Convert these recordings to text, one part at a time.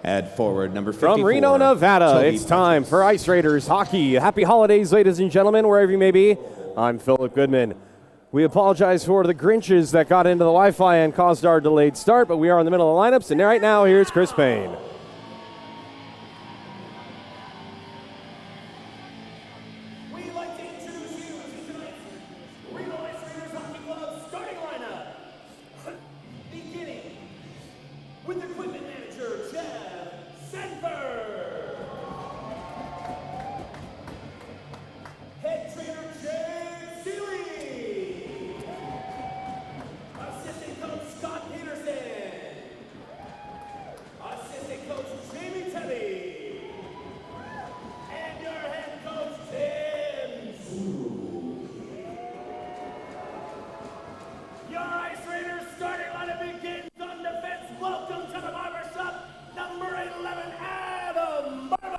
At forward, number 54. From Reno, Nevada, it's time for Ice Raiders hockey. Happy holidays, ladies and gentlemen, wherever you may be. I'm Philip Goodman. We apologize for the Grinches that got into the Wi-Fi and caused our delayed start, but we are in the middle of the lineups, and right now, here's Chris Payne. We'd like to introduce you to tonight's Reno Ice Raiders Hockey Club starting lineup. Beginning with equipment manager Jeff Sanford. Head trainer Jay Seeley. Assistant coach Scott Peterson. Assistant coach Jamie Tebby. And your head coach Tim Zhu. Your Ice Raiders starting lineup begins on defense. Welcome to the barbershop, number 11, Adam Barba.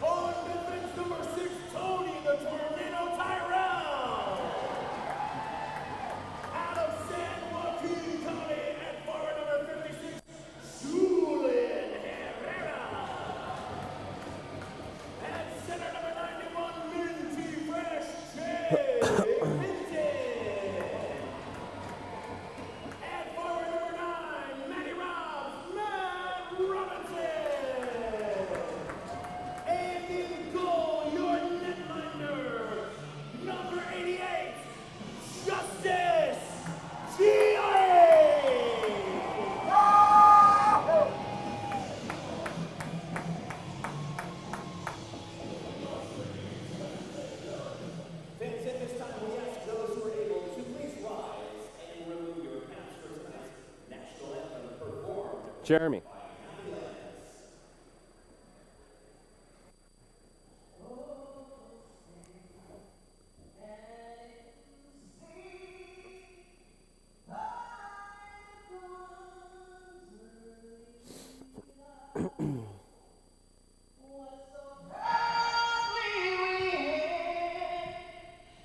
On defense, number 6, Tony the Tornado Tyrell. Out of San Joaquin County at forward, number 56, Julian Herrera. At center, number 91, Minty Fresh, Jay Minty. At forward, number 9, Matty Robbs, Matt Robinson. And in goal, your netminder, number 88, Justice G.I.A. Fans, at this time, we ask those who are able to please rise and remove your caps for tonight's national anthem performed Jeremy. by Ambulance.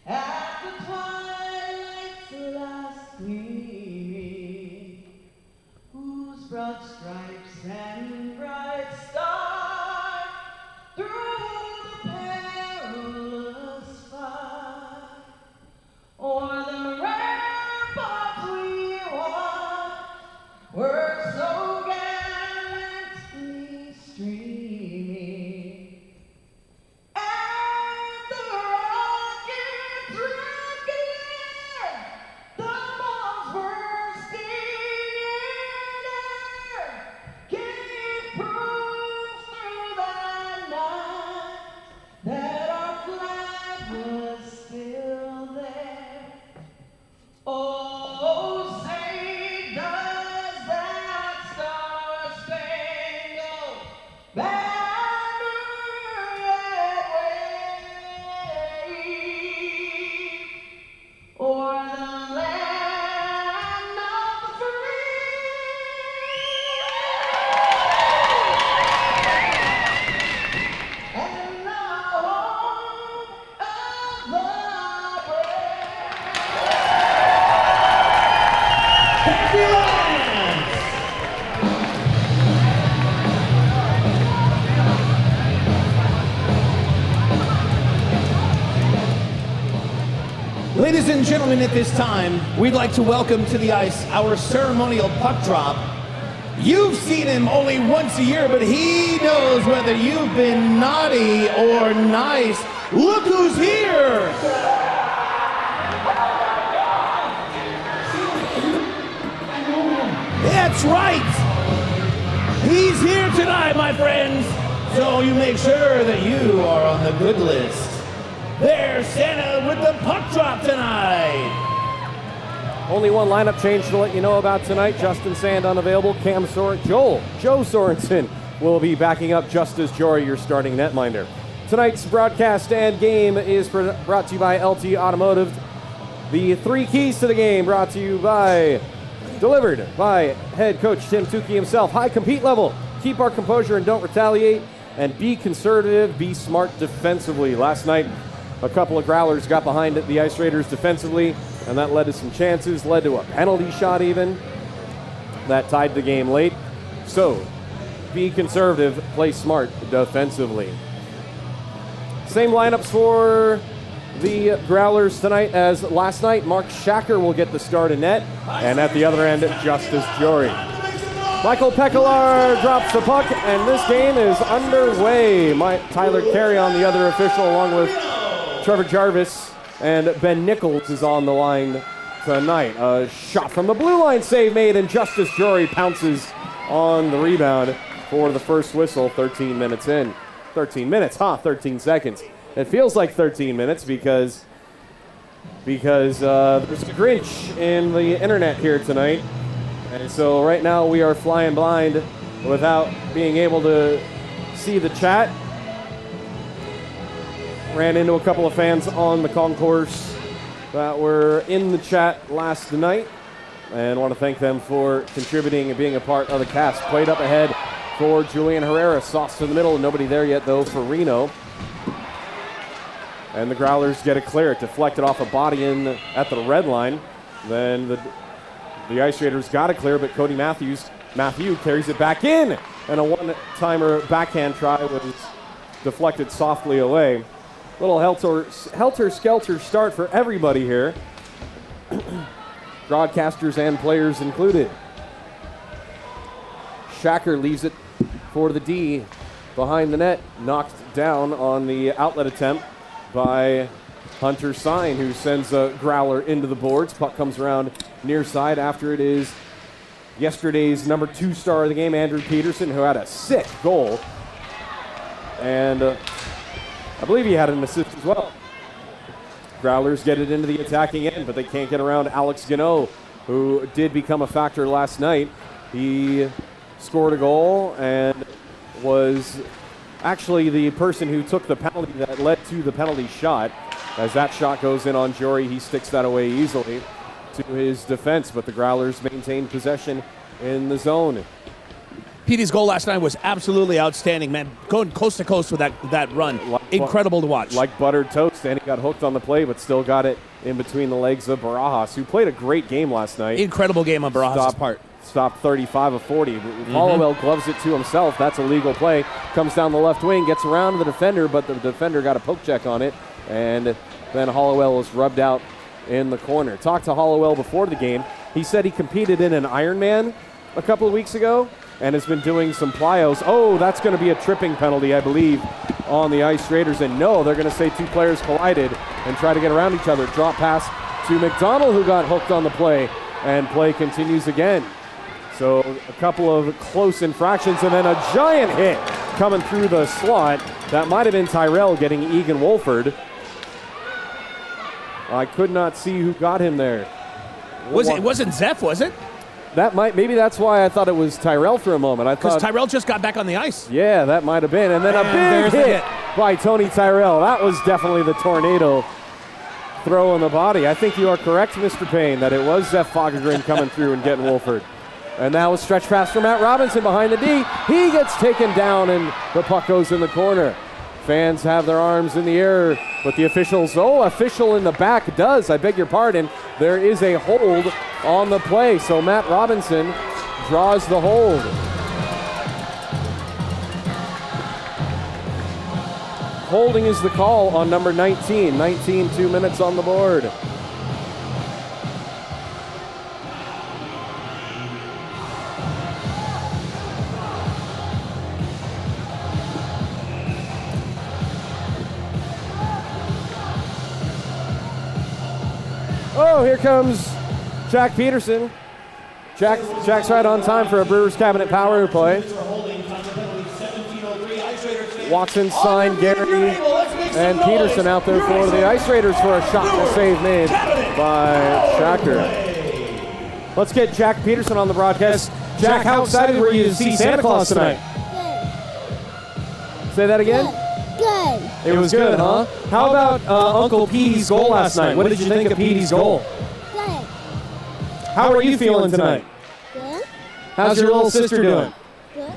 At the twilight's last gleaming, whose broad stripes and bright stars through the perilous fight, o'er the ramparts we watched, were so gallantly streaming. And the rockets rocketed, the bombs bursting in air, gave proof through the night that our flag was still there. Oh, say does that star-spangled banner yet wave o'er the land of the free and the home of the brave? Ladies and gentlemen, at this time, we'd like to welcome to the ice our ceremonial puck drop. You've seen him only once a year, but he knows whether you've been naughty or nice. Look who's here! That's right! He's here tonight, my friends, so you make sure that you are on the good list. There's Santa with the puck drop tonight. Only one lineup change to let you know about tonight. Justin Sand unavailable. Joe Sorensen will be backing up just as Jory, your starting netminder. Tonight's broadcast and game is brought to you by LT Automotive. The 3 keys to the game brought to you by, delivered by head coach Tim Tukey himself. High compete level. Keep our composure and don't retaliate. And be conservative, be smart defensively. Last night, a couple of Growlers got behind the Ice Raiders defensively, and that led to some chances, led to a penalty shot even. that tied the game late. So, be conservative, play smart defensively. Same lineups for the Growlers tonight as last night. Mark Shacker will get the start in net, and at the other end, Justice Jory. Michael Pekelar drops the puck, and this game is underway. Tyler Carey on the other official, along with Trevor Jarvis, and Ben Nichols is on the line tonight. A shot from the blue line, save made, and Justice Jory pounces on the rebound for the first whistle. 13 minutes in. 13 minutes, 13 seconds. It feels like 13 minutes because there's a Grinch in the internet here tonight. And so right now we are flying blind without being able to see the chat. Ran into a couple of fans on the concourse that were in the chat last night, and want to thank them for contributing and being a part of the cast. Played up ahead for Julian Herrera. Sauce to the middle. Nobody there yet, though, for Reno. And the Growlers get it clear. It deflected off a body in at the red line. Then the Ice Raiders got it clear, but Cody Matthew carries it back in. And a one-timer backhand try was deflected softly away. Little helter-skelter start for everybody here. Broadcasters and players included. Shacker leaves it for the D behind the net. Knocked down on the outlet attempt by Hunter Sign, who sends a Growler into the boards. Puck comes around near side after it is yesterday's number 2 star of the game, Andrew Peterson, who had a sick goal. And I believe he had an assist as well. Growlers get it into the attacking end, but they can't get around Alex Gano, who did become a factor last night. He scored a goal and was actually the person who took the penalty that led to the penalty shot. As that shot goes in on Jory, he sticks that away easily to his defense, but the Growlers maintain possession in the zone. Petey's goal last night was absolutely outstanding, man. Going coast to coast with that run. Incredible to watch. Like buttered toast, and he got hooked on the play, but still got it in between the legs of Barajas, who played a great game last night. Incredible game on Barajas' part. Stopped 35 of 40. Hollowell gloves it to himself. That's a legal play. Comes down the left wing, gets around the defender, but the defender got a poke check on it, and then Hollowell was rubbed out in the corner. Talked to Hollowell before the game. He said he competed in an Ironman a couple of weeks ago and has been doing some plyos. Oh, that's going to be a tripping penalty, I believe, on the Ice Raiders. And no, they're going to say 2 players collided and try to get around each other. Drop pass to McDonald, who got hooked on the play, and play continues again. So a couple of close infractions, and then a giant hit coming through the slot. That might have been Tyrell getting Egan Wolford. I could not see who got him there. It wasn't Zeph, was it? Maybe that's why I thought it was Tyrell for a moment. Because Tyrell just got back on the ice. Yeah, that might have been. And then a big hit by Tony Tyrell. That was definitely the tornado throw in the body. I think you are correct, Mr. Payne, that it was Zeph Fogegren coming through and getting Wolford. And that was stretch pass for Matt Robinson behind the D. He gets taken down, and the puck goes in the corner. Fans have their arms in the air, but the officials, official in the back does, I beg your pardon. There is a hold on the play, so Matt Robinson draws the hold. Holding is the call on number 19. 19, 2 minutes on the board. Oh, here comes Jack Peterson. Jack's right on time for a Brewers Cabinet power play. Watson, Sign, Gary, and Peterson out there for the Ice Raiders for a shot and a save made by Shacker. Let's get Jack Peterson on the broadcast. Jack, how excited were you to see Santa Claus tonight? Good. Say that again? Good. It was good, huh? How about Uncle Petey's goal last night? What did you think of Petey's goal? Good. How are you feeling tonight? Good. How's your little sister doing? Good.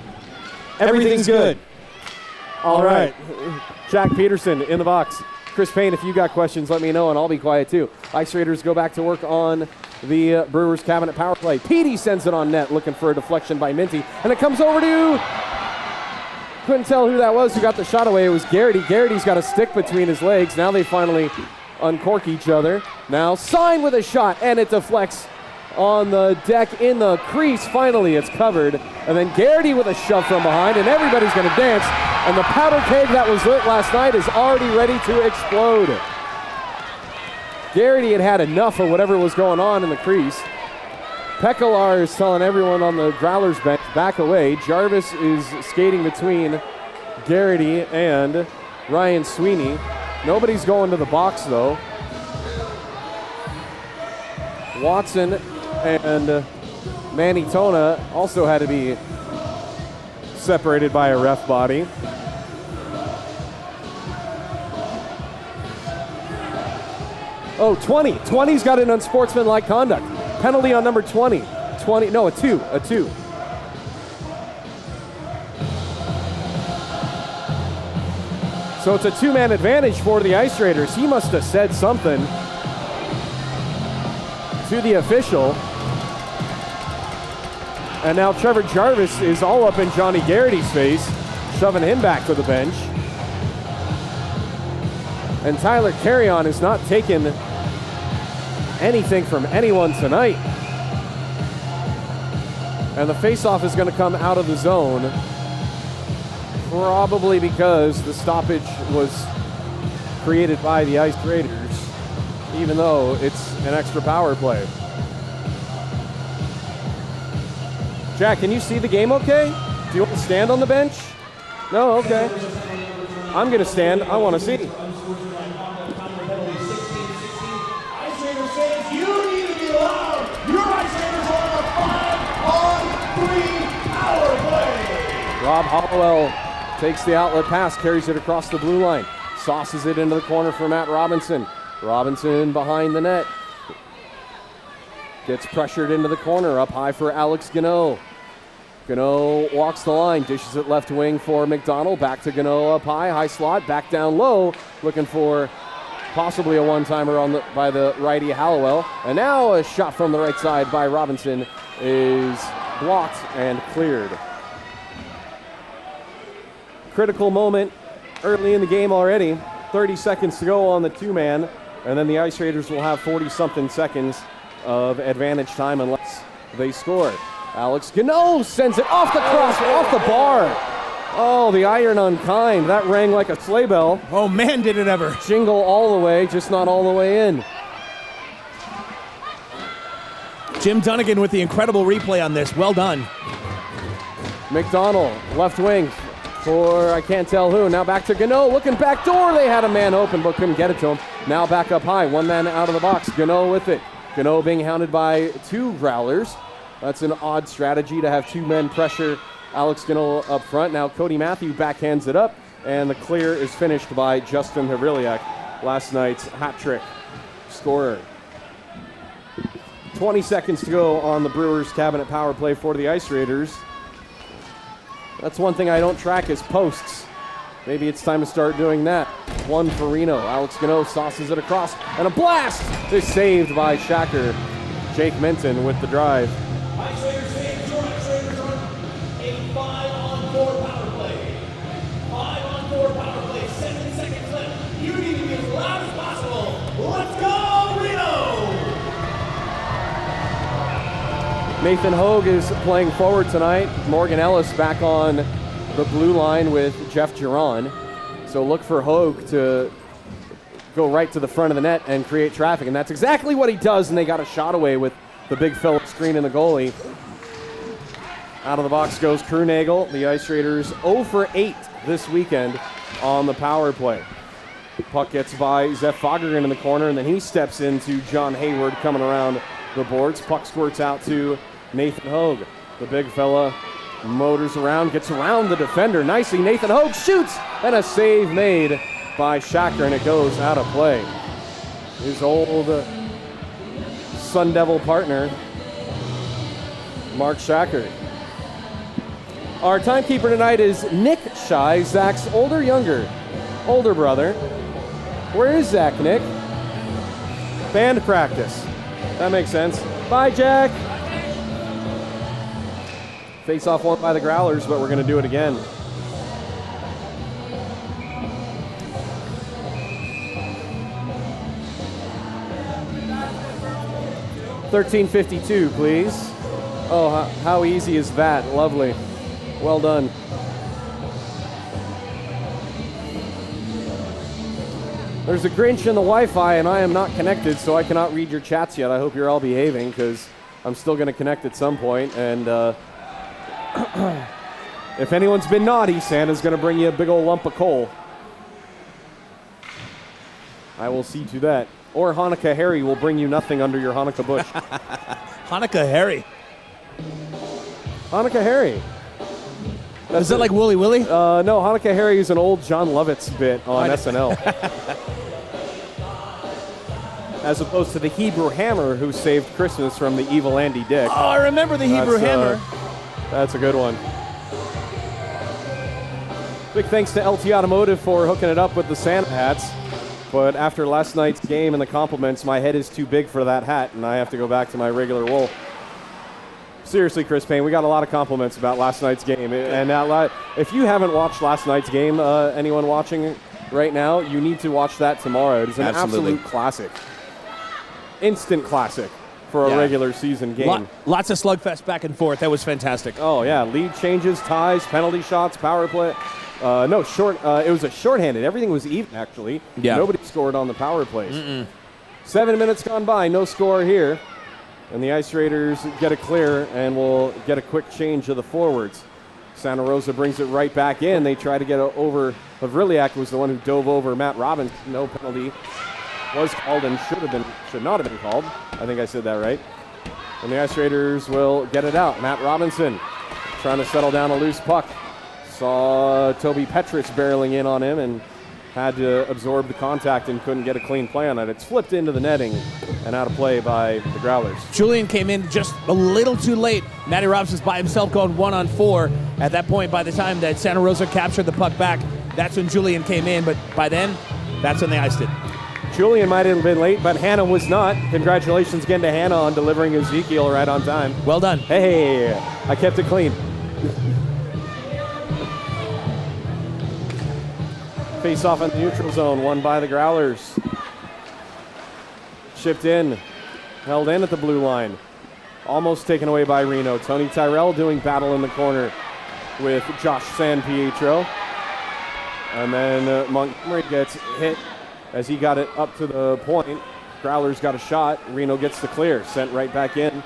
Everything's good. All right. Jack Peterson in the box. Chris Payne, if you got questions, let me know, and I'll be quiet too. Ice Raiders go back to work on the Brewers cabinet power play. Petey sends it on net, looking for a deflection by Minty, and it comes over to, couldn't tell who that was who got the shot away. It was Garrity. Garrity's got a stick between his legs. Now they finally uncork each other. Now Sign with a shot, and it deflects on the deck in the crease. Finally, it's covered. And then Garrity with a shove from behind, and everybody's going to dance. And the powder keg that was lit last night is already ready to explode. Garrity had enough of whatever was going on in the crease. Pekalar is telling everyone on the Growlers bench, back away. Jarvis is skating between Garrity and Ryan Sweeney. Nobody's going to the box, though. Watson and Manny Tona also had to be separated by a ref body. Oh, 20. 20's got an unsportsmanlike conduct. Penalty on number 20. 20, no, a two. So it's a two-man advantage for the Ice Raiders. He must have said something to the official. And now Trevor Jarvis is all up in Johnny Garrity's face, shoving him back to the bench. And Tyler Carrion is not taking anything from anyone tonight. And the face-off is going to come out of the zone, probably because the stoppage was created by the Ice Raiders, even though it's an extra power play. Jack, can you see the game okay? Do you want to stand on the bench? No? Okay. I'm going to stand. I want to see. Rob Hollowell takes the outlet pass, carries it across the blue line, sauces it into the corner for Matt Robinson. Robinson behind the net. Gets pressured into the corner, up high for Alex Gano. Gano walks the line, dishes it left wing for McDonald. Back to Gano up high slot, back down low, looking for possibly a one-timer by the righty Hallowell. And now a shot from the right side by Robinson is blocked and cleared. Critical moment early in the game already. 30 seconds to go on the two-man, and then the Ice Raiders will have 40-something seconds of advantage time unless they score. Alex Gano sends it off the cross, off the bar. Oh, the iron unkind. That rang like a sleigh bell. Oh, man, did it ever. Jingle all the way, just not all the way in. Jim Dunnigan with the incredible replay on this. Well done. McDonald, left wing for I can't tell who. Now back to Gano, looking back door. They had a man open but couldn't get it to him. Now back up high, one man out of the box. Gano with it. Gano being hounded by two Growlers. That's an odd strategy to have two men pressure Alex Gano up front. Now Cody Matthew backhands it up, and the clear is finished by Justin Havrilyak, last night's hat trick scorer. 20 seconds to go on the Brewers cabinet power play for the Ice Raiders. That's one thing I don't track is posts. Maybe it's time to start doing that. One for Reno. Alex Gano sauces it across, and a blast is saved by Shacker. Jake Minton with the drive. Ice Raiders save your Ice Raiders on a 5-on-4 power play. 5-on-4 power play, 7 seconds left. You need to be as loud as possible. Let's go, Reno! Nathan Hogue is playing forward tonight. Morgan Ellis back on the blue line with Jeff Giron. So look for Hogue to go right to the front of the net and create traffic. And that's exactly what he does, and they got a shot away with the big Phillips screen and the goalie. Out of the box goes Krunagel. The Ice Raiders 0 for 8 this weekend on the power play. Puck gets by Zeph Fogergan in the corner, and then he steps into John Hayward coming around the boards. Puck squirts out to Nathan Hogue. The big fella motors around, gets around the defender nicely. Nathan Hogue shoots, and a save made by Shacker, and it goes out of play. His old Sun Devil partner, Mark Shacker. Our timekeeper tonight is Nick Shy, Zach's older brother. Where is Zach, Nick? Band practice. That makes sense. Bye, Jack. Face-off won by the Growlers, but we're going to do it again. $13.52, please. Oh, how easy is that? Lovely. Well done. There's a Grinch in the Wi-Fi, and I am not connected, so I cannot read your chats yet. I hope you're all behaving, because I'm still going to connect at some point. And if anyone's been naughty, Santa's going to bring you a big old lump of coal. I will see to that. Or Hanukkah Harry will bring you nothing under your Hanukkah bush. Hanukkah Harry. Hanukkah Harry. Is that like Wooly Willy? No, Hanukkah Harry is an old John Lovitz bit on SNL. As opposed to the Hebrew Hammer who saved Christmas from the evil Andy Dick. Oh, I remember the Hebrew Hammer. That's a good one. Big thanks to LT Automotive for hooking it up with the Santa hats. But after last night's game and the compliments, my head is too big for that hat, and I have to go back to my regular wool. Seriously, Chris Payne, we got a lot of compliments about last night's game. And if you haven't watched last night's game, anyone watching right now, you need to watch that tomorrow. It is an absolute classic. Instant classic for a regular season game. Lots of slugfest back and forth. That was fantastic. Oh, yeah. Lead changes, ties, penalty shots, power play. It was a shorthanded. Everything was even, actually. Yeah. Nobody scored on the power plays. 7 minutes gone by, no score here. And the Ice Raiders get a clear, and will get a quick change of the forwards. Santa Rosa brings it right back in. They try to get over. Havrilyak was the one who dove over Matt Robbins. No penalty was called and should not have been called. I think I said that right. And the Ice Raiders will get it out. Matt Robinson trying to settle down a loose puck. Saw Toby Petrus barreling in on him and had to absorb the contact and couldn't get a clean play on it. It's flipped into the netting and out of play by the Growlers. Julian came in just a little too late. Matty Robinson's by himself going 1-on-4. At that point, by the time that Santa Rosa captured the puck back, that's when Julian came in. But by then, that's when they iced it. Julian might have been late, but Hannah was not. Congratulations again to Hannah on delivering Ezekiel right on time. Well done. Hey, I kept it clean. Face off in the neutral zone, won by the Growlers. Shipped in, held in at the blue line. Almost taken away by Reno. Tony Tyrell doing battle in the corner with Josh San Pietro. And then Montgomery gets hit as he got it up to the point. Growlers got a shot. Reno gets the clear. Sent right back in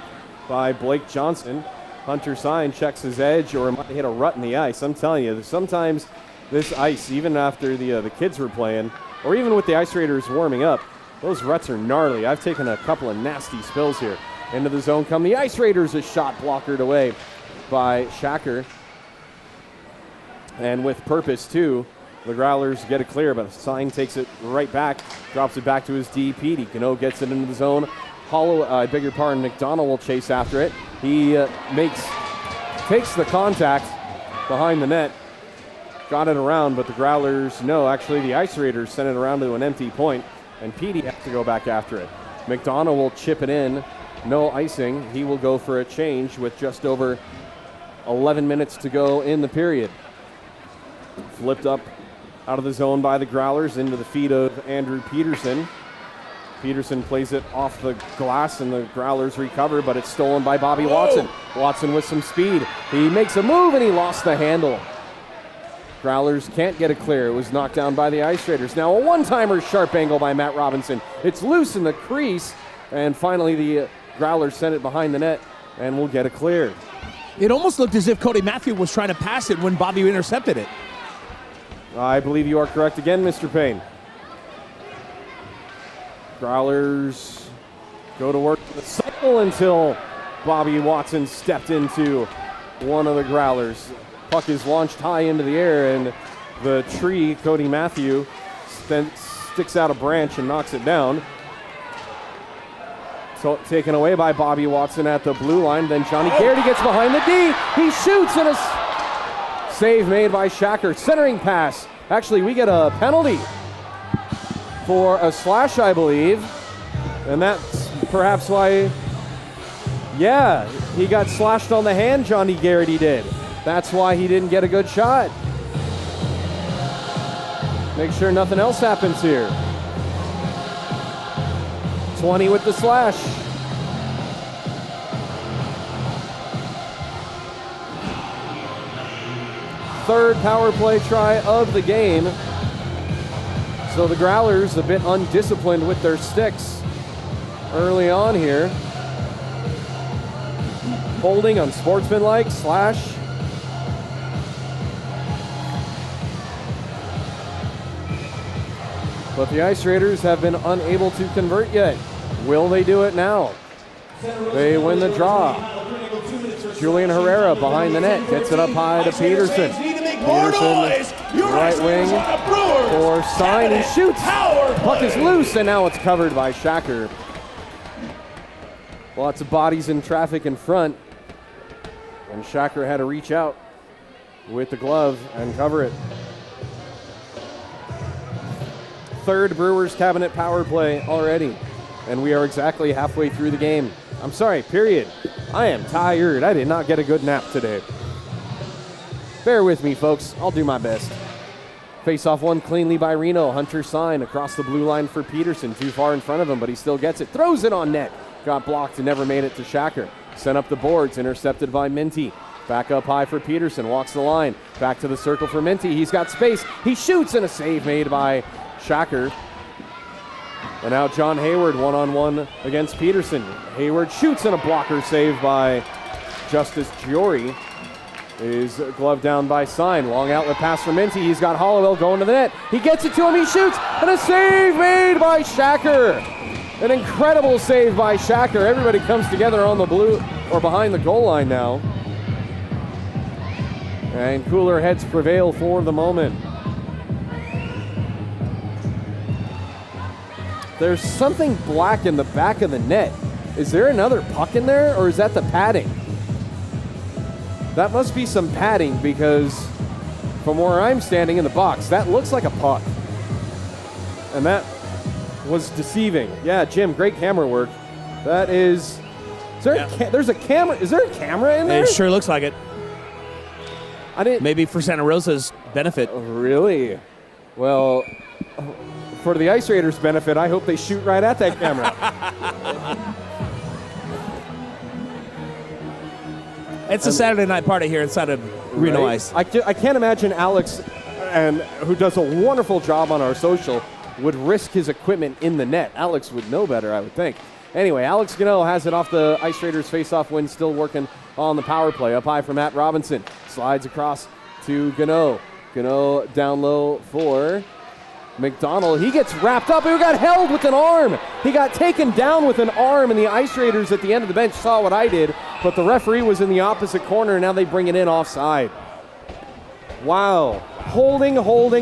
by Blake Johnson. Hunter Sign checks his edge or might hit a rut in the ice. I'm telling you, sometimes this ice, even after the kids were playing, or even with the Ice Raiders warming up, those ruts are gnarly. I've taken a couple of nasty spills here. Into the zone come the Ice Raiders, a shot blockered away by Shacker. And with purpose, too, the Growlers get it clear, but Sign takes it right back, drops it back to his D. Petey. Cano gets it into the zone. McDonald will chase after it. He takes the contact behind the net. Got it around, but the Growlers, actually the Ice Raiders sent it around to an empty point, and Petey has to go back after it. McDonough will chip it in. No icing. He will go for a change with just over 11 minutes to go in the period. Flipped up out of the zone by the Growlers into the feet of Andrew Peterson. Peterson plays it off the glass, and the Growlers recover, but it's stolen by Bobby Watson. Watson with some speed. He makes a move, and he lost the handle. Growlers can't get it clear. It was knocked down by the Ice Raiders. Now a one-timer sharp angle by Matt Robinson. It's loose in the crease, and finally the Growlers sent it behind the net and will get it clear. It almost looked as if Cody Matthew was trying to pass it when Bobby intercepted it. I believe you are correct again, Mr. Payne. Growlers go to work the cycle until Bobby Watson stepped into one of the Growlers. Puck is launched high into the air, and the tree, Cody Matthew, sticks out a branch and knocks it down. So taken away by Bobby Watson at the blue line. Then Johnny Garrity gets behind the D. He shoots, and a save made by Shacker. Centering pass. Actually, we get a penalty for a slash, I believe. And that's perhaps why Yeah, he got slashed on the hand, Johnny Garrity did. That's why he didn't get a good shot. Make sure nothing else happens here. 20 with the slash. Third power play try of the game. So the Growlers a bit undisciplined with their sticks early on here. Holding unsportsmanlike, slash. But the Ice Raiders have been unable to convert yet. Will they do it now? They win the draw. Julian Herrera behind the net, gets it up high to Peterson. Peterson, right wing for Sign, he shoots. Puck is loose, and now it's covered by Shacker. Lots of bodies in traffic in front, and Shacker had to reach out with the glove and cover it. Third Brewers Cabinet power play already, and we are exactly halfway through the game. I'm sorry, period. I am tired. I did not get a good nap today. Bear with me, folks. I'll do my best. Face-off won cleanly by Reno. Hunter Sign across the blue line for Peterson. Too far in front of him, but he still gets it. Throws it on net. Got blocked and never made it to Shacker. Sent up the boards, intercepted by Minty. Back up high for Peterson. Walks the line. Back to the circle for Minty. He's got space. He shoots, and a save made by Shacker. And now John Hayward one-on-one against Peterson. Hayward shoots, and a blocker save by Justice Giori. Is gloved down by Sign. Long outlet pass for Minty. He's got Hollowell going to the net. He gets it to him. He shoots, and a save made by Shacker. An incredible save by Shacker. Everybody comes together on the blue or behind the goal line now. And cooler heads prevail for the moment. There's something black in the back of the net. Is there another puck in there, or is that the padding? That must be some padding, because from where I'm standing in the box, that looks like a puck. And that was deceiving. Yeah, Jim, great camera work. That is... there's a camera. Is there a camera in there? It sure looks like it. I didn't... Maybe for Santa Rosa's benefit. Oh, really? Well, for the Ice Raiders' benefit, I hope they shoot right at that camera. It's a Saturday night party here inside of Reno Right? Ice. I can't imagine Alex, and who does a wonderful job on our social, would risk his equipment in the net. Alex would know better, I would think. Anyway, Alex Gano has it off the Ice Raiders face-off win, still working on the power play. Up high for Matt Robinson. Slides across to Gano. Gano down low for McDonald. He gets wrapped up. He got held with an arm. He got taken down with an arm, and the Ice Raiders at the end of the bench saw what I did, but the referee was in the opposite corner, and now they bring it in offside. Wow. Holding all day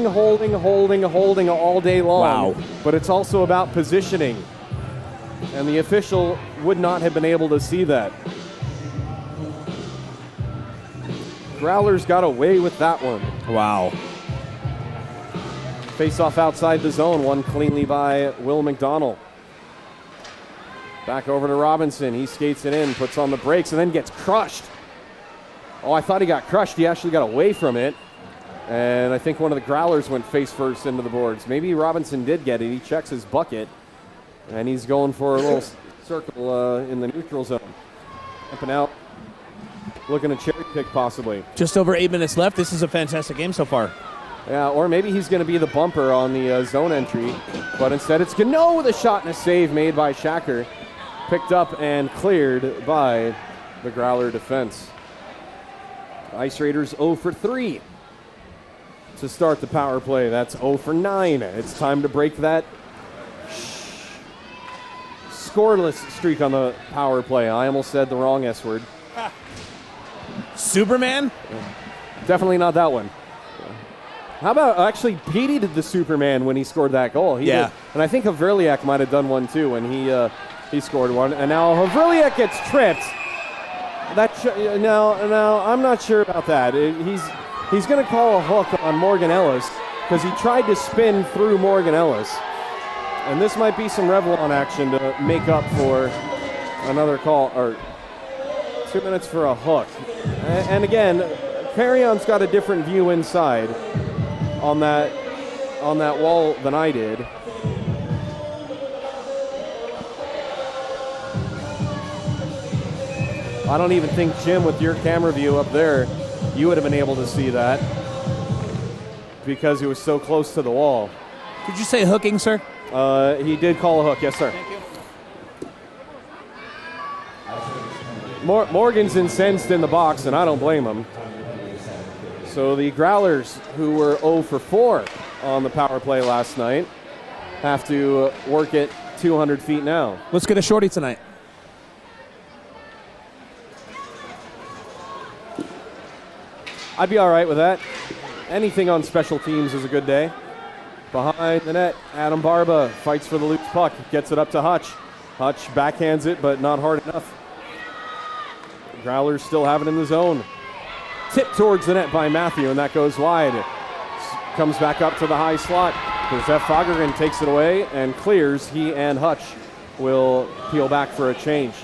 long. Wow. But it's also about positioning, and the official would not have been able to see that. Growlers got away with that one. Wow. Face-off outside the zone, won cleanly by Will McDonald. Back over to Robinson. He skates it in, puts on the brakes, and then gets crushed. Oh, I thought he got crushed. He actually got away from it. And I think one of the Growlers went face first into the boards. Maybe Robinson did get it. He checks his bucket, and he's going for a little circle in the neutral zone. Jumping out, looking to cherry pick possibly. Just over 8 minutes left. This is a fantastic game so far. Yeah, or maybe he's going to be the bumper on the zone entry, but instead it's Gano with a shot and a save made by Shacker. Picked up and cleared by the Growler defense. Ice Raiders 0 for 3 to start the power play. That's 0 for 9. It's time to break that scoreless streak on the power play. I almost said the wrong S word. Superman? Definitely not that one. How about, actually, Petey did the Superman when he scored that goal. He did. And I think Havriliak might have done one, too, when he scored one. And now Havriliak gets tripped. Now, I'm not sure about that. He's going to call a hook on Morgan Ellis because he tried to spin through Morgan Ellis. And this might be some Revlon action to make up for another call, or 2 minutes for a hook. And again, Carrion's got a different view inside on that wall than I did. I don't even think, Jim, with your camera view up there, you would have been able to see that because he was so close to the wall. Did you say hooking, sir? He did call a hook, yes, sir. Thank you. Morgan's incensed in the box, and I don't blame him. So the Growlers, who were 0 for 4 on the power play last night, have to work it 200 feet now. Let's get a shorty tonight. I'd be all right with that. Anything on special teams is a good day. Behind the net, Adam Barba fights for the loose puck, gets it up to Hutch. Hutch backhands it, but not hard enough. The Growlers still have it in the zone. Tip towards the net by Matthew, and that goes wide. Comes back up to the high slot. Joseph Fagergren takes it away and clears. He and Hutch will peel back for a change.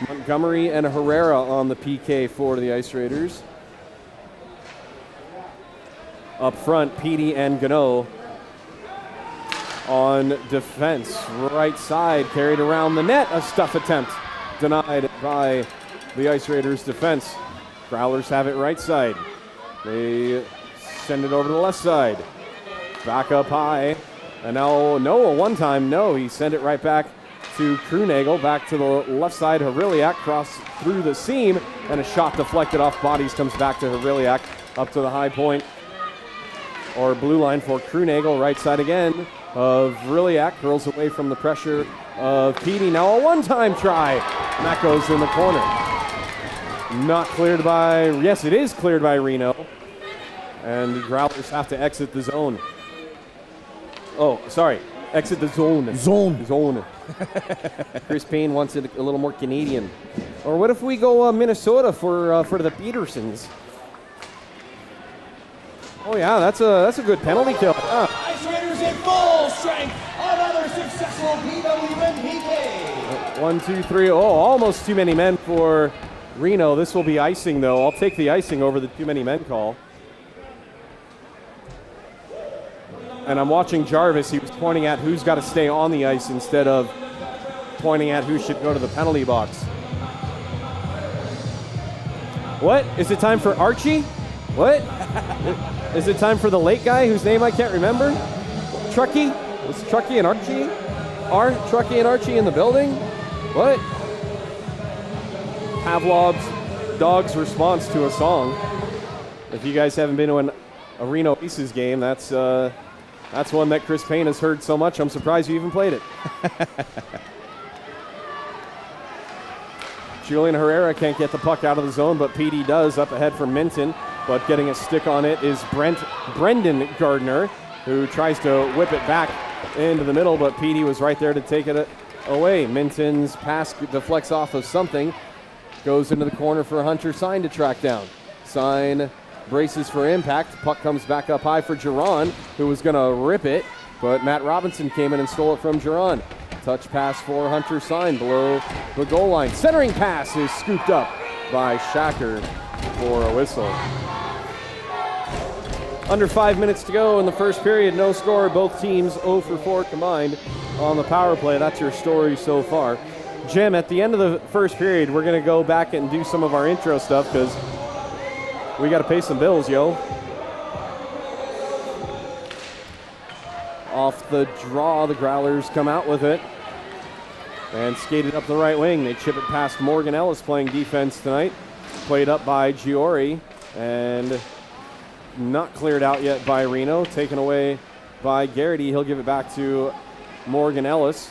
Montgomery and Herrera on the PK for the Ice Raiders. Up front, Petey and Gano on defense. Right side, carried around the net. A stuff attempt denied by the Ice Raiders defense. Growlers have it right side. They send it over to the left side. Back up high. And now Noah one time, no, he sent it right back to Krunagel. Back to the left side. Hariliak cross through the seam. And a shot deflected off bodies comes back to Hariliak up to the high point. Or blue line for Krunagel. Right side again of Hariliak. Curls away from the pressure of Petey. Now a one-time try. And that goes in the corner. Not cleared by, yes, it is cleared by Reno. And the Growlers have to exit the zone. Oh, sorry, exit the zone. Zone. Chris Payne wants it a little more Canadian. Or what if we go Minnesota for the Petersons? Oh yeah, that's a good penalty kill. Ice Raiders in full strength. Another successful PWN PK. 1, 2, 3. Oh, almost too many men for Reno. This will be icing, though. I'll take the icing over the too many men call. And I'm watching Jarvis. He was pointing at who's got to stay on the ice instead of pointing at who should go to the penalty box. What? Is it time for Archie? What? Is it time for the late guy whose name I can't remember? Truckee? Was Truckee and Archie? Are Truckee and Archie in the building? What? Pavlov's dog's response to a song. If you guys haven't been to a Reno Aces game, that's one that Chris Payne has heard so much, I'm surprised you even played it. Julian Herrera can't get the puck out of the zone, but PD does up ahead for Minton. But getting a stick on it is Brendan Gardner, who tries to whip it back into the middle, but PD was right there to take it away. Minton's pass deflects off of something. Goes into the corner for Hunter Sign to track down. Sign braces for impact. Puck comes back up high for Giron, who was going to rip it, but Matt Robinson came in and stole it from Giron. Touch pass for Hunter Sign below the goal line. Centering pass is scooped up by Shacker for a whistle. Under 5 minutes to go in the first period. No score. Both teams 0 for 4 combined on the power play. That's your story so far. Jim, at the end of the first period, we're going to go back and do some of our intro stuff because we got to pay some bills, yo. Off the draw, the Growlers come out with it and skated up the right wing. They chip it past Morgan Ellis playing defense tonight. Played up by Giori and not cleared out yet by Reno. Taken away by Garrity. He'll give it back to Morgan Ellis.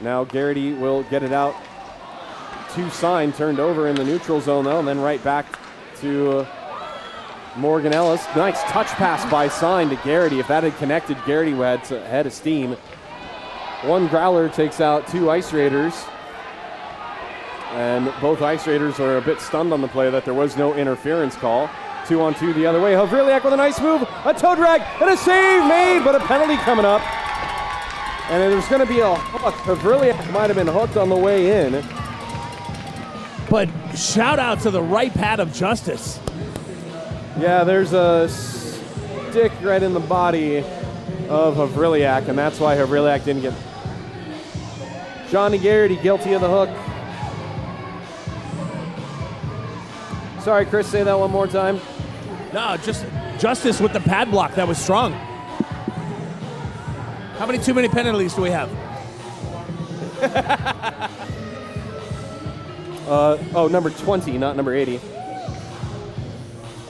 Now Garrity will get it out to Sign, turned over in the neutral zone though, and then right back to Morgan Ellis. Nice touch pass by Sign to Garrity. If that had connected, Garrity had head of steam. One Growler takes out 2 Ice Raiders. And both Ice Raiders are a bit stunned on the play that there was no interference call. 2-on-2 the other way. Havrilyak with a nice move, a toe drag, and a save made, but a penalty coming up. And there's going to be a hook. Havrilyak might have been hooked on the way in. But shout out to the right pad of Justice. Yeah, there's a stick right in the body of Havriliak, and that's why Havriliak didn't get. Johnny Garrity guilty of the hook. Sorry, Chris, say that one more time. No, just Justice with the pad block. That was strong. How many too many penalties do we have? Number 20, not number 80.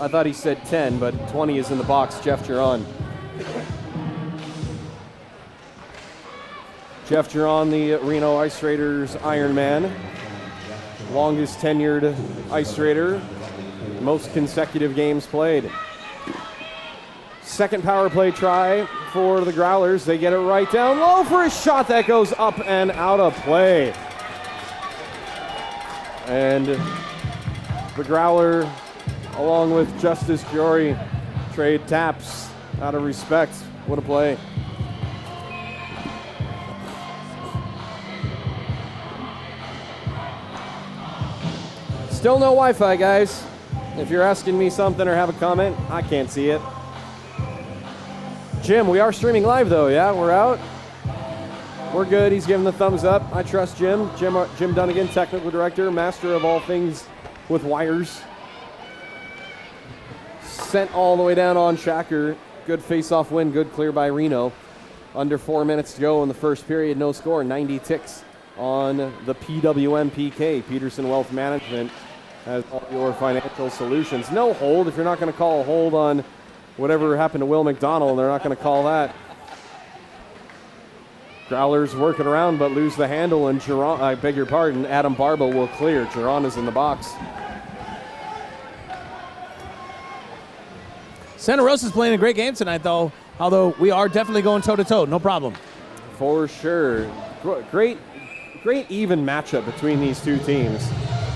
I thought he said 10, but 20 is in the box. Jeff Giron. Jeff Giron, the Reno Ice Raiders Iron Man. Longest tenured Ice Raider. Most consecutive games played. Second power play try for the Growlers. They get it right down low for a shot that goes up and out of play. And the Growler, along with Justice Jory, trade taps out of respect. What a play. Still no Wi-Fi, guys. If you're asking me something or have a comment, I can't see it. Jim, we are streaming live though, yeah? We're out. We're good. He's giving the thumbs up. I trust Jim. Jim Dunnigan, technical director, master of all things with wires. Sent all the way down on Shacker. Good face-off win. Good clear by Reno. Under 4 minutes to go in the first period. No score. 90 ticks on the PWM PK. Peterson Wealth Management has all your financial solutions. No hold. If you're not going to call a hold on whatever happened to Will McDonald, they're not going to call that. Growlers working around but lose the handle, and Giron, I beg your pardon, Adam Barba will clear. Giron is in the box. Santa Rosa's playing a great game tonight, though, although we are definitely going toe-to-toe. No problem. For sure. Great even matchup between these two teams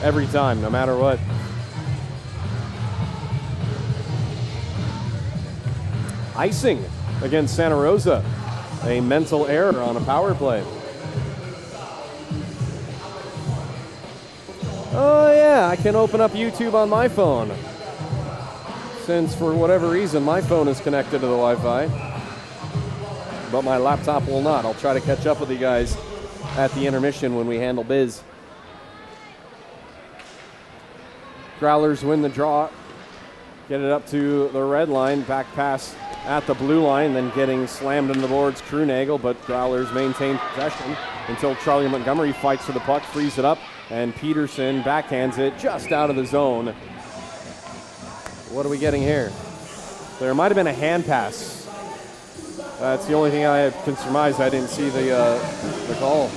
every time, no matter what. Icing against Santa Rosa. A mental error on a power play. Oh yeah, I can open up YouTube on my phone. Since for whatever reason my phone is connected to the Wi-Fi. But my laptop will not. I'll try to catch up with you guys at the intermission when we handle biz. Growlers win the draw. Get it up to the red line. Back pass at the blue line, then getting slammed into the boards, Krunagel, but Growlers maintain possession until Charlie Montgomery fights for the puck, frees it up, and Peterson backhands it just out of the zone. What are we getting here? There might have been a hand pass. That's the only thing I can surmise. I didn't see the call.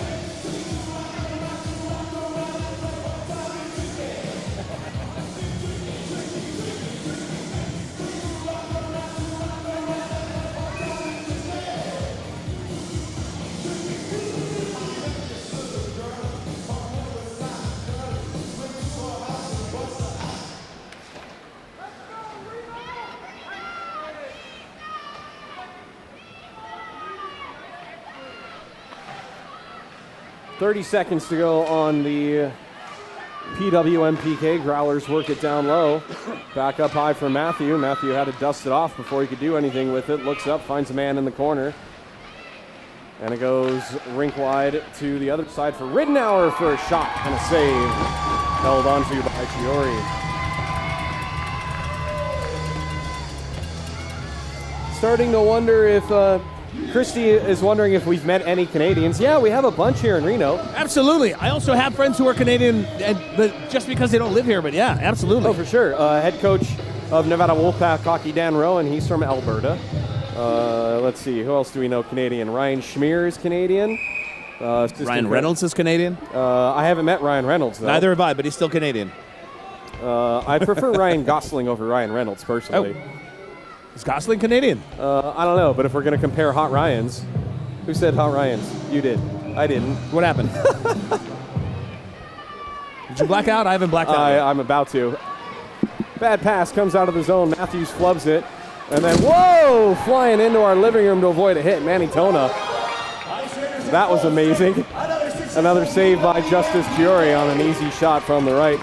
.30 seconds to go on the PWM PK. Growlers work it down low. Back up high for Matthew. Matthew had to dust it off before he could do anything with it. Looks up, finds a man in the corner. And it goes rink wide to the other side for Ridenour for a shot and a save. Held onto by Chiori. Starting to wonder if Christy is wondering if we've met any Canadians. Yeah, we have a bunch here in Reno. Absolutely. I also have friends who are Canadian, but just because they don't live here, but yeah, absolutely. Oh, for sure. Head coach of Nevada Wolfpack Hockey, Dan Rowan, he's from Alberta. Let's see, who else do we know Canadian? Ryan Schmier is Canadian. Ryan Reynolds is Canadian? I haven't met Ryan Reynolds, though. Neither have I, but he's still Canadian. I prefer Ryan Gosling over Ryan Reynolds, personally. Oh. Is Gosling Canadian? I don't know, but if we're going to compare Hot Ryans, who said Hot Ryans? You did. I didn't. What happened? Did you black out? I haven't blacked out yet. I'm about to. Bad pass comes out of the zone. Matthews flubs it. And then, whoa, flying into our living room to avoid a hit. Manny Tona. That was amazing. Another save by Justice Giori on an easy shot from the right.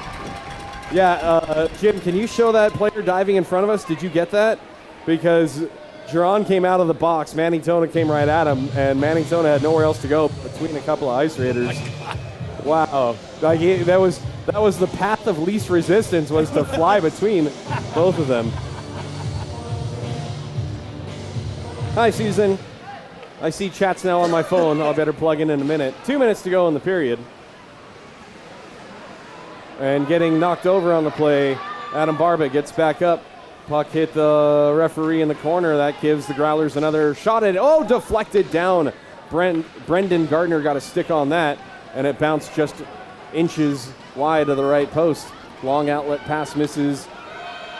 Yeah, Jim, can you show that player diving in front of us? Did you get that? Because Geron came out of the box, Manning Tona came right at him, and Manning Tona had nowhere else to go between a couple of Ice Raiders. Wow, like that was the path of least resistance, was to fly between both of them. Hi, Susan. I see chats now on my phone. I'll better plug in a minute. 2 minutes to go in the period. And getting knocked over on the play, Adam Barba gets back up. Puck hit the referee in the corner. That gives the Growlers another shot at it. Oh, deflected down. Brendan Gardner got a stick on that, and it bounced just inches wide of the right post. Long outlet pass misses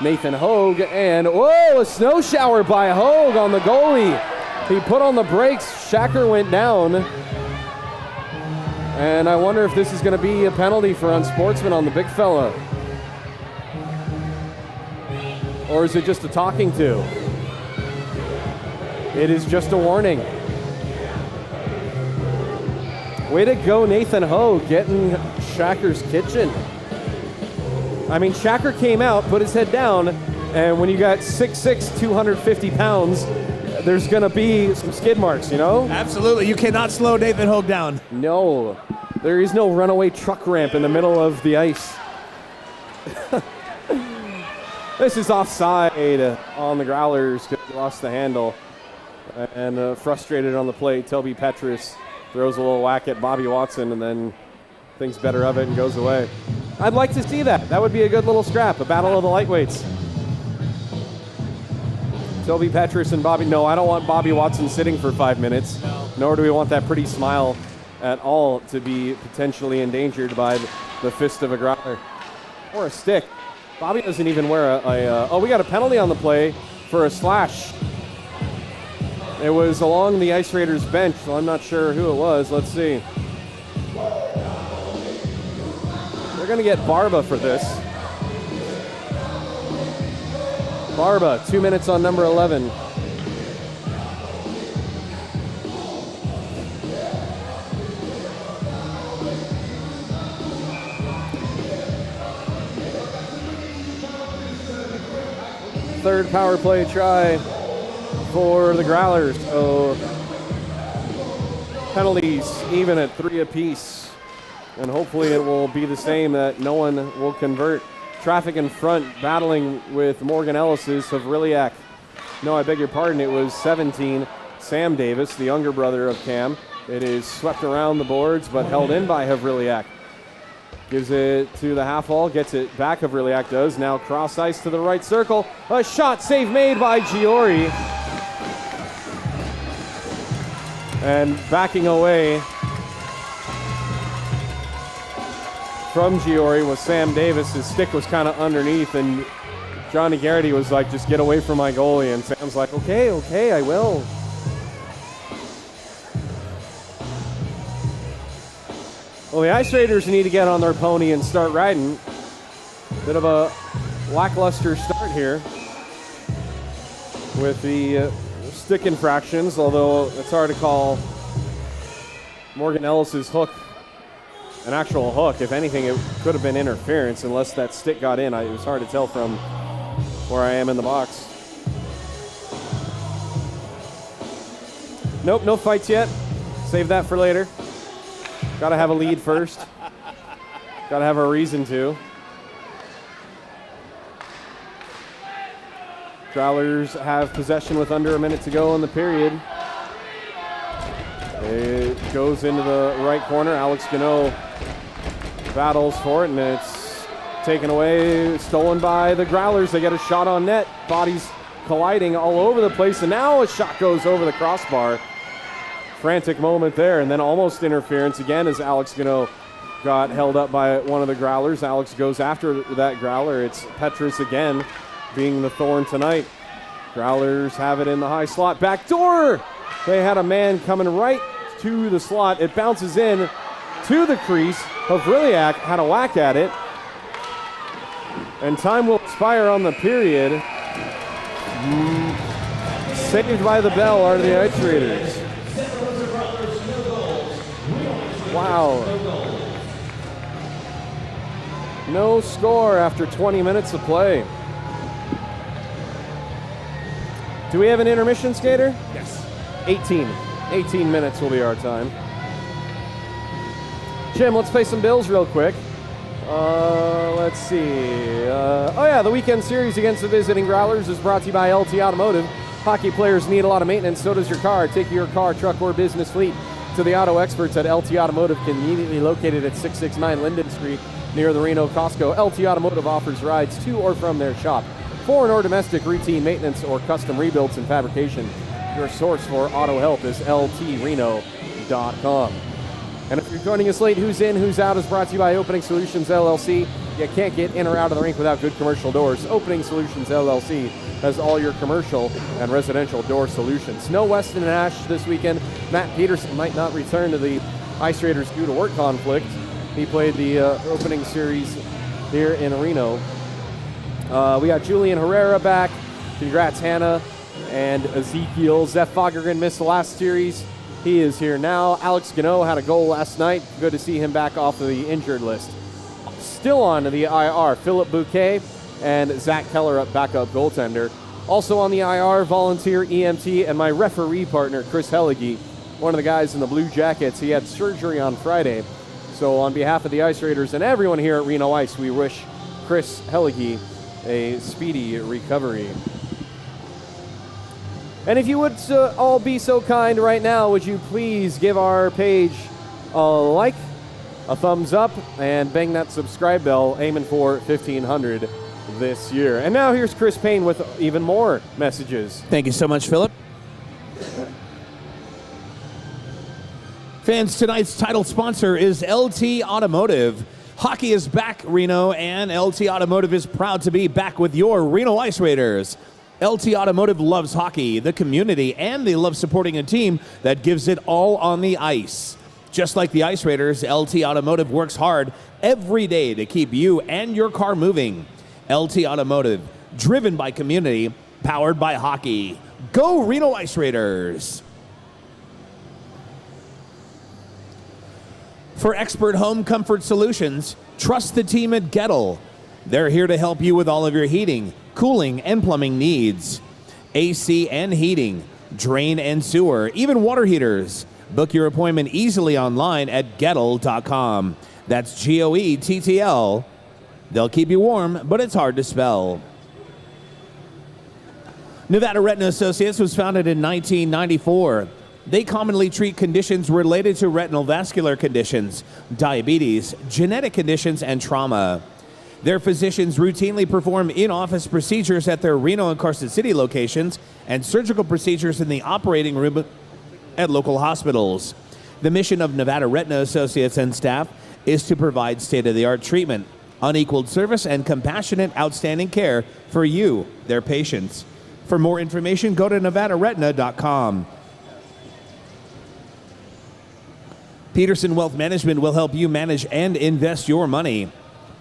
Nathan Hogue, and whoa, a snow shower by Hogue on the goalie. He put on the brakes. Shacker went down. And I wonder if this is going to be a penalty for unsportsman on the big fella. Or is it just a talking to? It is just a warning. Way to go, Nathan Hogue, getting Shacker's kitchen. I mean, Shacker came out, put his head down, and when you got 6'6", 250 pounds, there's going to be some skid marks, you know? Absolutely. You cannot slow Nathan Hogue down. No. There is no runaway truck ramp in the middle of the ice. This is offside on the Growlers. Lost the handle. And frustrated on the play, Toby Petrus throws a little whack at Bobby Watson and then thinks better of it and goes away. I'd like to see that. That would be a good little scrap, a battle of the lightweights. Toby Petrus and Bobby. No, I don't want Bobby Watson sitting for 5 minutes. No. Nor do we want that pretty smile at all to be potentially endangered by the fist of a Growler. Or a stick. Bobby doesn't even wear oh, we got a penalty on the play for a slash. It was along the Ice Raiders bench, so I'm not sure who it was. Let's see. They're going to get Barba for this. Barba, 2 minutes on number 11. Third power play try for the Growlers. So penalties even at 3 apiece. And hopefully it will be the same, that no one will convert. Traffic in front, battling with Morgan Ellis's Havriliak. No, I beg your pardon, it was 17. Sam Davis, the younger brother of Cam. It is swept around the boards, but held in by Havriliak. Gives it to the half wall, gets it back, Havriliak does. Now cross ice to the right circle. A shot save made by Giori. And backing away from Giori was Sam Davis. His stick was kind of underneath, and Johnny Garrity was like, just get away from my goalie. And Sam's like, okay, I will. Well, the Ice Raiders need to get on their pony and start riding. Bit of a lackluster start here with the stick infractions, although it's hard to call Morgan Ellis's hook an actual hook. If anything, it could have been interference unless that stick got in. It was hard to tell from where I am in the box. Nope, no fights yet. Save that for later. Got to have a lead first. Got to have a reason to. Growlers have possession with under a minute to go in the period. It goes into the right corner. Alex Gano battles for it, and it's taken away, stolen by the Growlers. They get a shot on net. Bodies colliding all over the place, and now a shot goes over the crossbar. Frantic moment there, and then almost interference again as Alex Gano got held up by one of the Growlers. Alex goes after that Growler. It's Petrus again being the thorn tonight. Growlers have it in the high slot. Backdoor! They had a man coming right to the slot. It bounces in to the crease. Havriliak had a whack at it. And time will expire on the period. Saved by the bell are the Ice Raiders. Wow. No score after 20 minutes of play. Do we have an intermission, Skater? Yes. 18. 18 minutes will be our time. Jim, let's pay some bills real quick. Let's see. The weekend series against the visiting Growlers is brought to you by LT Automotive. Hockey players need a lot of maintenance, so does your car. Take your car, truck, or business fleet to the auto experts at LT Automotive, conveniently located at 669 Linden Street near the Reno Costco. LT Automotive offers rides to or from their shop. Foreign or domestic routine maintenance or custom rebuilds and fabrication. Your source for auto help is ltreno.com. And if you're joining us late, Who's In, Who's Out is brought to you by Opening Solutions LLC. You can't get in or out of the rink without good commercial doors. Opening Solutions LLC has all your commercial and residential door solutions. No Weston and Ash this weekend. Matt Peterson might not return to the Ice Raiders due to work conflict. He played the opening series here in Reno. We got Julian Herrera back. Congrats, Hannah and Ezekiel. Zeph Fogergan missed the last series. He is here now. Alex Gano had a goal last night. Good to see him back off of the injured list. Still on the IR, Philip Bouquet and Zach Keller, up backup goaltender. Also on the IR, volunteer EMT and my referee partner, Chris Helligy, one of the guys in the Blue Jackets. He had surgery on Friday. So on behalf of the Ice Raiders and everyone here at Reno Ice, we wish Chris Helligy a speedy recovery. And if you would all be so kind right now, would you please give our page a like, a thumbs up, and bang that subscribe bell, aiming for 1,500 this year. And now here's Chris Payne with even more messages. Thank you so much, Philip. Fans, tonight's title sponsor is LT Automotive. Hockey is back, Reno, and LT Automotive is proud to be back with your Reno Ice Raiders. LT Automotive loves hockey, the community, and they love supporting a team that gives it all on the ice. Just like the Ice Raiders, LT Automotive works hard every day to keep you and your car moving. LT Automotive, driven by community, powered by hockey. Go Reno Ice Raiders! For expert home comfort solutions, trust the team at Gettle. They're here to help you with all of your heating, cooling, and plumbing needs. AC and heating, drain and sewer, even water heaters. Book your appointment easily online at Gettle.com. That's Goettl. They'll keep you warm, but it's hard to spell. Nevada Retina Associates was founded in 1994. They commonly treat conditions related to retinal vascular conditions, diabetes, genetic conditions, and trauma. Their physicians routinely perform in-office procedures at their Reno and Carson City locations and surgical procedures in the operating room at local hospitals. The mission of Nevada Retina Associates and staff is to provide state-of-the-art treatment, unequaled service, and compassionate, outstanding care for you, their patients. For more information, go to nevadaretina.com. Peterson Wealth Management will help you manage and invest your money.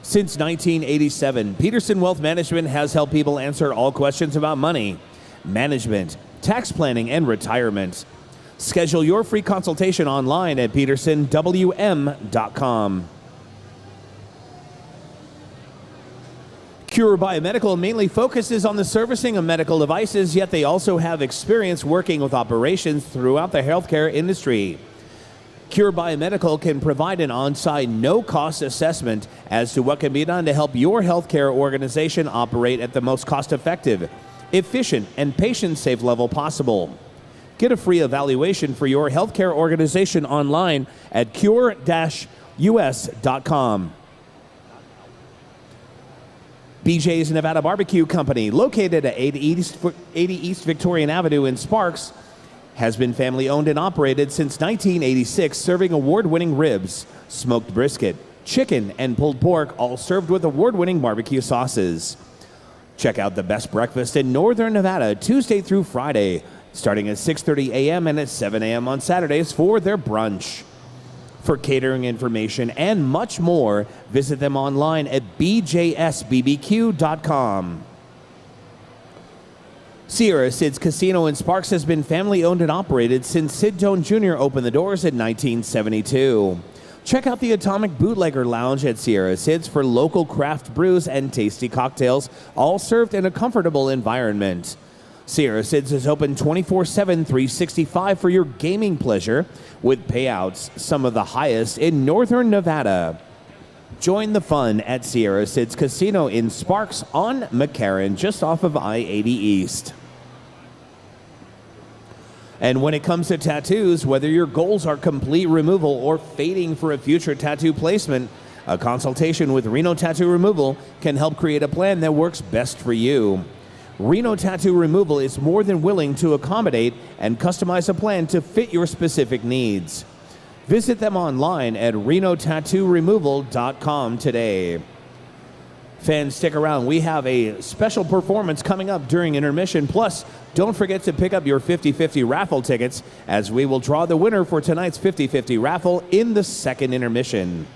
Since 1987, Peterson Wealth Management has helped people answer all questions about money, management, tax planning, and retirement. Schedule your free consultation online at petersonwm.com. Cure Biomedical mainly focuses on the servicing of medical devices, yet they also have experience working with operations throughout the healthcare industry. Cure Biomedical can provide an on-site, no-cost assessment as to what can be done to help your healthcare organization operate at the most cost-effective, efficient, and patient-safe level possible. Get a free evaluation for your healthcare organization online at cure-us.com. BJ's Nevada Barbecue Company, located at 80 East Victorian Avenue in Sparks, has been family-owned and operated since 1986, serving award-winning ribs, smoked brisket, chicken, and pulled pork, all served with award-winning barbecue sauces. Check out the best breakfast in Northern Nevada, Tuesday through Friday, starting at 6:30 a.m. and at 7 a.m. on Saturdays for their brunch. For catering information and much more, visit them online at bjsbbq.com. Sierra Sid's Casino in Sparks has been family-owned and operated since Sid Doan Jr. opened the doors in 1972. Check out the Atomic Bootlegger Lounge at Sierra Sid's for local craft brews and tasty cocktails, all served in a comfortable environment. Sierra Sid's is open 24/7, 365 for your gaming pleasure, with payouts some of the highest in northern Nevada. Join the fun at Sierra Sid's Casino in Sparks on McCarran, just off of I-80 East. And when it comes to tattoos, whether your goals are complete removal or fading for a future tattoo placement, a consultation with Reno Tattoo Removal can help create a plan that works best for you. Reno Tattoo Removal is more than willing to accommodate and customize a plan to fit your specific needs. Visit them online at renotattooremoval.com today. Fans, stick around. We have a special performance coming up during intermission. Plus, don't forget to pick up your 50/50 raffle tickets, as we will draw the winner for tonight's 50/50 raffle in the second intermission.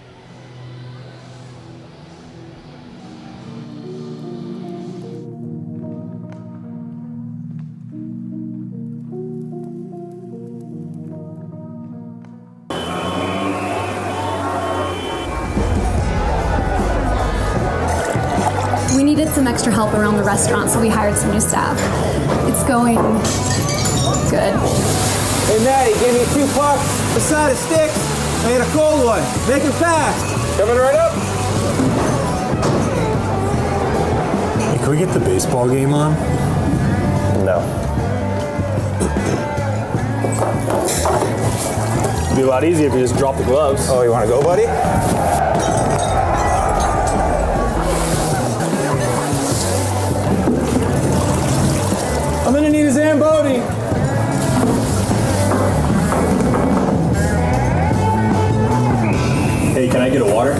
We needed some extra help around the restaurant, so we hired some new staff. It's going good. Hey, Maddie, give me 2 pucks, a side of sticks, and a cold one. Make it fast. Coming right up. Hey, can we get the baseball game on? No. It'd be a lot easier if you just drop the gloves. Oh, you want to go, buddy? I'm gonna need a Zamboni. Hey, can I get a water?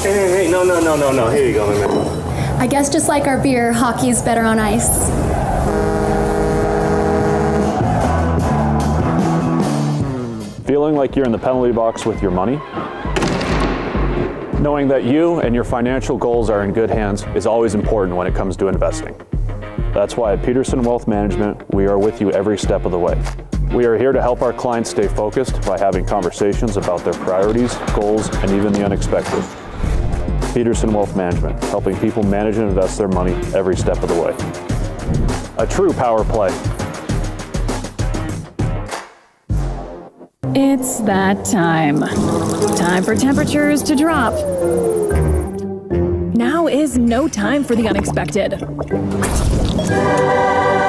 Hey, no. Here you go, my man. I guess just like our beer, hockey's better on ice. Feeling like you're in the penalty box with your money? Knowing that you and your financial goals are in good hands is always important when it comes to investing. That's why at Peterson Wealth Management, we are with you every step of the way. We are here to help our clients stay focused by having conversations about their priorities, goals, and even the unexpected. Peterson Wealth Management, helping people manage and invest their money every step of the way. A true power play. It's that time. Time for temperatures to drop. Now is no time for the unexpected.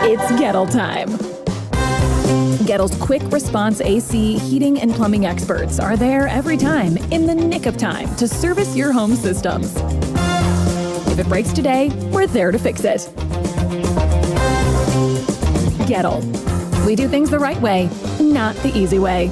It's Gettle time. Gettle's quick response AC, heating, and plumbing experts are there every time, in the nick of time, to service your home systems. If it breaks today, we're there to fix it. Gettle. We do things the right way, not the easy way.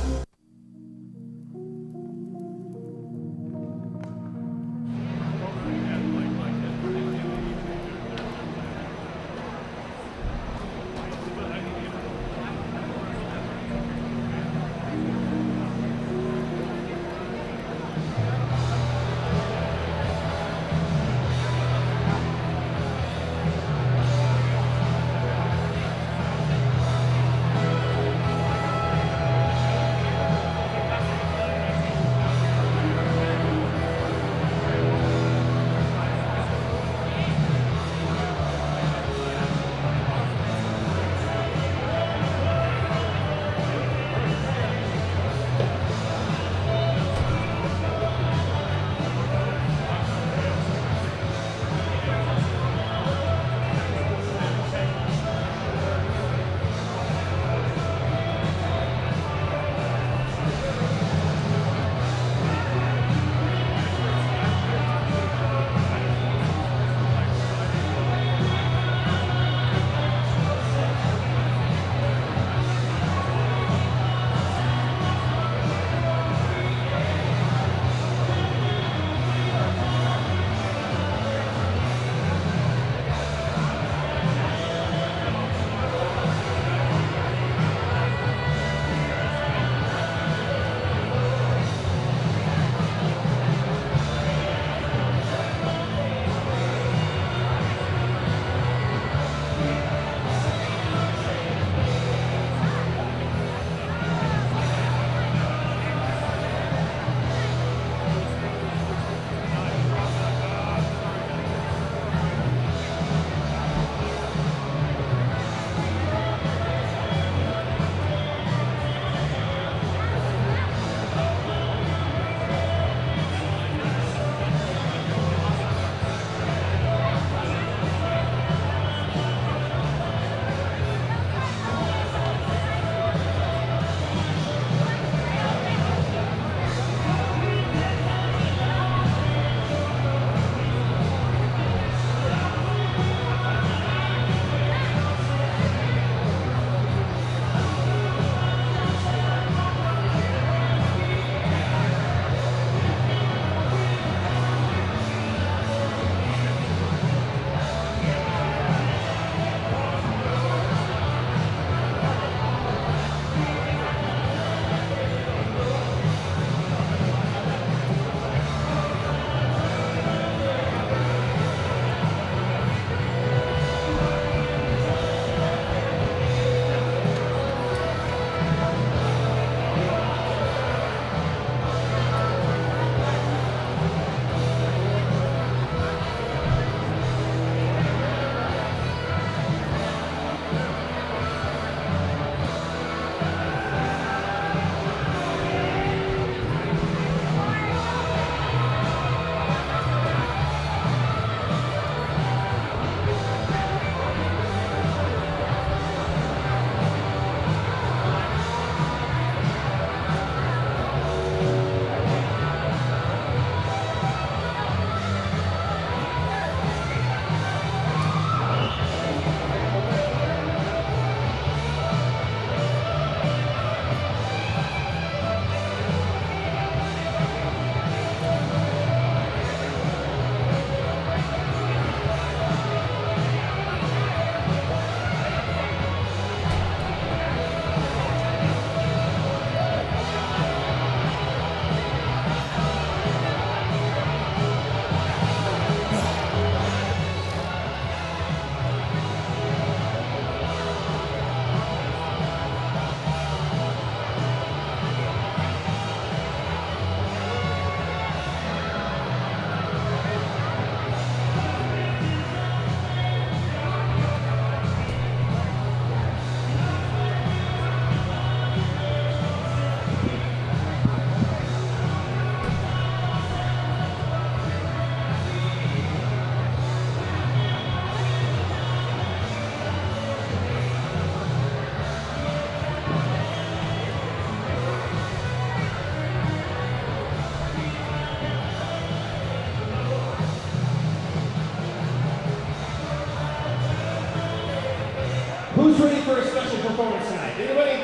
Who's ready for a special performance tonight? Anybody?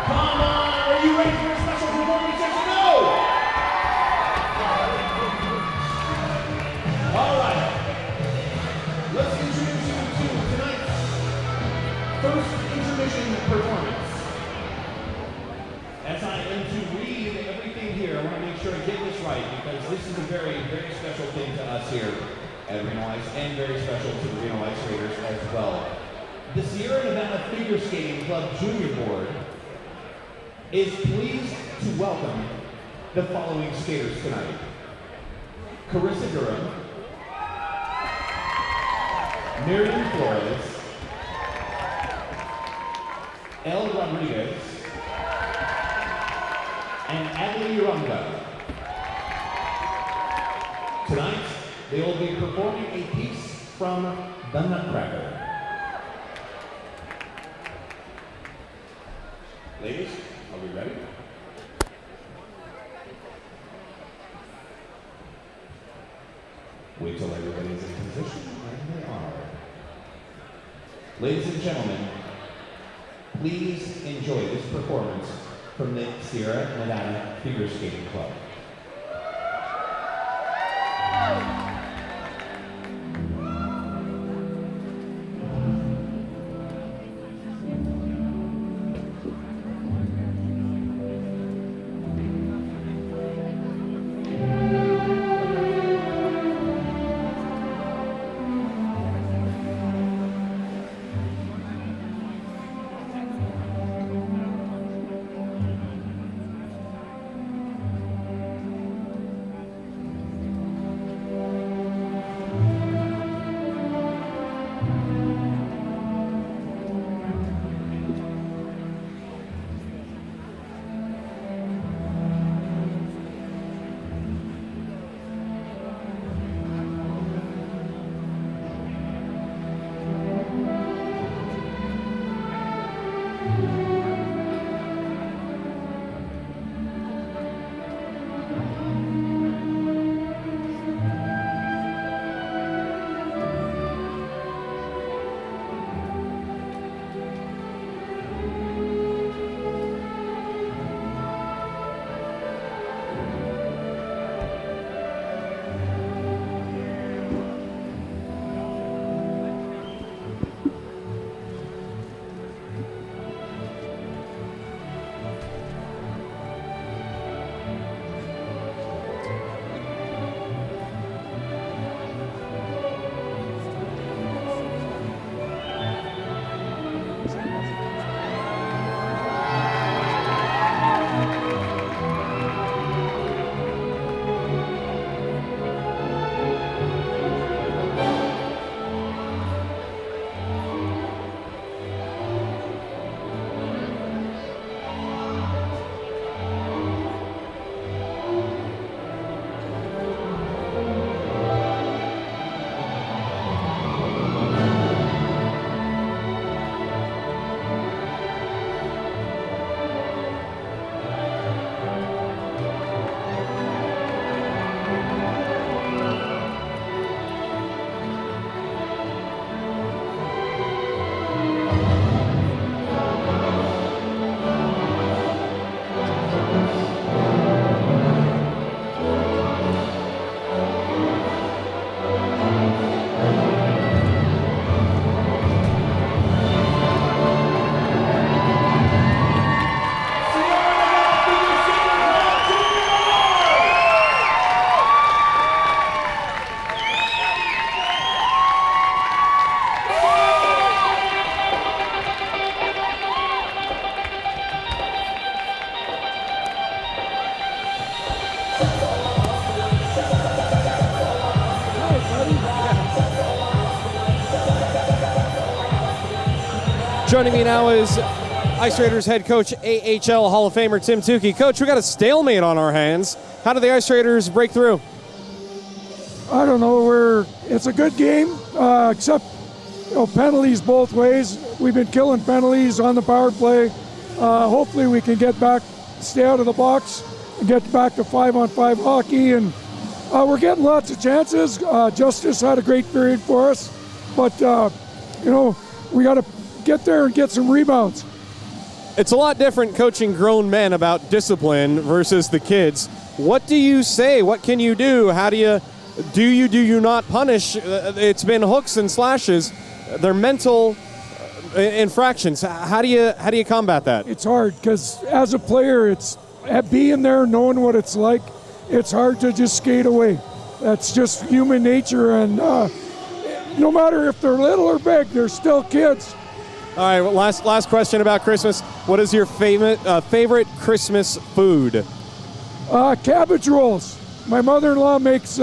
Come on, are you ready for a special performance? Yes or no? All right. Let's introduce you to tonight's first intermission performance. As I am to read everything here, I want to make sure I get this right because this is a very, very special thing to us here at Reno Ice and very special to the Reno Ice Raiders as well. The Sierra Nevada Figure Skating Club Junior Board is pleased to welcome the following skaters tonight. Carissa Durham, Miriam Flores, El Rodriguez, and Adley Urunga. Tonight, they will be performing a piece from The Nutcracker. Ladies, are we ready? Wait till everybody's in position, and they are. Ladies and gentlemen, please enjoy this performance from the Sierra Nevada Figure Skating Club. Joining me now is Ice Raiders head coach, AHL Hall of Famer Tim Tukey. Coach, we got a stalemate on our hands. How did the Ice Raiders break through? I don't know. It's a good game, except penalties both ways. We've been killing penalties on the power play. Hopefully we can get back, stay out of the box, and get back to 5-on-5 hockey. And we're getting lots of chances. Justice had a great period for us, but we got to get there and get some rebounds. It's a lot different coaching grown men about discipline versus the kids. What do you say? What can you do? How do you not punish? It's been hooks and slashes. They're mental infractions. How do you combat that? It's hard because as a player, it's being there, knowing what it's like. It's hard to just skate away. That's just human nature, and no matter if they're little or big, they're still kids. All right, well, last question about Christmas. What is your favorite Christmas food? Cabbage rolls. My mother-in-law makes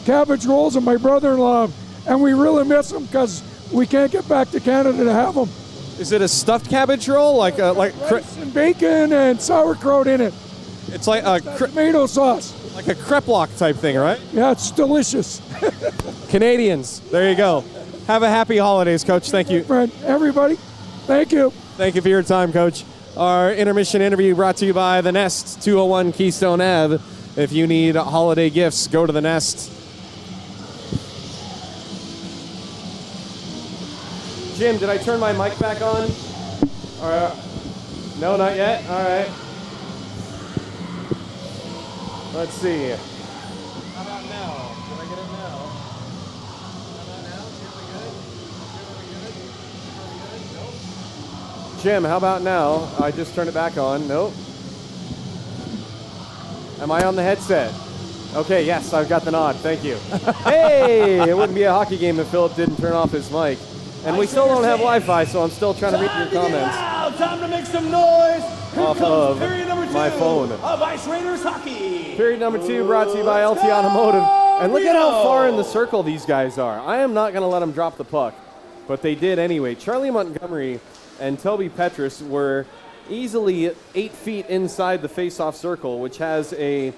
cabbage rolls, and my brother-in-law, and we really miss them because we can't get back to Canada to have them. Is it a stuffed cabbage roll, like rice and bacon and sauerkraut in it? It's like a tomato sauce, like a crepe type thing, right? Yeah, it's delicious. Canadians, there you go. Have a happy holidays, Coach. Thank you. Friend, everybody, thank you. Thank you for your time, Coach. Our intermission interview brought to you by The Nest, 201 Keystone Ave. If you need holiday gifts, go to The Nest. Jim, did I turn my mic back on? All right. No, not yet? All right. Let's see. How about now? Did I get it now? How about now? Nope. Jim, how about now? I just turned it back on. Nope. Am I on the headset? Okay, yes, I've got the nod. Thank you. Hey, it wouldn't be a hockey game if Philip didn't turn off his mic. And we still don't have Wi-Fi, so I'm still trying to read your comments. Time to make some noise. Here Off comes of period number 2 my phone. of Ice Raiders hockey. Period number 2 brought to you by LT Automotive. And look at how far in the circle these guys are. I am not going to let them drop the puck, but they did anyway. Charlie Montgomery and Toby Petrus were easily 8 feet inside the face-off circle, which has a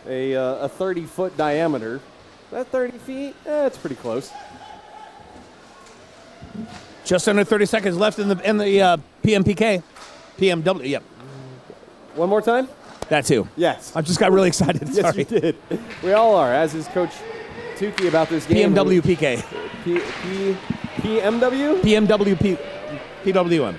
30-foot diameter. Is that 30 feet? It's pretty close. Just under 30 seconds left in the PMPK. PMW, yep. One more time? That too. Yes. I just got really excited. Yes, Sorry. you did. We all are, as is Coach Tukey about this game. PMW PK. PMW? PMW PWM.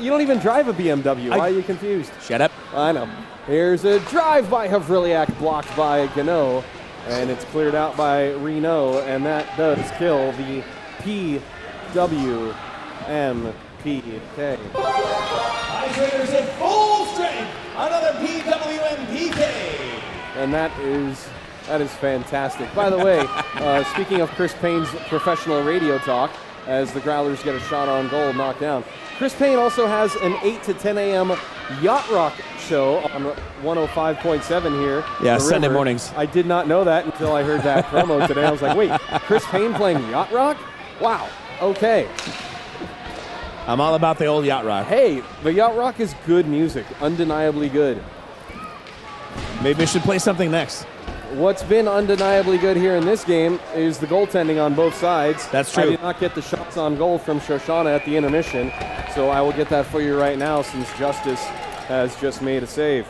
You don't even drive a BMW. Why are you confused? Shut up. I know. Here's a drive by Havrilyak, blocked by Gano, and it's cleared out by Reno, and that does kill the PWMPK. Ice Raiders at full strength. Another PWMPK. And that is fantastic. By the way, speaking of Chris Payne's professional radio talk, as the Growlers get a shot on goal knocked down, Chris Payne also has an 8 to 10 a.m. Yacht Rock show on 105.7 here. Yeah, Sunday mornings. I did not know that until I heard that promo today. I was like, wait, Chris Payne playing Yacht Rock? Wow. Okay. I'm all about the old Yacht Rock. Hey, the Yacht Rock is good music, undeniably good. Maybe we should play something next. What's been undeniably good here in this game is the goaltending on both sides. That's true. I did not get the shots on goal from Shoshana at the intermission, so I will get that for you right now since Justice has just made a save.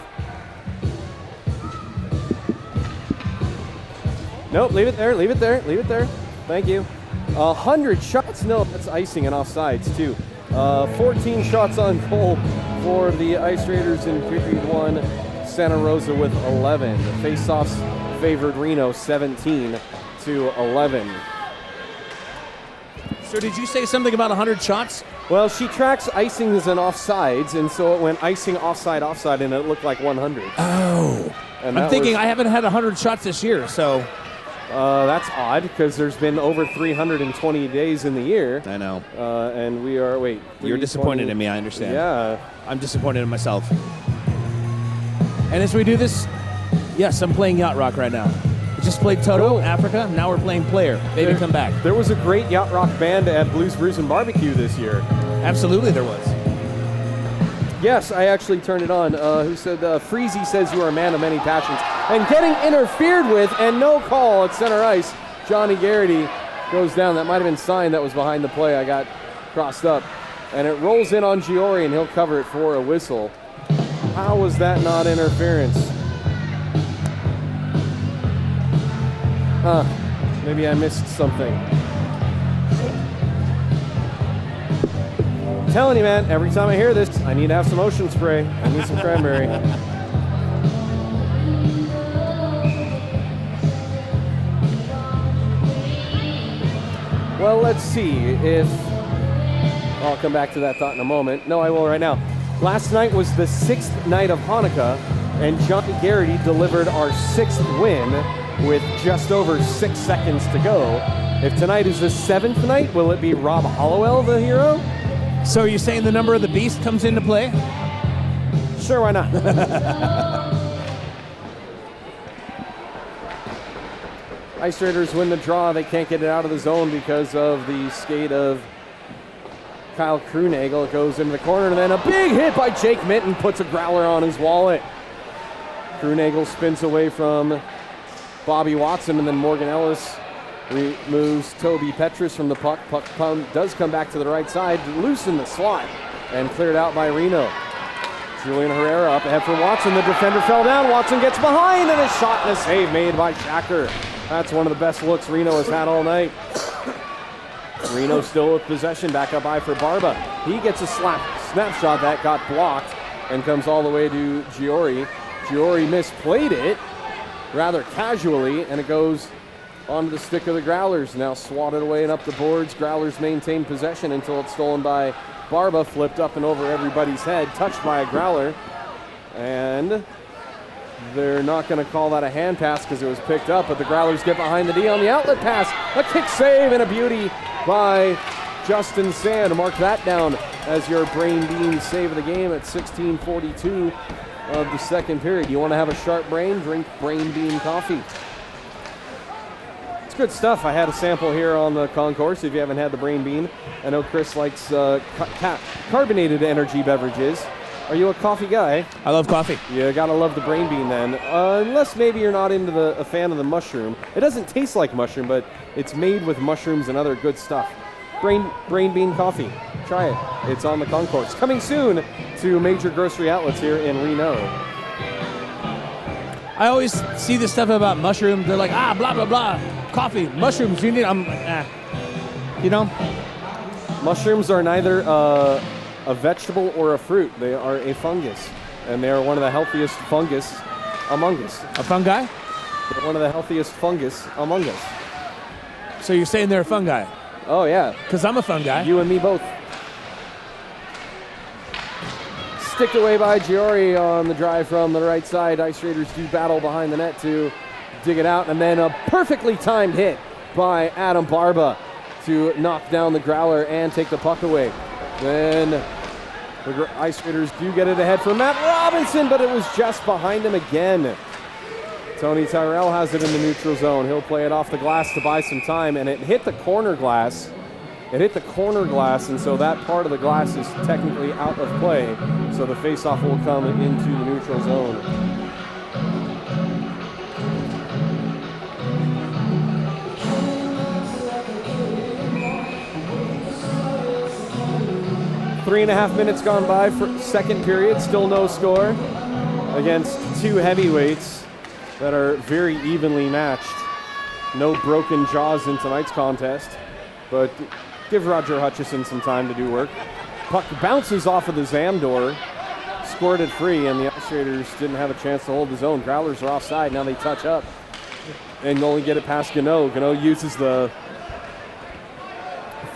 Nope, leave it there, leave it there, leave it there. Thank you. 100 shots? No, that's icing and offsides too. 14 shots on goal for the Ice Raiders in period 1. Santa Rosa with 11. The face-offs favored Reno 17 to 11. So did you say something about 100 shots? Well, she tracks icings and offsides, and so it went icing, offside, offside, and it looked like 100. Oh. And I'm thinking I haven't had 100 shots this year, so... that's odd, because there's been over 320 days in the year. I know. And we are, wait. You're disappointed in me, I understand. Yeah. I'm disappointed in myself. And as we do this, yes, I'm playing Yacht Rock right now. We just played Toto, Africa. Now we're playing Player. Baby, come back. There was a great Yacht Rock band at Blues Brews and Barbecue this year. Absolutely there was. Yes, I actually turned it on. Who said, Freezy says you are a man of many passions. And getting interfered with and no call at center ice. Johnny Garrity goes down. That might have been sign that was behind the play. I got crossed up. And it rolls in on Giori, and he'll cover it for a whistle. How was that not interference? Maybe I missed something. I'm telling you, man, every time I hear this, I need to have some ocean spray. I need some cranberry. Well, let's see if... I'll come back to that thought in a moment. No, I will right now. Last night was the 6th night of Hanukkah, and Johnny Garrity delivered our 6th win with just over 6 seconds to go. If tonight is the 7th night, will it be Rob Hollowell, the hero? So you're saying the number of the beast comes into play? Sure, why not? Ice Raiders win the draw. They can't get it out of the zone because of the skate of Kyle Krunagel. It goes into the corner, and then a big hit by Jake Minton puts a growler on his wallet. Krunagel spins away from Bobby Watson, and then Morgan Ellis removes Toby Petrus from the puck. Puck does come back to the right side, loose in the slot, and cleared out by Reno. Julian Herrera up ahead for Watson. The defender fell down. Watson gets behind, and a shot and a save made by Shacker. That's one of the best looks Reno has had all night. Reno still with possession, back up high for Barba. He gets a snapshot that got blocked and comes all the way to Giori. Giori misplayed it rather casually, and it goes onto the stick of the Growlers. Now swatted away and up the boards. Growlers maintain possession until it's stolen by Barba, flipped up and over everybody's head, touched by a Growler. And they're not going to call that a hand pass because it was picked up, but the Growlers get behind the D on the outlet pass. A kick save and a beauty by Justin Sand. Mark that down as your Brain Bean save of the game at 16:42 of the second period. You want to have a sharp brain? Drink Brain Bean coffee. It's good stuff. I had a sample here on the concourse if you haven't had the Brain Bean. I know Chris likes carbonated energy beverages. Are you a coffee guy? I love coffee. You gotta love the Brain Bean then. Unless maybe you're not into a fan of the mushroom. It doesn't taste like mushroom, but it's made with mushrooms and other good stuff. Brain Bean coffee. Try it. It's on the concourse. Coming soon to major grocery outlets here in Reno. I always see this stuff about mushrooms. They're like, blah, blah, blah. Coffee, mushrooms, you need, you know? Mushrooms are neither a vegetable or a fruit. They are a fungus, and they are one of the healthiest fungus among us. A fungi? They're one of the healthiest fungus among us. So you're saying they're a fungi? Oh, yeah. Because I'm a fungi. You and me both. Sticked away by Giori on the drive from the right side. Ice Raiders do battle behind the net to dig it out, and then a perfectly timed hit by Adam Barba to knock down the Growler and take the puck away. Then the Ice Raiders do get it ahead for Matt Robinson, but it was just behind him again. Tony Tyrell has it in the neutral zone. He'll play it off the glass to buy some time, and it hit the corner glass. It hit the corner glass, and so that part of the glass is technically out of play. So the faceoff will come into the neutral zone. Three and a half minutes gone by for second period, still no score against two heavyweights that are very evenly matched. No broken jaws in tonight's contest, but give Roger Hutchison some time to do work. Puck bounces off of the Zamdor, scored it free, and the Ice Raiders didn't have a chance to hold the zone. Growlers are offside, now they touch up and only get it past Gano. Gano uses the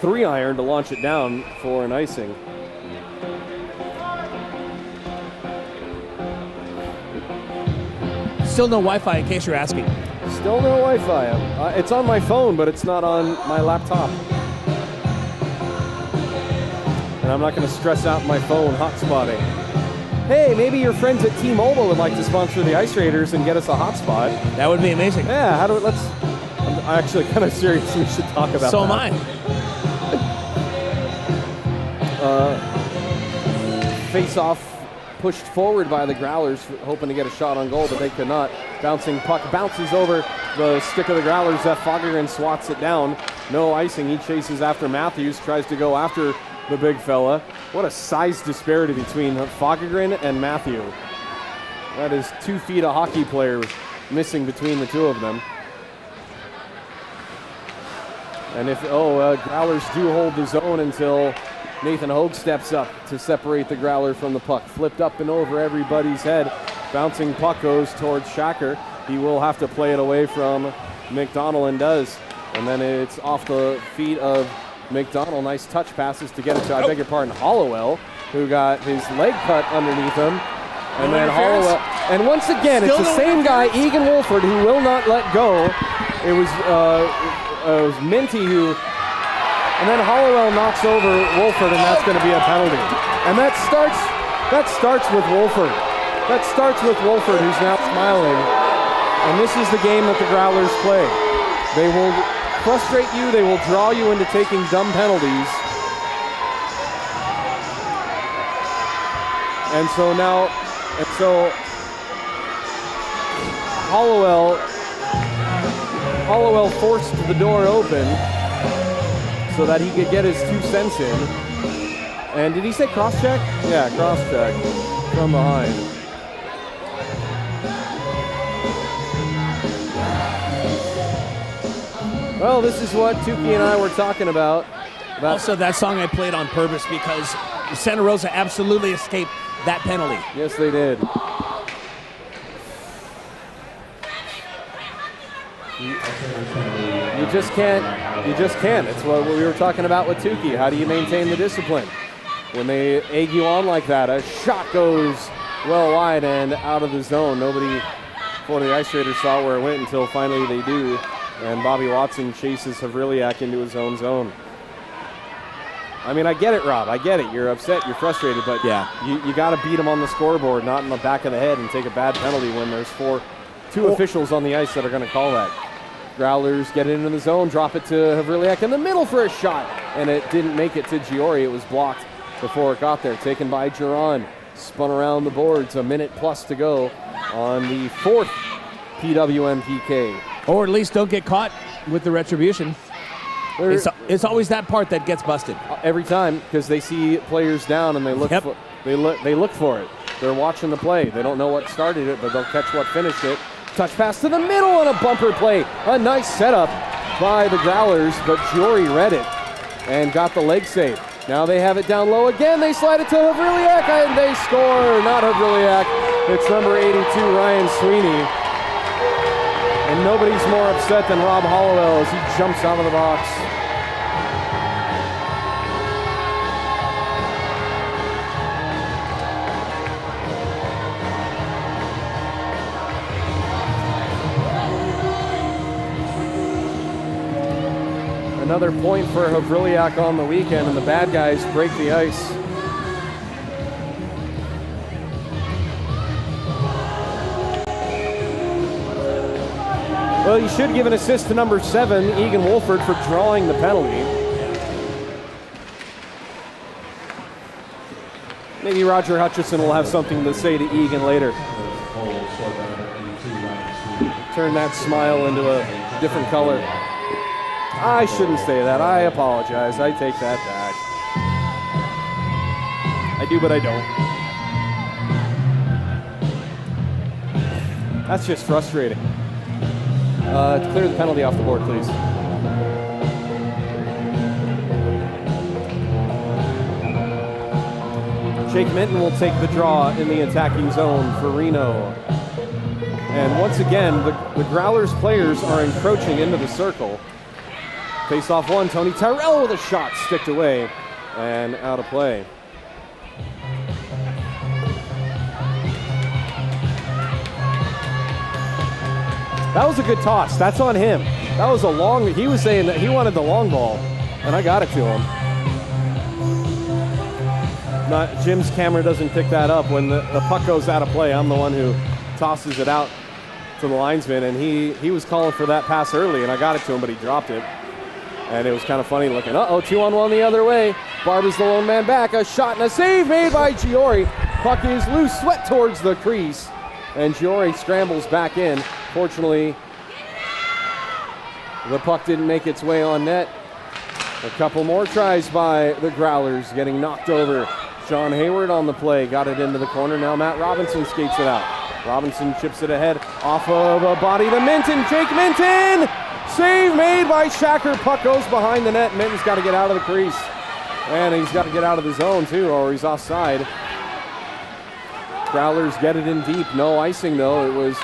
3-iron to launch it down for an icing. Still no Wi-Fi, in case you're asking. Still no Wi-Fi. It's on my phone, but it's not on my laptop. And I'm not going to stress out my phone hotspotting. Hey, maybe your friends at T-Mobile would like to sponsor the Ice Raiders and get us a hotspot. That would be amazing. Yeah, I'm actually kind of serious. We should talk about that. So am I. Face-off pushed forward by the Growlers, hoping to get a shot on goal, but they could not. Bouncing puck bounces over the stick of the Growlers. Foggerin swats it down. No icing. He chases after Matthews, tries to go after the big fella. What a size disparity between Foggerin and Matthew. That is 2 feet of hockey player missing between the two of them. And if Growlers do hold the zone until Nathan Hogue steps up to separate the Growler from the puck. Flipped up and over everybody's head. Bouncing puck goes towards Shacker. He will have to play it away from McDonald and does. And then it's off the feet of McDonald. Nice touch passes to get it to, I beg your pardon, Hollowell, who got his leg cut underneath him. And then Hollowell, and once again, it's the same guy, Egan Wolford, who will not let go. It was Minty who, and then Hollowell knocks over Wolford, and that's going to be a penalty. And that starts with Wolford. That starts with Wolford, who's now smiling. And this is the game that the Growlers play. They will frustrate you. They will draw you into taking dumb penalties. And so now, Hollowell forced the door open so that he could get his 2 cents in. And did he say cross-check? Yeah, cross-check from behind. Well, this is what Tukey and I were talking about. Also, that song I played on purpose because Santa Rosa absolutely escaped that penalty. Yes, they did. You just can't. It's what we were talking about with Tukey. How do you maintain the discipline? When they egg you on like that, a shot goes well wide and out of the zone. Nobody for the Ice Raiders saw where it went until finally they do. And Bobby Watson chases Havrilyak into his own zone. I mean, I get it, Rob. I get it. You're upset. You're frustrated. But yeah, you got to beat him on the scoreboard, not in the back of the head, and take a bad penalty when there's two officials on the ice that are going to call that. Growlers get it into the zone, drop it to Havrilyak in the middle for a shot. And it didn't make it to Giori. It was blocked before it got there. Taken by Giron. Spun around the boards. A minute plus to go on the 4th PWM PK. Or at least don't get caught with the retribution. It's always that part that gets busted every time because they see players down and they look they look for it. They're watching the play. They don't know what started it, but they'll catch what finished it. Touch pass to the middle on a bumper play. A nice setup by the Growlers, but Jory read it and got the leg save. Now they have it down low again. They slide it to Havrilyak and they score. Not Havrilyak. It's number 82, Ryan Sweeney. And nobody's more upset than Rob Hollowell as he jumps out of the box. Another point for Havrilyak on the weekend, and the bad guys break the ice. Well, you should give an assist to number 7, Egan Wolford, for drawing the penalty. Maybe Roger Hutchison will have something to say to Egan later. Turn that smile into a different color. I shouldn't say that. I apologize. I take that back. I do, but I don't. That's just frustrating. Clear the penalty off the board, please. Jake Minton will take the draw in the attacking zone for Reno. And once again, the Growlers players are encroaching into the circle. Face off one, Tony Tyrell with a shot sticked away and out of play. That was a good toss. That's on him. That was a long, he was saying that he wanted the long ball, and I got it to him. Jim's camera doesn't pick that up. When the puck goes out of play, I'm the one who tosses it out to the linesman, and he was calling for that pass early, and I got it to him, but he dropped it. And it was kind of funny looking. 2-on-1 the other way. Barb is the lone man back. A shot and a save made by Giori. Puck is loose, swept towards the crease, and Giori scrambles back in. Fortunately, the puck didn't make its way on net. A couple more tries by the Growlers, getting knocked over. Sean Hayward on the play, got it into the corner. Now Matt Robinson skates it out. Robinson chips it ahead, off of a body to Minton. Jake Minton! Save made by Shacker. Puck goes behind the net. Minton's got to get out of the crease. And he's got to get out of the zone too, or he's offside. Growlers get it in deep. No icing though. It was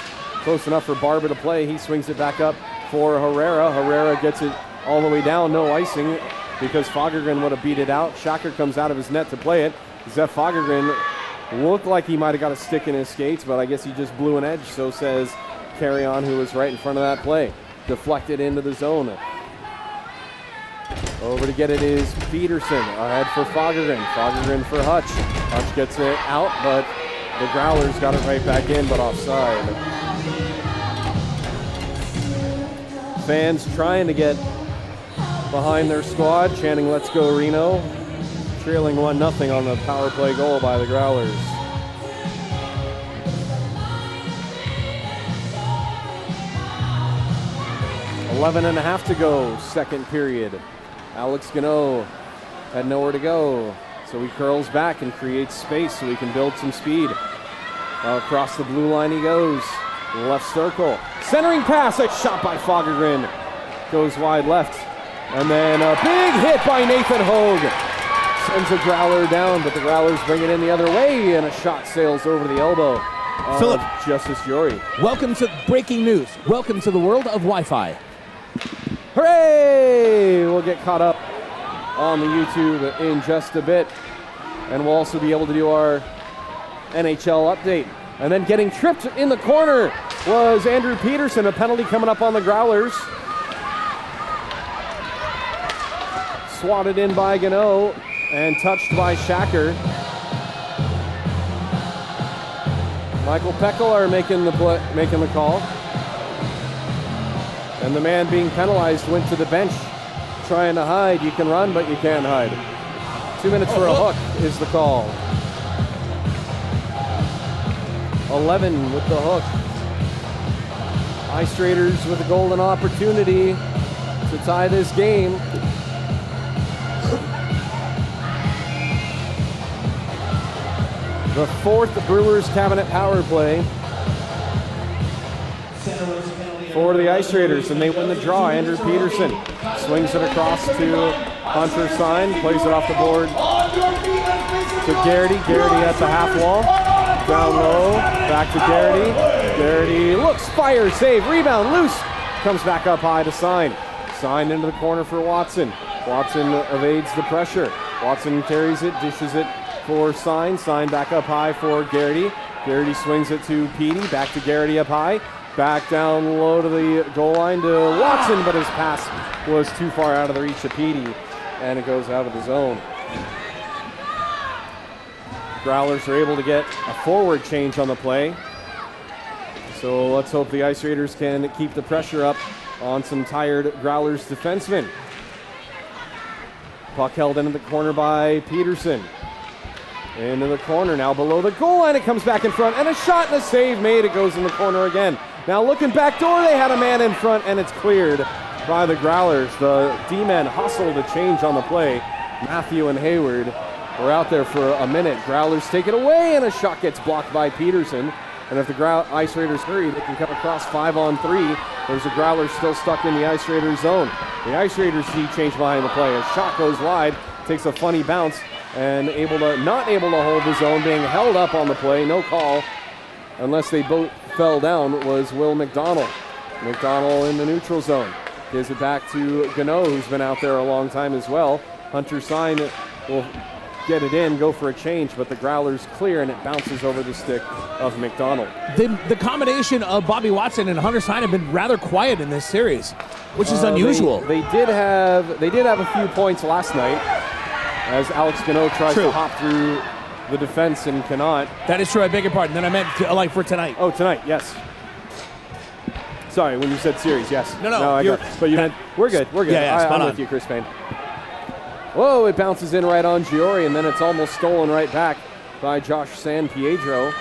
close enough for Barba to play. He swings it back up for Herrera. Herrera gets it all the way down. No icing because Fagergren would have beat it out. Shacker comes out of his net to play it. Zeph Fagergren looked like he might have got a stick in his skates, but I guess he just blew an edge. So says Carry On, who was right in front of that play. Deflected into the zone. Over to get it is Peterson. Ahead for Fagergren. Fagergren for Hutch. Hutch gets it out, but the Growlers got it right back in, but offside. Fans trying to get behind their squad, chanting "Let's go Reno." Trailing 1-0 on the power play goal by the Growlers. .11.5 to go, second period. Alex Gano had nowhere to go, so he curls back and creates space so he can build some speed. Across the blue line he goes, left circle. Centering pass, a shot by Fagergren. Goes wide left. And then a big hit by Nathan Hogue. Sends a Growler down, but the Growlers bring it in the other way, and a shot sails over the elbow of Philip. Justice Jory. Welcome to breaking news. Welcome to the world of Wi-Fi. Hooray! We'll get caught up on the YouTube in just a bit. And we'll also be able to do our NHL update. And then getting tripped in the corner was Andrew Peterson. A penalty coming up on the Growlers. Swatted in by Gano and touched by Shacker. Michael Peckler making the call. And the man being penalized went to the bench trying to hide. You can run, but you can't hide. 2 minutes for a hook is the call. 11 with the hook. Ice Raiders with a golden opportunity to tie this game. The fourth Brewers Cabinet power play for the Ice Raiders, and they win the draw. Andrew Peterson swings it across to Hunter Sign, plays it off the board to Garrity. Garrity at the half wall. Down low, back to Garrity. Garrity looks, fires, save, rebound, loose. Comes back up high to Sign. Sign into the corner for Watson. Watson evades the pressure. Watson carries it, dishes it for Sign. Sign back up high for Garrity. Garrity swings it to Petey, back to Garrity up high. Back down low to the goal line to Watson, but his pass was too far out of the reach of Petey, and it goes out of the zone. Growlers are able to get a forward change on the play. So let's hope the Ice Raiders can keep the pressure up on some tired Growlers defensemen. Puck held into the corner by Peterson. Into the corner, now below the goal line. It comes back in front, and a shot and a save made. It goes in the corner again. Now looking back door, they had a man in front, and it's cleared by the Growlers. The D-men hustled a change on the play. Matthew and Hayward were out there for a minute. Growlers take it away, and a shot gets blocked by Peterson. And if the Ice Raiders hurry, they can come across 5-on-3. There's a Growler still stuck in the Ice Raiders zone. The Ice Raiders see change behind the play. A shot goes wide, takes a funny bounce, and not able to hold the zone, being held up on the play. No call, unless they both fell down, was Will McDonald. McDonald in the neutral zone. Gives it back to Gano, who's been out there a long time as well. Hunter Sign will get it in, go for a change, but the Growlers clear, and it bounces over the stick of McDonald. The combination of Bobby Watson and Hunter Sign have been rather quiet in this series, which is unusual. They did have a few points last night, as Alex Gano tries to hop through the defense and cannot. That is true. I beg your pardon. Then I meant for tonight. Oh, tonight, yes. Sorry, when you said series, yes. No, I got, but you meant we're good. Yeah, I'm with you, Chris Payne. Whoa! It bounces in right on Giori, and then it's almost stolen right back by Josh San Pietro.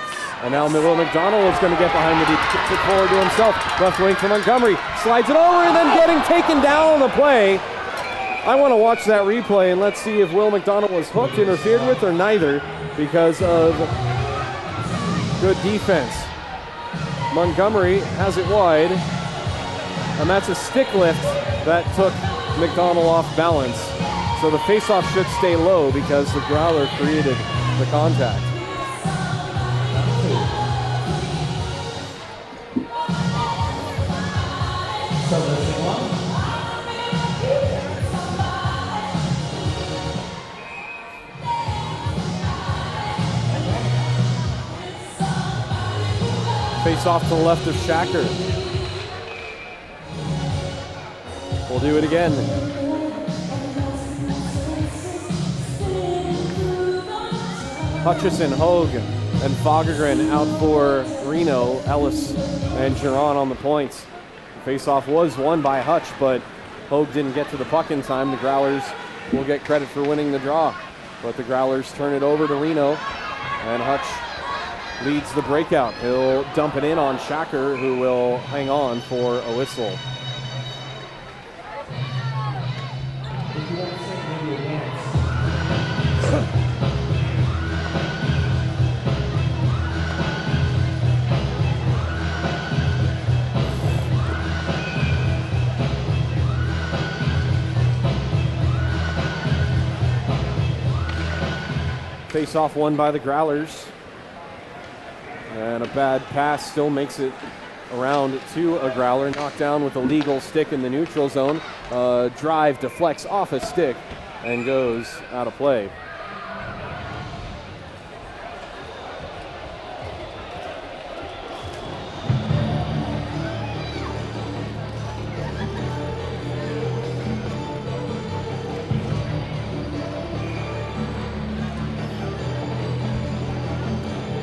And now Will McDonald is going to get behind the deep, kicks it forward to himself. Left wing for Montgomery, slides it over, and then getting taken down on the play. I want to watch that replay, and let's see if Will McDonald was hooked, interfered with, or neither, because of good defense. Montgomery has it wide, and that's a stick lift that took McDonald off balance. So the face-off should stay low because the Growler created the contact. Face off to the left of Shacker. We'll do it again. Hutchison, Hogue, and Fagergren out for Reno, Ellis, and Giron on the points. Face-off was won by Hutch, but Hogue didn't get to the puck in time. The Growlers will get credit for winning the draw, but the Growlers turn it over to Reno, and Hutch leads the breakout. He'll dump it in on Shacker, who will hang on for a whistle. Face-off won by the Growlers. And a bad pass still makes it around to a Growler. Knocked down with a legal stick in the neutral zone. Drive deflects off a stick and goes out of play.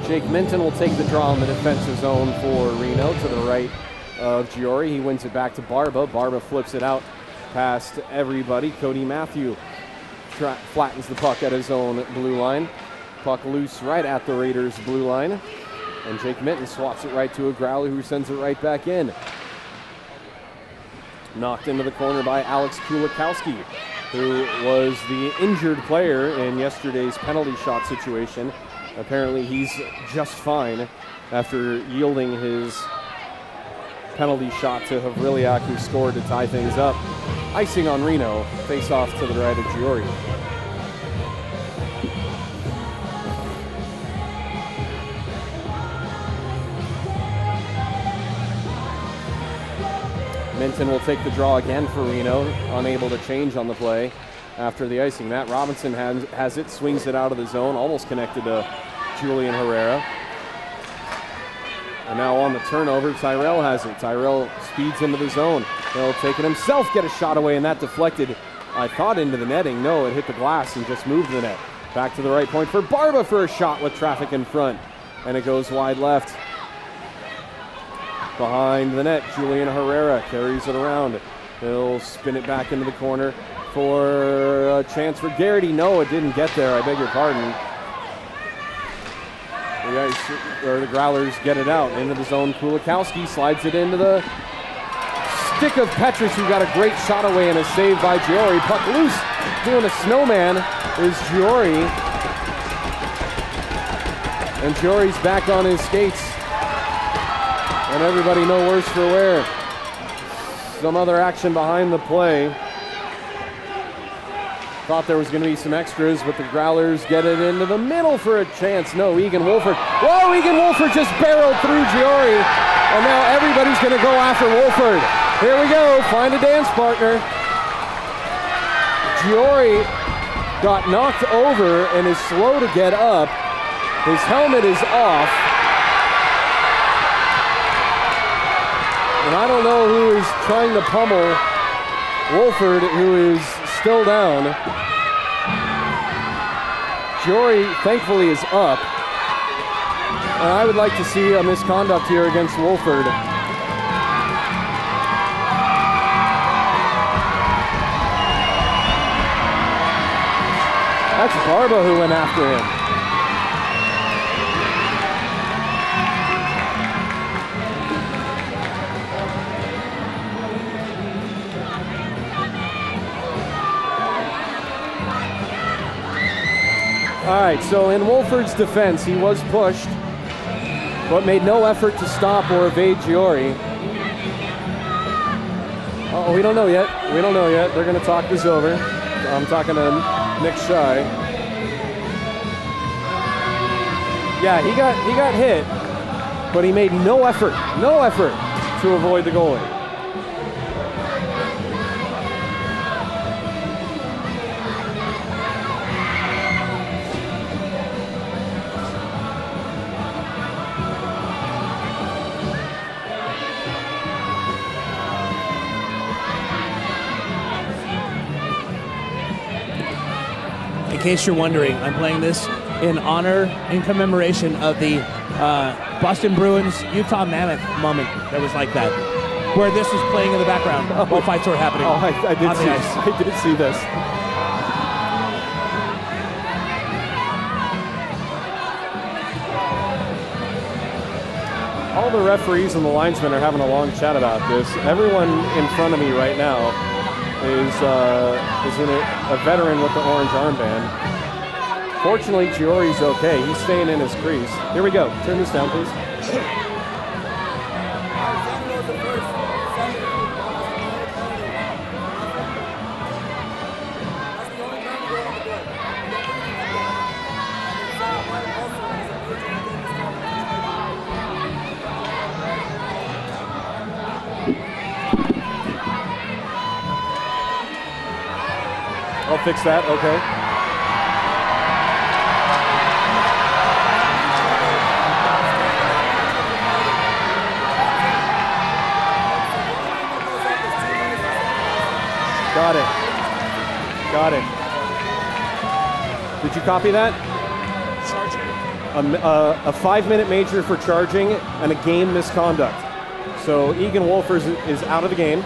Jake Minton will take the draw in the defensive zone for Reno to the right of Giori. He wins it back to Barba. Barba flips it out past everybody. Cody Matthew flattens the puck at his own blue line. Puck loose right at the Raiders' blue line. And Jake Minton swats it right to a Growler who sends it right back in. Knocked into the corner by Alex Kulikowski, who was the injured player in yesterday's penalty shot situation. Apparently he's just fine after yielding his penalty shot to Havriliak, who scored to tie things up. Icing on Reno, face off to the right of Giori. Minton will take the draw again for Reno, unable to change on the play after the icing. Matt Robinson has it, swings it out of the zone, almost connected to Julian Herrera. And now on the turnover, Tyrell has it. Tyrell speeds into the zone. He'll take it himself, get a shot away, and that deflected, I thought, into the netting. No, it hit the glass and just moved the net. Back to the right point for Barba for a shot with traffic in front. And it goes wide left. Behind the net, Julian Herrera carries it around. He'll spin it back into the corner for a chance for Garrity. No, it didn't get there. I beg your pardon. The Growlers get it out into the zone. Kulikowski slides it into the stick of Petrus, who got a great shot away and a save by Giori. Puck loose, doing a snowman is Giori. And Giori's back on his skates. And everybody no worse for wear. Some other action behind the play. Thought there was going to be some extras, but the Growlers get it into the middle for a chance. No, Egan Wolford. Whoa, Egan Wolford just barreled through Giori. And now everybody's going to go after Wolford. Here we go, find a dance partner. Giori got knocked over and is slow to get up. His helmet is off. And I don't know who is trying to pummel Wolford, who is still down. Giori, thankfully, is up. And I would like to see a misconduct here against Wolford. That's Barba who went after him. All right, so in Wolford's defense, he was pushed, but made no effort to stop or evade Giori. Oh, we don't know yet. We don't know yet. They're going to talk this over. I'm talking to Nick Shy. Yeah, he got hit, but he made no effort to avoid the goalie. In case you're wondering, I'm playing this in honor, in commemoration of the Boston Bruins Utah Mammoth moment that was like that, where this was playing in the background while fights were happening. Oh, I did see this. All the referees and the linesmen are having a long chat about this. Everyone in front of me right now is a veteran with the orange armband. Fortunately, Giori's okay. He's staying in his crease. Here we go. Turn this down, please. I'll fix that, okay. Got it. Did you copy that? A 5-minute major for charging and a game misconduct. So Egan Wolfers is out of the game.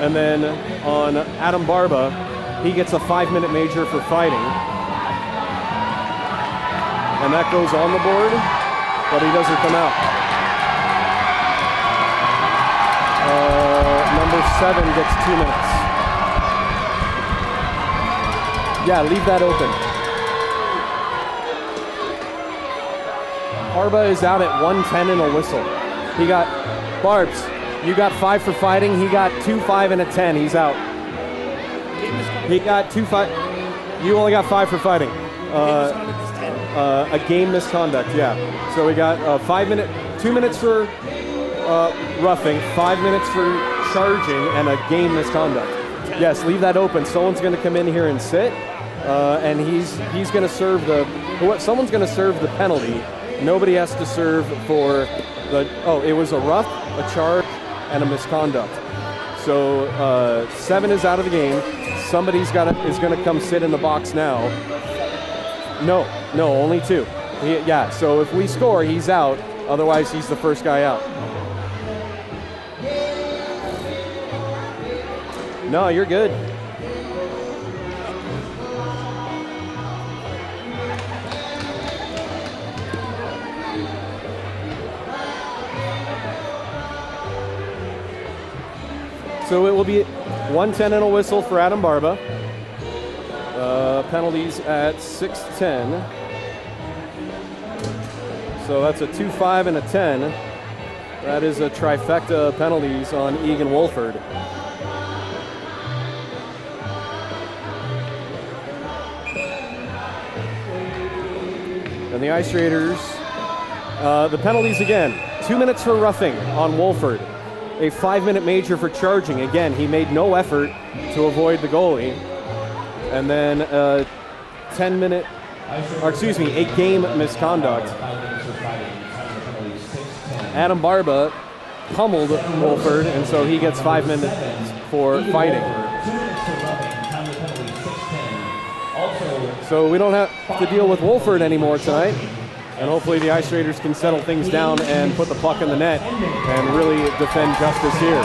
And then on Adam Barba, he gets a 5-minute major for fighting. And that goes on the board, but he doesn't come out. Number 7 gets 2 minutes. Yeah, leave that open. Barba is out at 1:10 and a whistle. He got Barbs. You got 5 for fighting. He got 2, 5, and a 10. He's out. He got 2, 5. You only got 5 for fighting. A game misconduct. Yeah. So we got 2 minutes for roughing, 5 minutes for charging, and a game misconduct. Yes, leave that open. Someone's going to come in here and sit, and he's going to serve someone's going to serve the penalty. Nobody has to serve for the. Oh, it was a rough, a charge, and a misconduct. So 7 is out of the game. Somebody's is going to come sit in the box now. No, only 2. Yeah. So if we score, he's out. Otherwise, he's the first guy out. No, you're good. So it will be 1:10 and a whistle for Adam Barba. Penalties at 6:10. So that's a 2, 5, and a 10. That is a trifecta of penalties on Egan Wolford. And the Ice Raiders, the penalties again. 2 minutes for roughing on Wolford. A 5-minute major for charging. Again, he made no effort to avoid the goalie. And then a 10-minute, or excuse me, a game misconduct. Adam Barba pummeled Wolford, and so he gets 5 minutes for fighting. So we don't have to deal with Wolford anymore tonight. And hopefully the Ice Raiders can settle things down and put the puck in the net and really defend justice here.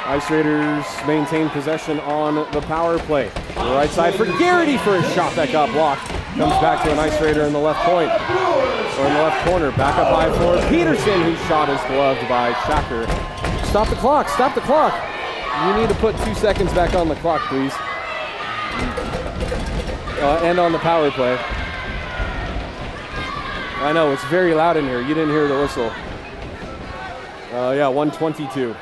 Ice Raiders maintain possession on the power play. The right side for Garrity for a shot that got blocked. Comes back to an Ice Raider in the left point, or in the left corner. Back up high for Peterson, whose shot is gloved by Shacker. Stop the clock, stop the clock. You need to put 2 seconds back on the clock, please. And on the power play. I know, it's very loud in here. You didn't hear the whistle. Yeah, 1:22.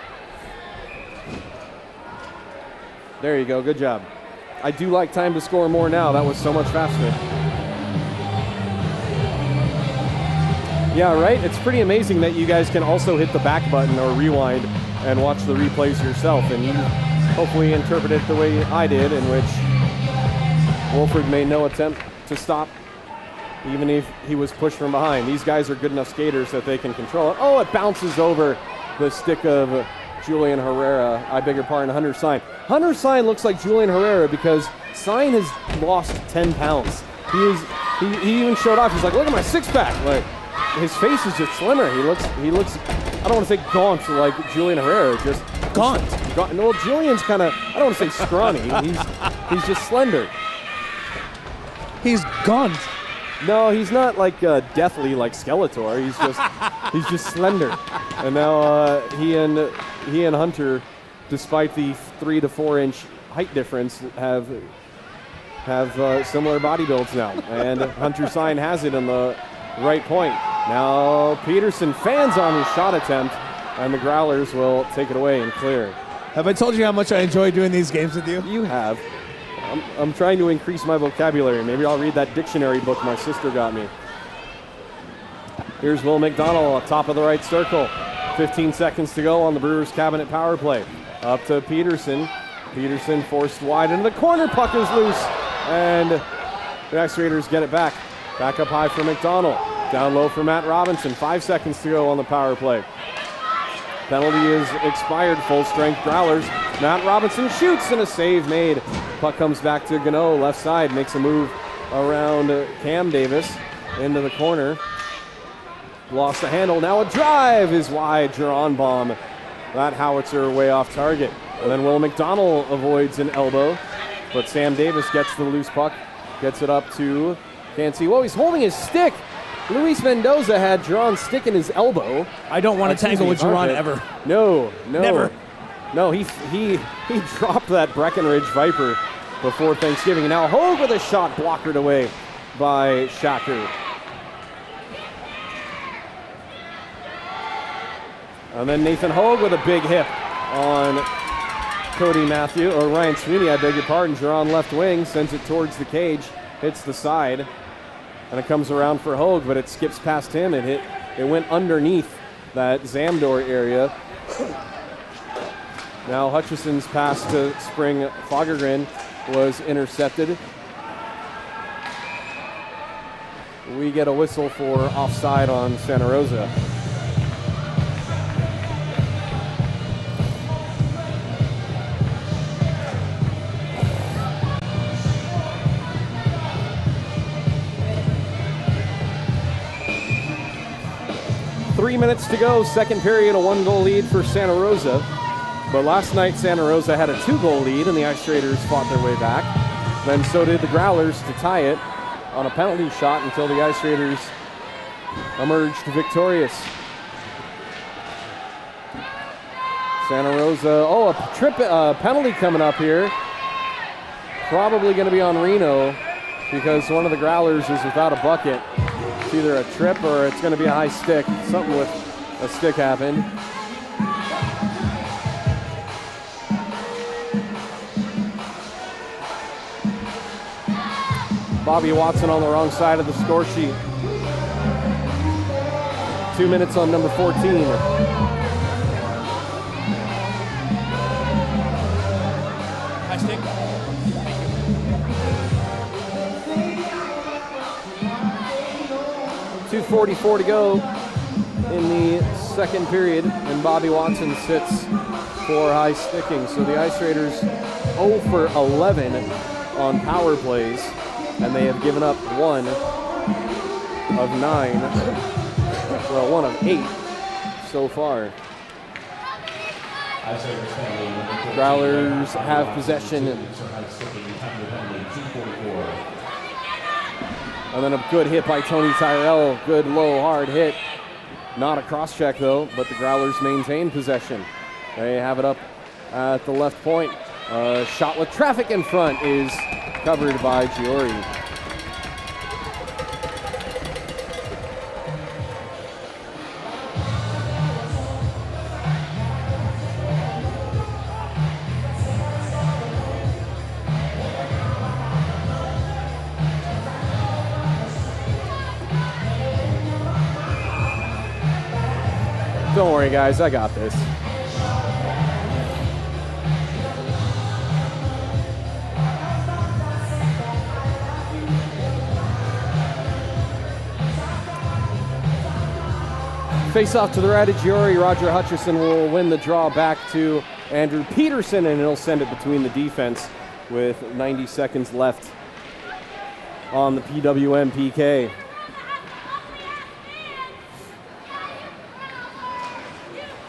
There you go. Good job. I do like time to score more now. That was so much faster. Yeah, right? It's pretty amazing that you guys can also hit the back button or rewind and watch the replays yourself. And you hopefully interpret it the way I did, in which Wolford made no attempt to stop, even if he was pushed from behind. These guys are good enough skaters that they can control it. Oh, it bounces over the stick of Julian Herrera. I beg your pardon, Hunter Sign. Hunter Sign looks like Julian Herrera because Sign has lost 10 pounds. He even showed off. He's like, look at my six-pack. Like, his face is just slimmer. He looks, I don't want to say gaunt like Julian Herrera, just Gaunt. No, Julian's kind of, I don't want to say scrawny. He's just slender. He's gaunt. No, he's not like deathly like Skeletor. He's just slender. And now he and Hunter, despite the 3 to 4 inch height difference, have similar body builds now. And Hunter Sign has it on the right point. Now Peterson fans on his shot attempt, and the Growlers will take it away and clear. Have I told you how much I enjoy doing these games with you? You have. I'm trying to increase my vocabulary. Maybe I'll read that dictionary book my sister got me. Here's Will McDonald, top of the right circle. 15 seconds to go on the Brewers cabinet power play. Up to Peterson. Peterson forced wide into the corner. Puck is loose. And the Ice Raiders get it back. Back up high for McDonald. Down low for Matt Robinson. 5 seconds to go on the power play. Penalty is expired. Full strength Growlers. Matt Robinson shoots and a save made. Puck comes back to Gano, left side, makes a move around Cam Davis into the corner. Lost the handle. Now a drive is wide. Geron bomb. That howitzer way off target. And then Will McDonald avoids an elbow, but Sam Davis gets the loose puck, gets it up to, can't see. Whoa, he's holding his stick. Luis Mendoza had Geron's stick in his elbow. I don't want to tangle with Geron ever. No. Never. No, he dropped that Breckenridge Viper before Thanksgiving. Now Hogue with a shot blockered away by Shacker. And then Nathan Hogue with a big hit on Cody Matthew, or Ryan Sweeney, I beg your pardon. Geron left wing, sends it towards the cage, hits the side, and it comes around for Hogue, but it skips past him and it went underneath that Zamdor area. Now Hutchison's pass to Spring Fagergren was intercepted. We get a whistle for offside on Santa Rosa. Three minutes to go, second period, a 1-goal lead for Santa Rosa. But last night, Santa Rosa had a 2-goal lead, and the Ice Raiders fought their way back. Then so did the Growlers to tie it on a penalty shot until the Ice Raiders emerged victorious. Santa Rosa, a penalty coming up here. Probably going to be on Reno because one of the Growlers is without a bucket. It's either a trip or it's going to be a high stick. Something with a stick happened. Bobby Watson on the wrong side of the score sheet. 2 minutes on number 14. High stick. 2:44 to go in the second period, and Bobby Watson sits for high sticking. So the Ice Raiders 0 for 11 on power plays, and they have given up 1 of 9. Well, 1 of 8 so far. Growlers have possession. And then a good hit by Tony Tyrell. Good low hard hit. Not a cross check though, but the Growlers maintain possession. They have it up at the left point. A shot with traffic in front is covered by Giori. Don't worry, guys. I got this. Face off to the right of Giori. Roger Hutchison will win the draw back to Andrew Peterson, and he'll send it between the defense with 90 seconds left on the PWM PK.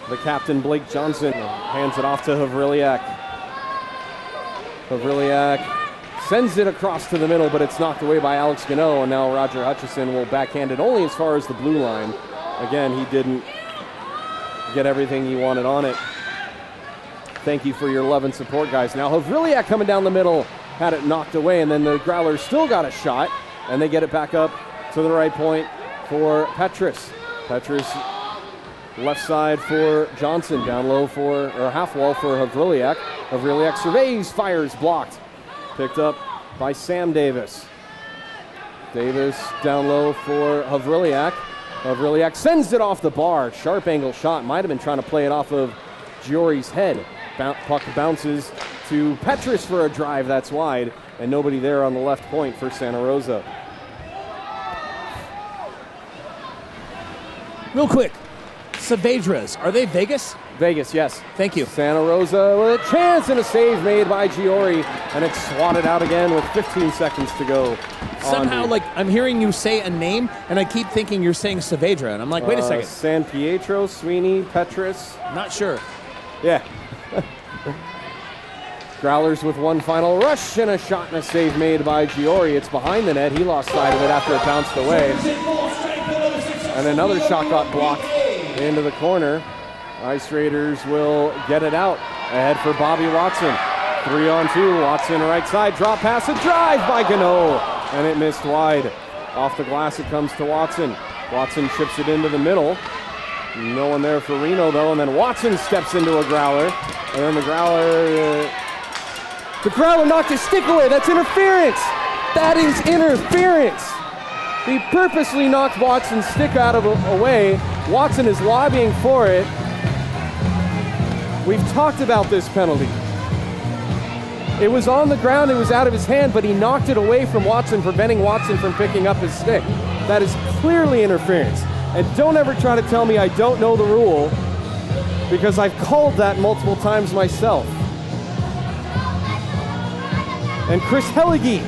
The captain, Blake Johnson, hands it off to Havriliak. Havriliak sends it across to the middle, but it's knocked away by Alex Gano, and now Roger Hutchison will backhand it only as far as the blue line. Again, he didn't get everything he wanted on it. Thank you for your love and support, guys. Now Havriliak coming down the middle, had it knocked away, and then the Growlers still got a shot, and they get it back up to the right point for Petrus. Petrus left side for Johnson, down low for, or half wall for Havriliak. Havriliak surveys, fires, blocked. Picked up by Sam Davis. Davis down low for Havriliak. Havriliak sends it off the bar. Sharp angle shot. Might have been trying to play it off of Giori's head. Puck bounces to Petrus for a drive that's wide, and nobody there on the left point for Santa Rosa. Real quick, Saavedras, are they Vegas? Vegas, yes. Thank you. Santa Rosa with a chance and a save made by Giori, and it's swatted out again with 15 seconds to go. Somehow, like, I'm hearing you say a name, and I keep thinking you're saying Saavedra, and I'm like, wait a second. San Pietro, Sweeney, Petrus. Not sure. Yeah. Growlers with one final rush and a shot and a save made by Giori. It's behind the net. He lost sight of it after it bounced away. And another shot got blocked into the corner. Ice Raiders will get it out. Ahead for Bobby Watson. 3-on-2. Watson right side. Drop pass. A drive by Gano. And it missed wide. Off the glass it comes to Watson. Watson chips it into the middle. No one there for Reno, though. And then Watson steps into a Growler. And then the Growler knocked his stick away. That's interference. That is interference. He purposely knocked Watson's stick out of away. Watson is lobbying for it. We've talked about this penalty. It was on the ground, it was out of his hand, but he knocked it away from Watson, preventing Watson from picking up his stick. That is clearly interference. And don't ever try to tell me I don't know the rule, because I've called that multiple times myself. And Chris Hellige,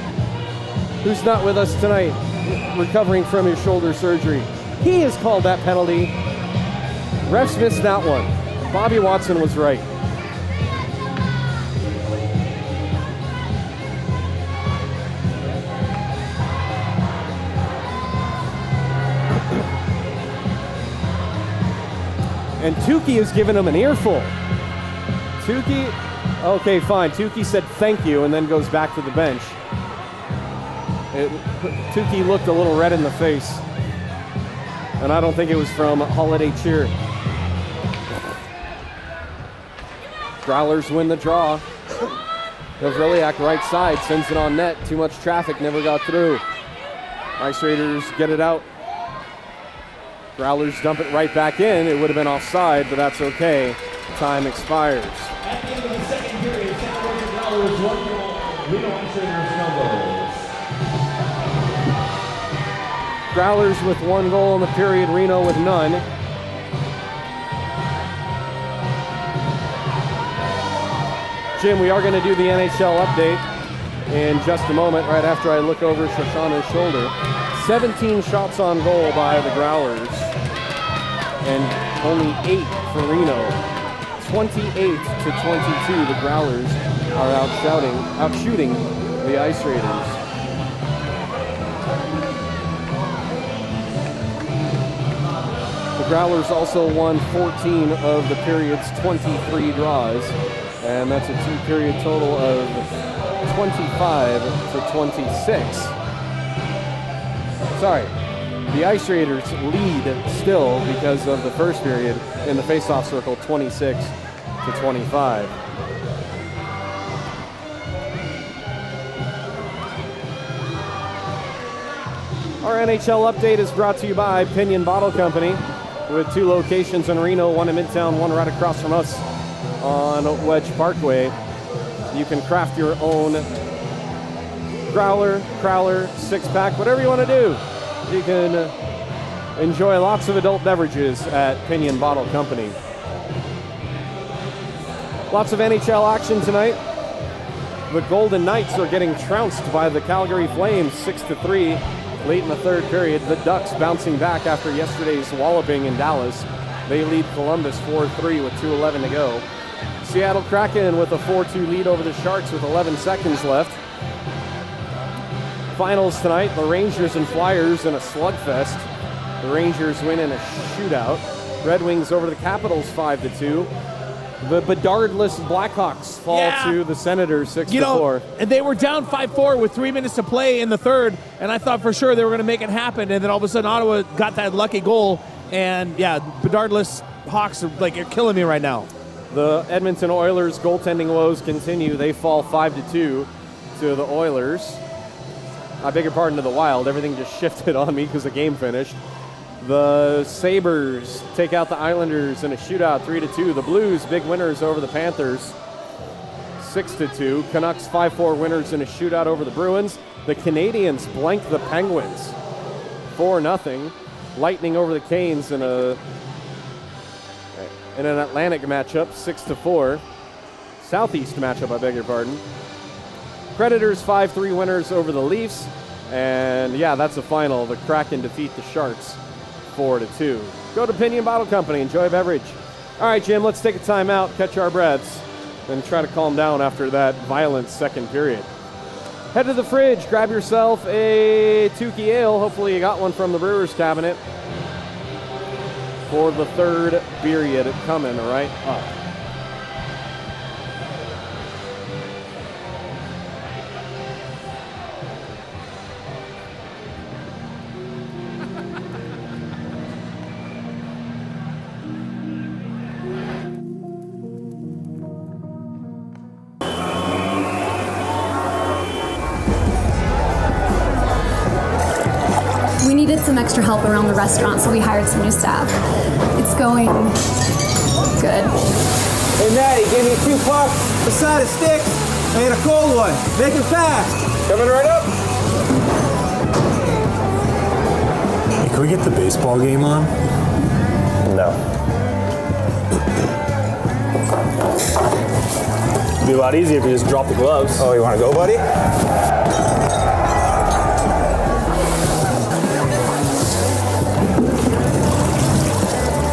who's not with us tonight, recovering from his shoulder surgery, he has called that penalty. Refs missed that one. Bobby Watson was right. And Tukey has given him an earful. Tukey, okay, fine. Tukey said thank you and then goes back to the bench. Tukey looked a little red in the face. And I don't think it was from holiday cheer. Growlers win the draw. Havriliak right side, sends it on net. Too much traffic, never got through. Ice Raiders get it out. Growlers dump it right back in. It would have been offside, but that's okay. Time expires. At the end of the second period, Santa Rosa Growlers 1 goal, Reno Ice Raiders no goals. Growlers with 1 goal in the period, Reno with none. Jim, we are going to do the NHL update in just a moment, right after I look over Shoshana's shoulder. 17 shots on goal by the Growlers, and only 8 for Reno. 28-22, the Growlers are outshooting the Ice Raiders. The Growlers also won 14 of the period's 23 draws, and that's a 2-period total of 25-26. Sorry, the Ice Raiders lead still because of the first period in the face-off circle, 26-25. Our NHL update is brought to you by Pinion Bottle Company. with 2 locations in Reno, one in Midtown, one right across from us on Wedge Parkway. You can craft your own growler, crowler, 6-pack, whatever you want to do. You can enjoy lots of adult beverages at Pinion Bottle Company. Lots of NHL action tonight. The Golden Knights are getting trounced by the Calgary Flames 6-3 late in the third period. The Ducks bouncing back after yesterday's walloping in Dallas. They lead Columbus 4-3 with 2:11 to go. Seattle Kraken with a 4-2 lead over the Sharks with 11 seconds left. Finals tonight, the Rangers and Flyers in a slugfest. The Rangers win in a shootout. Red Wings over the Capitals 5-2. The Bedardless Blackhawks fall to the Senators 6-4. And they were down 5-4 with 3 minutes to play in the third, and I thought for sure they were going to make it happen, and then all of a sudden Ottawa got that lucky goal, and Bedardless Hawks are you're killing me right now. The Edmonton Oilers goaltending woes continue. They fall 5-2 to the Oilers. I beg your pardon, to the Wild. Everything just shifted on me because the game finished. The Sabres take out the Islanders in a shootout 3-2. The Blues, big winners over the Panthers 6-2. Canucks 5-4 winners in a shootout over the Bruins. The Canadiens blank the Penguins 4-0. Lightning over the Canes in an Atlantic matchup 6-4. Southeast matchup, I beg your pardon. Predators 5-3 winners over the Leafs. And that's the final. The Kraken defeat the Sharks 4-2. Go to Pinion Bottle Company, enjoy a beverage. All right, Jim, let's take a timeout, catch our breaths, and try to calm down after that violent second period. Head to the fridge, grab yourself a Tukey Ale. Hopefully you got one from the brewer's cabinet for the third period coming right up. We needed some extra help around the restaurant, so we hired some new staff. It's going good. Hey, Maddie, give me 2 pucks, a side of sticks, and a cold one. Make it fast. Coming right up. Hey, can we get the baseball game on? No. It'd be a lot easier if you just drop the gloves. Oh, you want to go, buddy?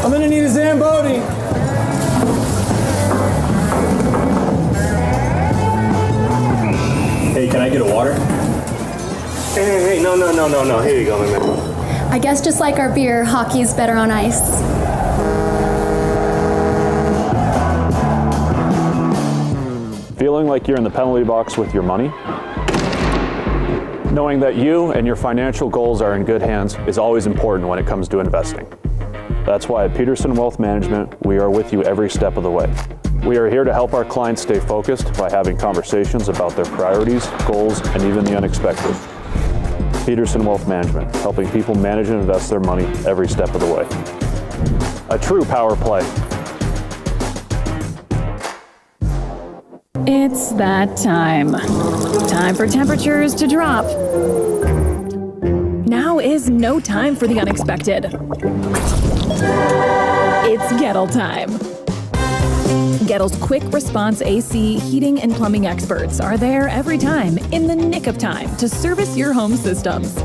I'm gonna need a Zamboni. Hey, can I get a water? Hey, no. Here you go, my man. I guess just like our beer, hockey's better on ice. Feeling like you're in the penalty box with your money? Knowing that you and your financial goals are in good hands is always important when it comes to investing. That's why at Peterson Wealth Management, we are with you every step of the way. We are here to help our clients stay focused by having conversations about their priorities, goals, and even the unexpected. Peterson Wealth Management, helping people manage and invest their money every step of the way. A true power play. It's that time. Time for temperatures to drop. Now is no time for the unexpected. It's Gettle time. Gettle's quick response AC heating and plumbing experts are there every time in the nick of time to service your home systems.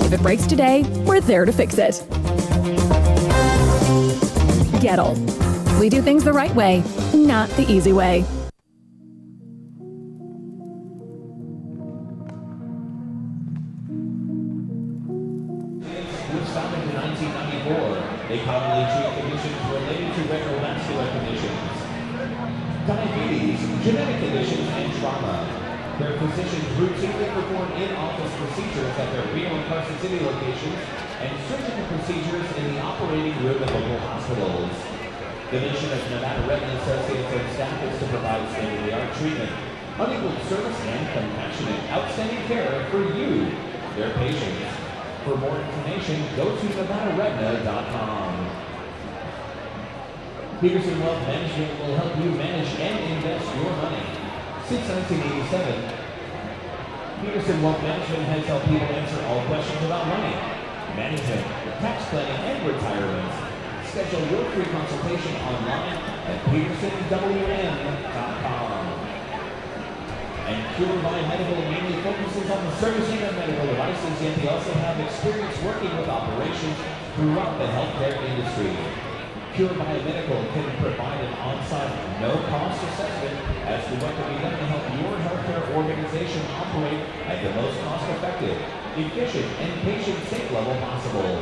If it breaks today, we're there to fix it. Gettle. We do things the right way, not the easy way. Was founded in 1994. They commonly treat conditions related to cardiovascular conditions, diabetes, genetic conditions, and trauma. Their physicians routinely perform in-office procedures at their Reno and Carson City locations and surgical procedures in the operating room at local hospitals. The mission of Nevada Retina Associates and staff is to provide state-of-the-art treatment, unequaled service, and compassionate, outstanding care for you, their patients. For more information, go to NevadaRegna.com. Peterson Wealth Management will help you manage and invest your money. Since 1987, Peterson Wealth Management has helped people answer all questions about money, management, tax planning, and retirement. Schedule your free consultation online at petersonwm.com. And Cure Biomedical mainly focuses on the servicing of medical devices, yet they also have experience working with operations throughout the healthcare industry. Cure Biomedical can provide an on-site, no-cost assessment as to what can be done to help your healthcare organization operate at the most cost-effective, efficient, and patient-safe level possible.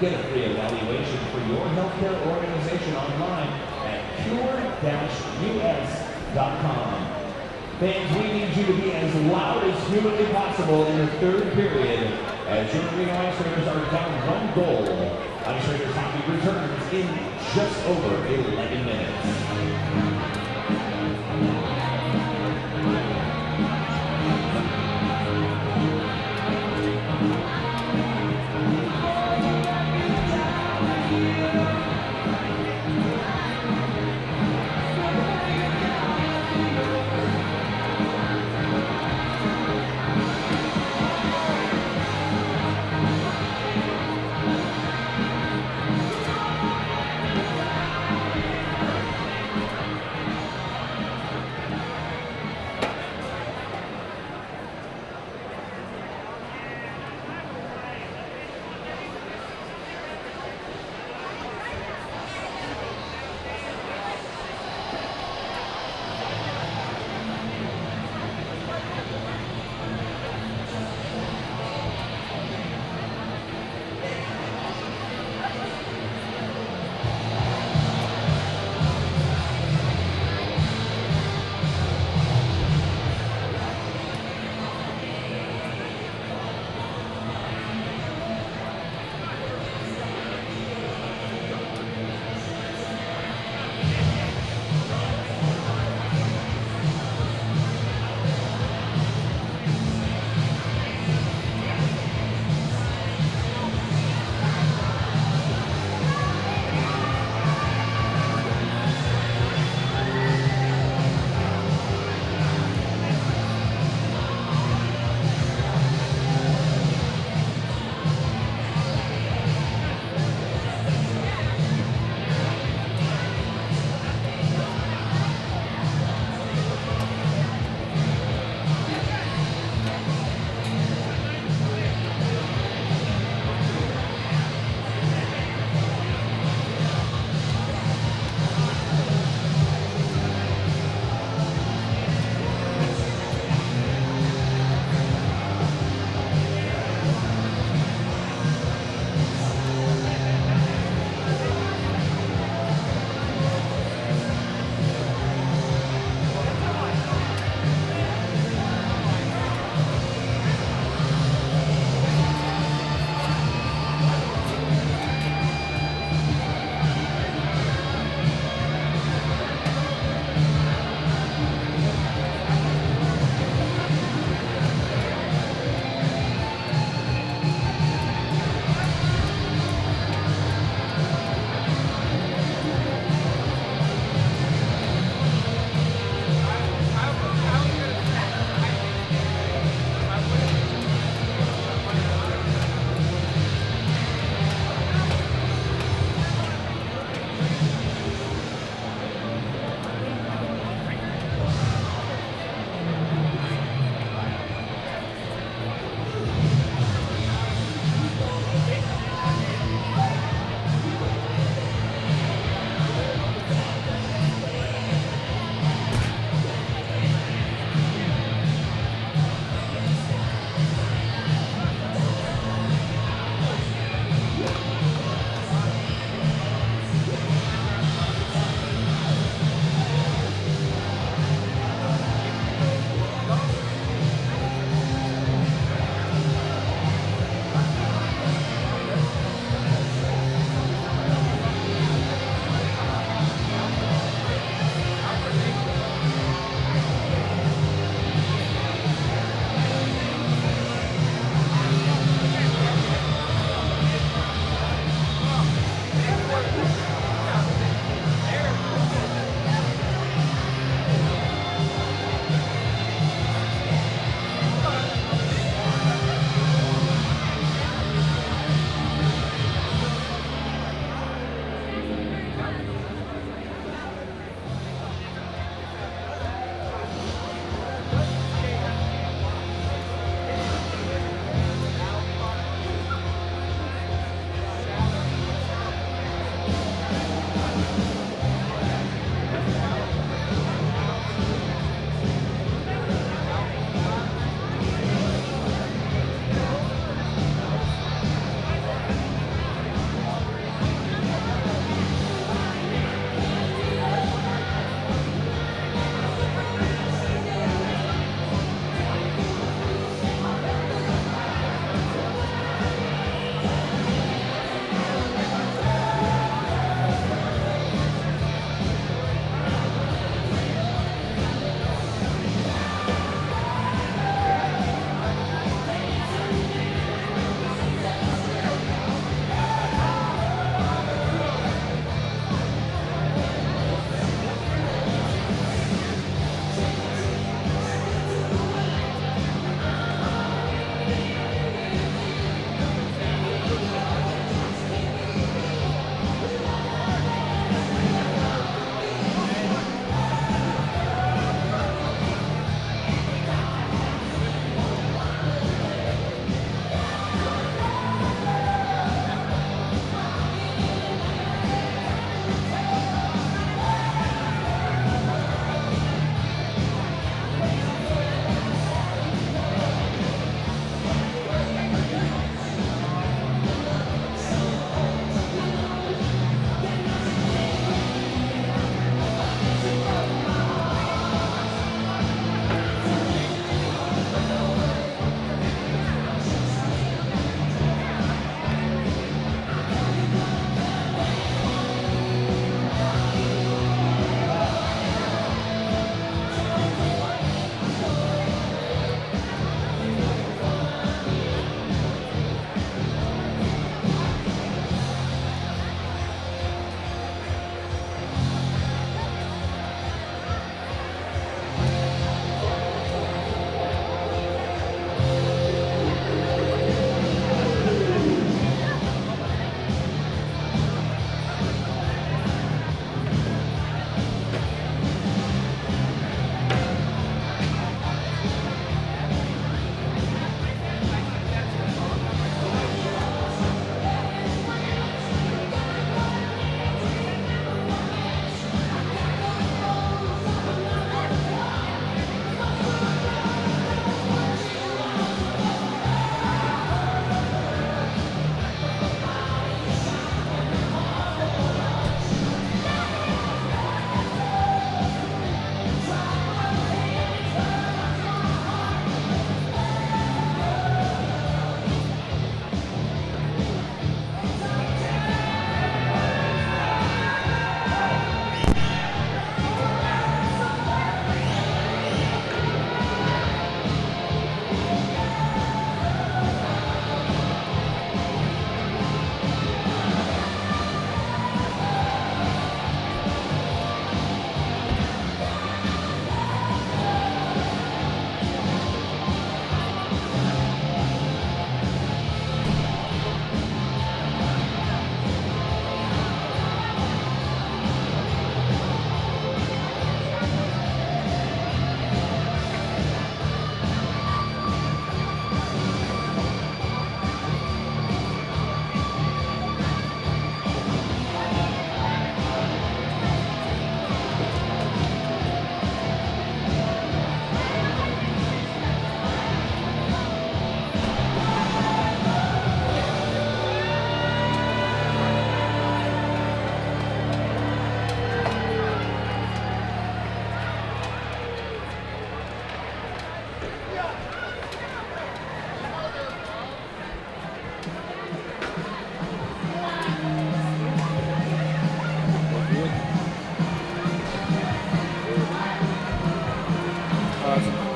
Get a free evaluation for your healthcare organization online at cure-us.com. Fans, we need you to be as loud as humanly possible in the third period as your Reno Ice Raiders are down 1 goal. Ice Raiders hockey returns in just over 11 minutes.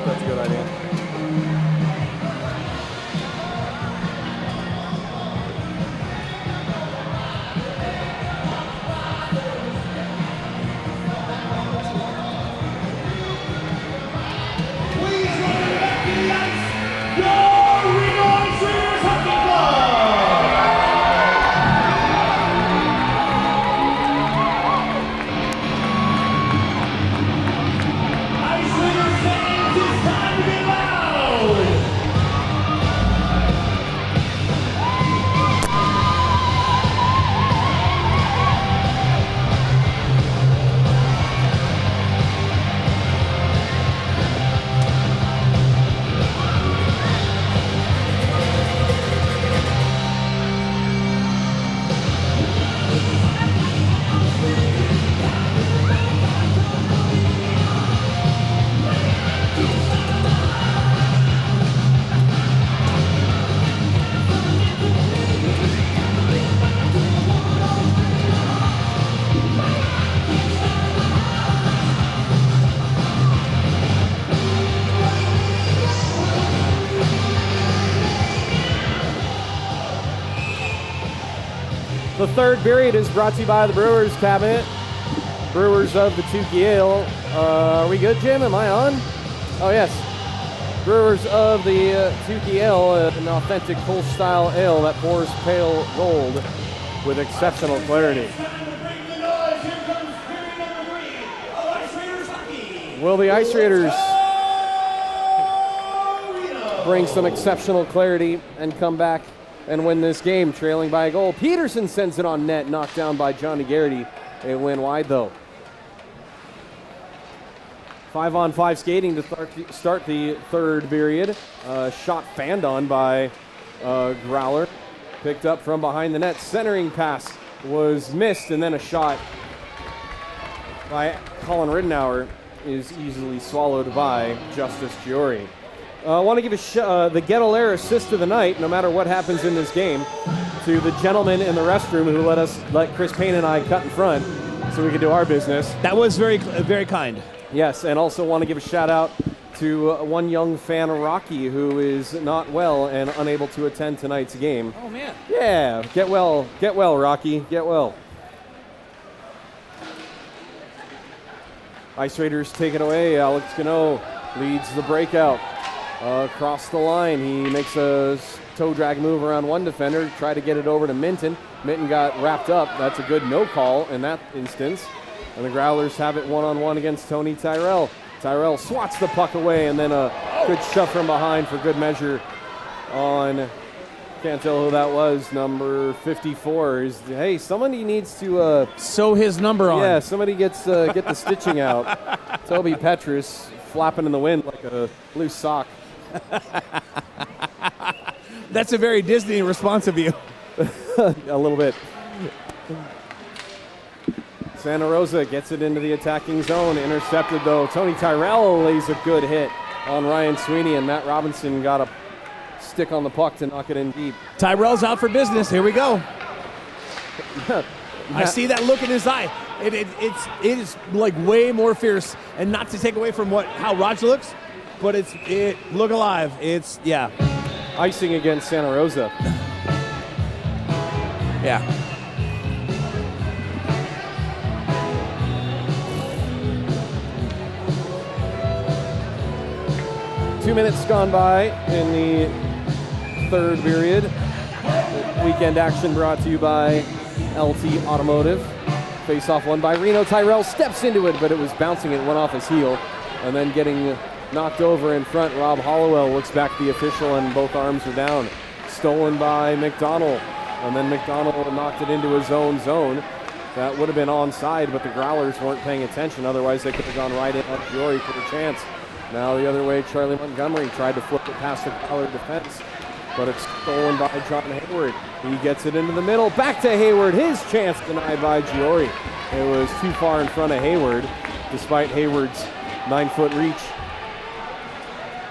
That's a good idea. Please welcome back to the ice, your Reno Ice Raiders Hockey Club! Ice Raiders fans, it's time to be loud! The third period is brought to you by the Brewers Cabinet. Brewers of the Tukey Ale. Are we good, Jim? Am I on? Oh, yes. Brewers of the Tukey Ale, an authentic full-style ale that pours pale gold with exceptional clarity. Will the Ice Raiders bring some exceptional clarity and come back and win this game, trailing by a goal? Peterson sends it on net, knocked down by Johnny Garrity. They win wide, though. 5-on-5 skating to start the third period. Shot fanned on by Growler. Picked up from behind the net. Centering pass was missed, and then a shot by Colin Ridenour is easily swallowed by Justice Giori. I want to give the Get-A-Lair assist of the night, no matter what happens in this game, to the gentleman in the restroom who let Chris Payne and I cut in front so we could do our business. That was very, very kind. Yes, and also want to give a shout out to one young fan, Rocky, who is not well and unable to attend tonight's game. Oh, man. Yeah, get well, Rocky, get well. Ice Raiders take it away. Alex Gano leads the breakout. Across the line, he makes a toe drag move around one defender, try to get it over to Minton. Minton got wrapped up. That's a good no call in that instance. And the Growlers have it one-on-one against Tony Tyrell. Tyrell swats the puck away, and then a good shove from behind for good measure on, can't tell who that was, number 54. Hey, somebody needs to sew his number on. Yeah, somebody get the stitching out. Toby Petrus flapping in the wind like a loose sock. That's a very Disney response of you. A little bit. Santa Rosa gets it into the attacking zone. Intercepted, though. Tony Tyrell lays a good hit on Ryan Sweeney, and Matt Robinson got a stick on the puck to knock it in deep. Tyrell's out for business. Here we go. I see that look in his eye. It is like way more fierce, and not to take away from how Raj looks, but it look alive. It's, yeah. Icing against Santa Rosa. Yeah. Two minutes gone by in the third period. Weekend action brought to you by LT Automotive. Face-off won by Reno. Tyrell steps into it, but it was bouncing. It went off his heel. And then getting knocked over in front, Rob Hollowell looks back at the official, and both arms are down. Stolen by McDonald. And then McDonald knocked it into his own zone. That would have been onside, but the Growlers weren't paying attention. Otherwise, they could have gone right in on Jory for the chance. Now the other way, Charlie Montgomery tried to flip it past the Growler defense, but it's stolen by John Hayward. He gets it into the middle. Back to Hayward. His chance denied by Giori. It was too far in front of Hayward, despite Hayward's 9-foot reach.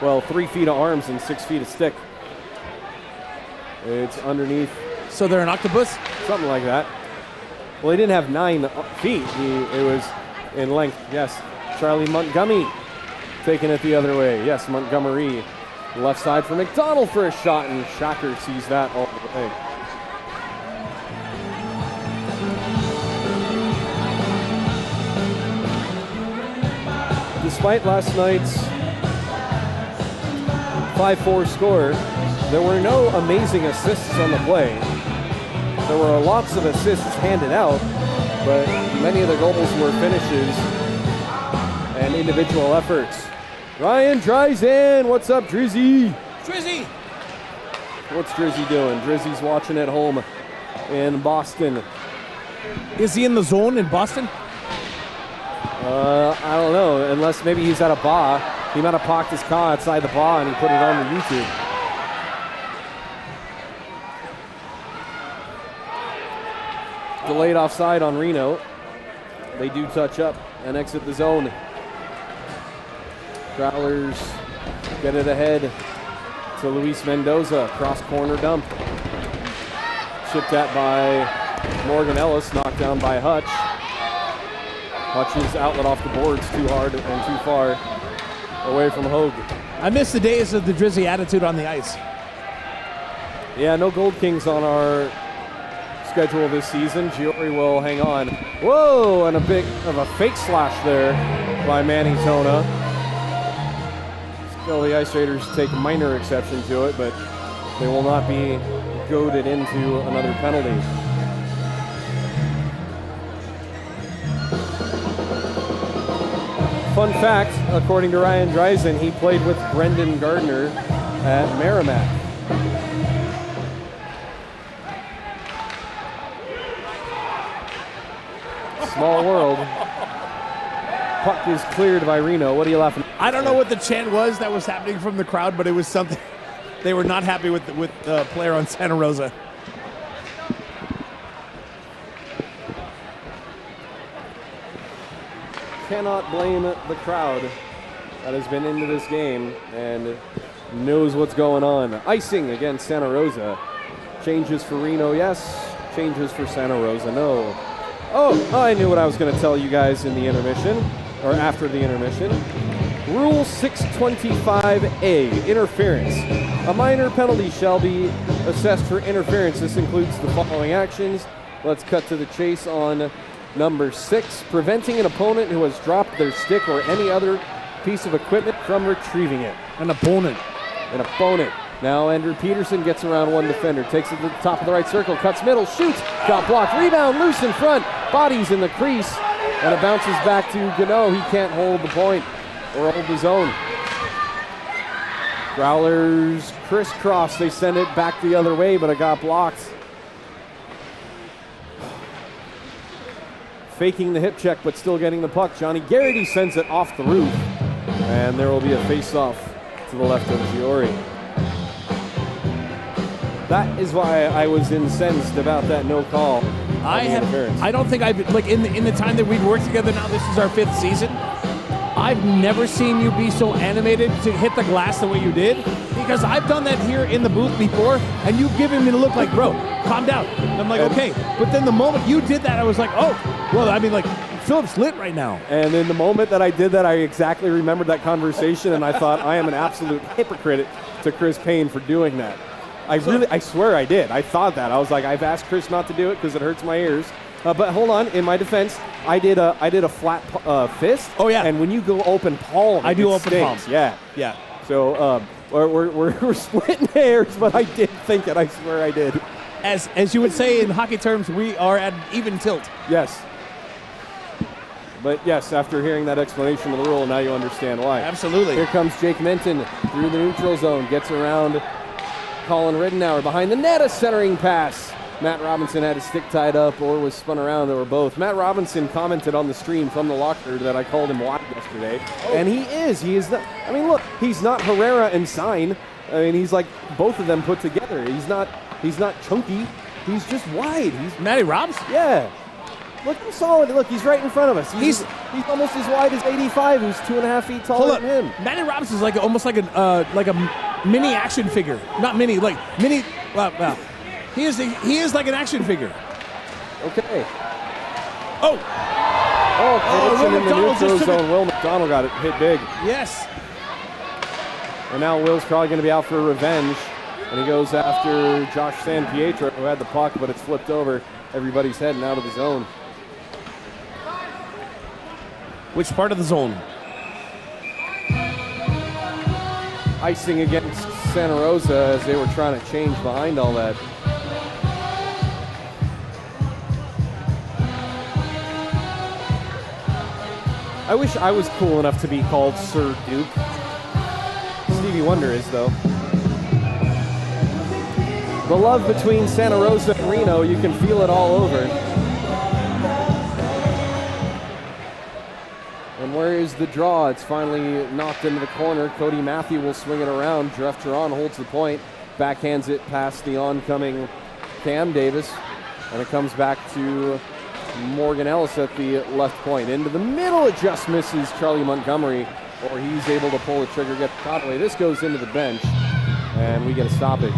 well, 3 feet of arms and 6 feet of stick. It's underneath. So they're an octopus? Something like that. Well, he didn't have 9 feet. It was in length, yes. Charlie Montgomery taking it the other way. Yes, Montgomery. Left side for McDonald for a shot, and Shocker sees that all the way. Despite last night's 5-4 score, there were no amazing assists on the play. There were lots of assists handed out, but many of the goals were finishes and individual efforts. Ryan Dreisen, what's up, Drizzy? Drizzy! What's Drizzy doing? Drizzy's watching at home in Boston. Is he in the zone in Boston? I don't know, unless maybe he's at a bar. He might have parked his car outside the bar and he put it on the YouTube. Delayed offside on Reno. They do touch up and exit the zone. Growlers get it ahead to Luis Mendoza. Cross corner dump. Chipped at by Morgan Ellis. Knocked down by Hutch. Hutch's outlet off the boards too hard and too far away from Hogue. I miss the days of the Drizzy attitude on the ice. Yeah, no Gold Kings on our schedule this season. Giori will hang on. Whoa, and a bit of a fake slash there by Manny Tona. Still, the Ice Raiders take minor exception to it, but they will not be goaded into another penalty. Fun fact, according to Ryan Dreisen, he played with Brendan Gardner at Merrimack. Small world. Puck is cleared by Reno. What are you laughing at? I don't know what the chant was that was happening from the crowd, but it was something. They were not happy with the player on Santa Rosa. Cannot blame the crowd that has been into this game and knows what's going on. Icing against Santa Rosa. Changes for Reno, yes. Changes for Santa Rosa, no. Oh, I knew what I was going to tell you guys in the intermission, or after the intermission. Rule 625A, interference. A minor penalty shall be assessed for interference. This includes the following actions. Let's cut to the chase on number 6, preventing an opponent who has dropped their stick or any other piece of equipment from retrieving it. An opponent. An opponent. Now Andrew Peterson gets around one defender, takes it to the top of the right circle, cuts middle, shoots, got blocked, rebound, loose in front, bodies in the crease, and it bounces back to Gano. He can't hold the point or hold his own. Growlers crisscross, they send it back the other way, but it got blocked. Faking the hip check, but still getting the puck. Johnny Garrity sends it off the roof, and there will be a face-off to the left of Giori. That is why I was incensed about that no call. I don't think I've, like, in the time that we've worked together now, this is our 5th season, I've never seen you be so animated to hit the glass the way you did, because I've done that here in the booth before, and you've given me the look like, bro, calm down. And I'm like, okay. But then the moment you did that, I was like, oh, well, I mean, like, Philip's lit right now. And in the moment that I did that, I exactly remembered that conversation, and I thought, I am an absolute hypocrite to Chris Payne for doing that. I swear I did. I thought that. I was like, I've asked Chris not to do it because it hurts my ears. But hold on, in my defense, I did a flat fist. Oh yeah. And when you go open palm, I do open palm. Yeah. Yeah. So we're splitting hairs, but I did think it. I swear I did. As you would say in hockey terms, we are at even tilt. Yes. But yes, after hearing that explanation of the rule, now you understand why. Absolutely. Here comes Jake Minton through the neutral zone, gets around Colin Riddenauer behind the net, a centering pass. Matt Robinson had his stick tied up or was spun around. They were both. Matt Robinson commented on the stream from the locker that I called him wide yesterday. Oh. And he is. He is not. I mean, look, he's not Herrera and Sign. I mean, he's like both of them put together. He's not chunky. He's just wide. He's Matty Robs? Yeah. Look how solid. Look, he's right in front of us. He's almost as wide as 85, who's 2.5 feet taller than him. Matty Robinson's like almost like a mini action figure. Not mini, like mini. Well, he is like an action figure. Okay. Oh, Will Will in the McDonald neutral just took zone. Will McDonald got it hit big. yes. And now Will's probably going to be out for revenge. And he goes after Josh San Pietro, who had the puck, but it's flipped over. Everybody's heading out of the zone. Which part of the zone? Icing against Santa Rosa as they were trying to change behind all that. I wish I was cool enough to be called Sir Duke. Stevie Wonder is, though. The love between Santa Rosa and Reno, you can feel it all over. And where is the draw? It's finally knocked into the corner. Cody Matthew will swing it around. Jeff Teron holds the point, backhands it past the oncoming Cam Davis, and it comes back to Morgan Ellis at the left point. Into the middle, it just misses Charlie Montgomery, or he's able to pull the trigger, get the shot away. This goes into the bench, and we get a stoppage.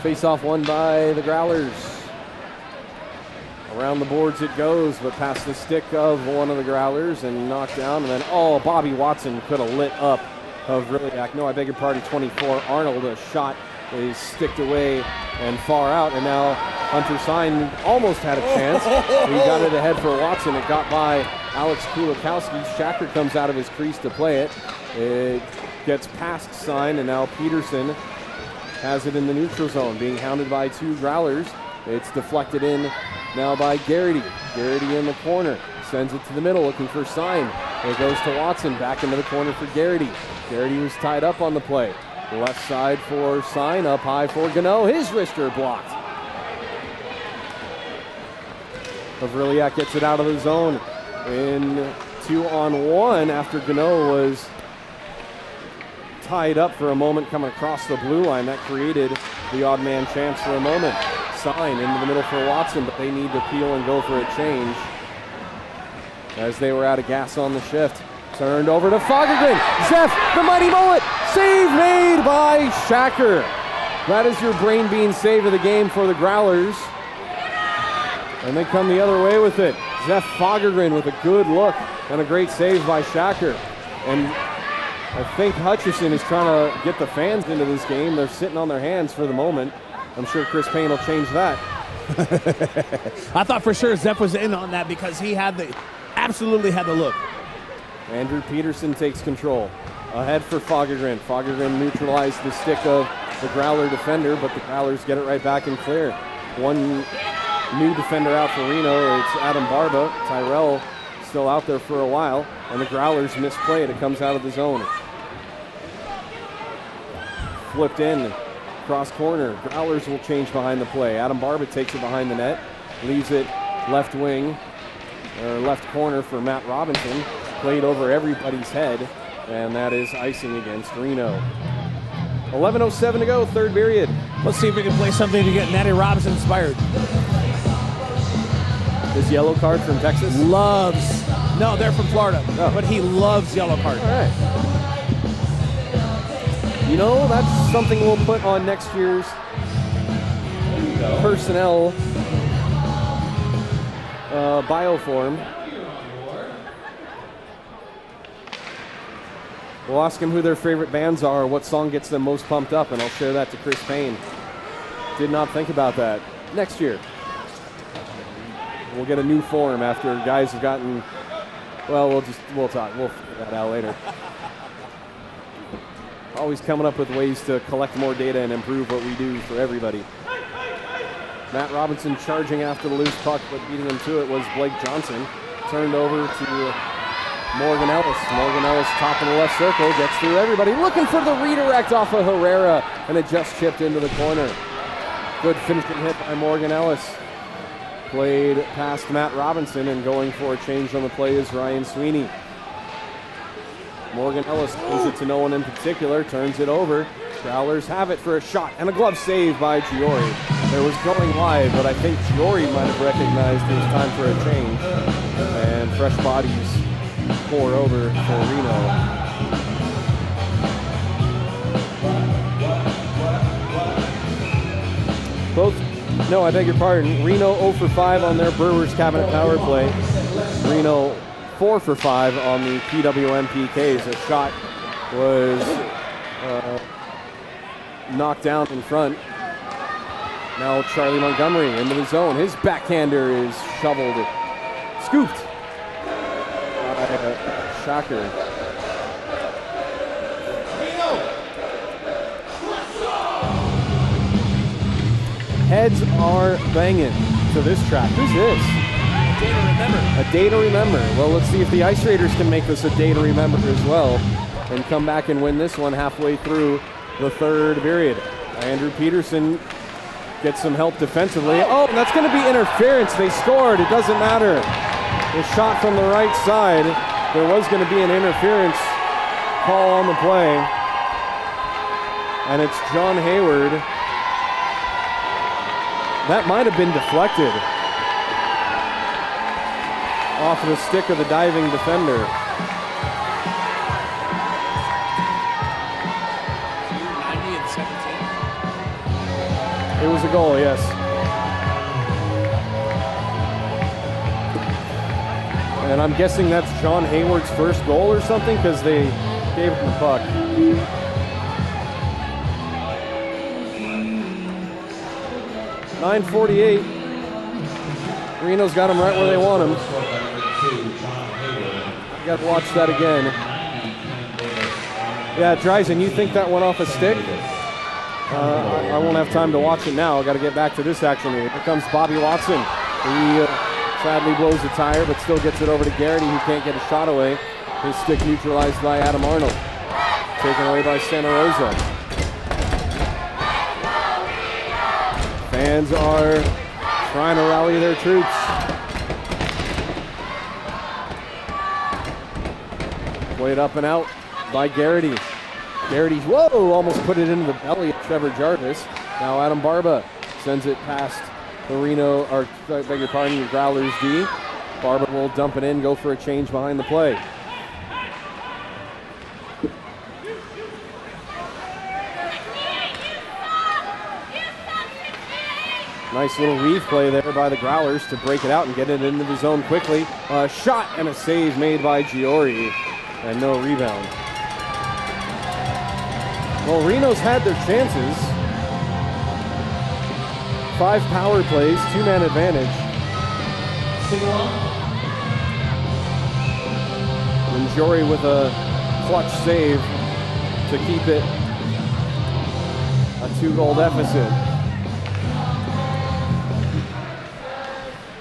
Face-off won by the Growlers. Around the boards it goes, but past the stick of one of the Growlers and knocked down. And then, Bobby Watson could have lit up Vriliak. No, I beg your pardon, 24. Arnold, a shot is sticked away and far out. And now Hunter Sign almost had a chance. He got it ahead for Watson. It got by Alex Kulikowski. Shacker comes out of his crease to play it. It gets past Sign, and now Peterson has it in the neutral zone, being hounded by two Growlers. It's deflected in now by Garrity. Garrity in the corner, sends it to the middle, looking for Sign. It goes to Watson, back into the corner for Garrity. Garrity was tied up on the play. Left side for Sign, up high for Gano. His wrister blocked. Vriliak gets it out of the zone in 2-on-1 after Gano was tied up for a moment coming across the blue line. That created the odd man chance for a moment. Sign into the middle for Watson, but they need to peel and go for a change as they were out of gas on the shift. Turned over to Fagergren. Zeph, the mighty mullet. Save made by Shacker. That is your brain bean save of the game for the Growlers. And they come the other way with it. Zeph Fagergren with a good look and a great save by Shacker. And I think Hutchison is trying to get the fans into this game. They're sitting on their hands for the moment. I'm sure Chris Payne will change that. I thought for sure Zeph was in on that because he absolutely had the look. Andrew Peterson takes control. Ahead for Fagergren. Fagergren neutralized the stick of the Growler defender, but the Growlers get it right back and clear. One new defender out for Reno. It's Adam Barba. Tyrell still out there for a while, and the Growlers misplay it. It comes out of the zone. Flipped in, cross corner. Growlers will change behind the play. Adam Barba takes it behind the net, leaves it left wing, or left corner for Matt Robinson. Played over everybody's head, and that is icing against Reno. 11:07 to go, third period. Let's see if we can play something to get Matty Robinson inspired. This yellow card from Texas? No, they're from Florida, but he loves yellow card. All right. You know, that's something we'll put on next year's personnel bioform. We'll ask them who their favorite bands are, what song gets them most pumped up, and I'll share that to Chris Payne. Did not think about that. Next year. We'll get a new form after guys have gotten, well, we'll talk. We'll figure that out later. Always coming up with ways to collect more data and improve what we do for everybody. Matt Robinson charging after the loose puck, but beating him to it was Blake Johnson. Turned over to Morgan Ellis. Morgan Ellis, top of the left circle, gets through everybody. Looking for the redirect off of Herrera, and it just chipped into the corner. Good finishing hit by Morgan Ellis. Played past Matt Robinson, and going for a change on the play is Ryan Sweeney. Morgan Ellis gives it to no one in particular, turns it over. Growlers have it for a shot and a glove save by Giori. There was going wide, but I think Giori might have recognized it was time for a change. And fresh bodies pour over for Reno. No, I beg your pardon. Reno 0 for 5 on their Brewers cabinet power play. Reno 4 for 5 on the PWM PKs. A shot was knocked down in front. Now Charlie Montgomery into the zone. His backhander is shoveled, scooped by Shocker. Heads are banging to this track. Who's this? A day to remember. A day to remember. Well, let's see if the Ice Raiders can make this a day to remember as well and come back and win this one halfway through the third period. Andrew Peterson gets some help defensively. Oh, that's going to be interference. They scored. It doesn't matter. The shot from the right side. There was going to be an interference call on the play. And it's John Hayward. That might have been deflected off of the stick of the diving defender. 90 and 17. It was a goal, yes. And I'm guessing that's John Hayward's first goal or something, because they gave him the puck. .948. Reno's got him right where they want him. Got to watch that again. Yeah, Dreisen, you think that went off a stick? I won't have time to watch it now. I got to get back to this action here. Here comes Bobby Watson. He sadly blows the tire, but still gets it over to Garrity, who can't get a shot away. His stick neutralized by Adam Arnold. Taken away by Santa Rosa. Fans are trying to rally their troops. Played up and out by Garrity. Garrity, whoa, almost put it into the belly of Trevor Jarvis. Now Adam Barba sends it past the Reno, or I beg your pardon, your Growlers D. Barba will dump it in, go for a change behind the play. Nice little weave play there by the Growlers to break it out and get it into the zone quickly. A shot and a save made by Giori, and no rebound. Well, Reno's had their chances. 5 power plays, 2-man advantage. And Giori with a clutch save to keep it a 2-goal deficit.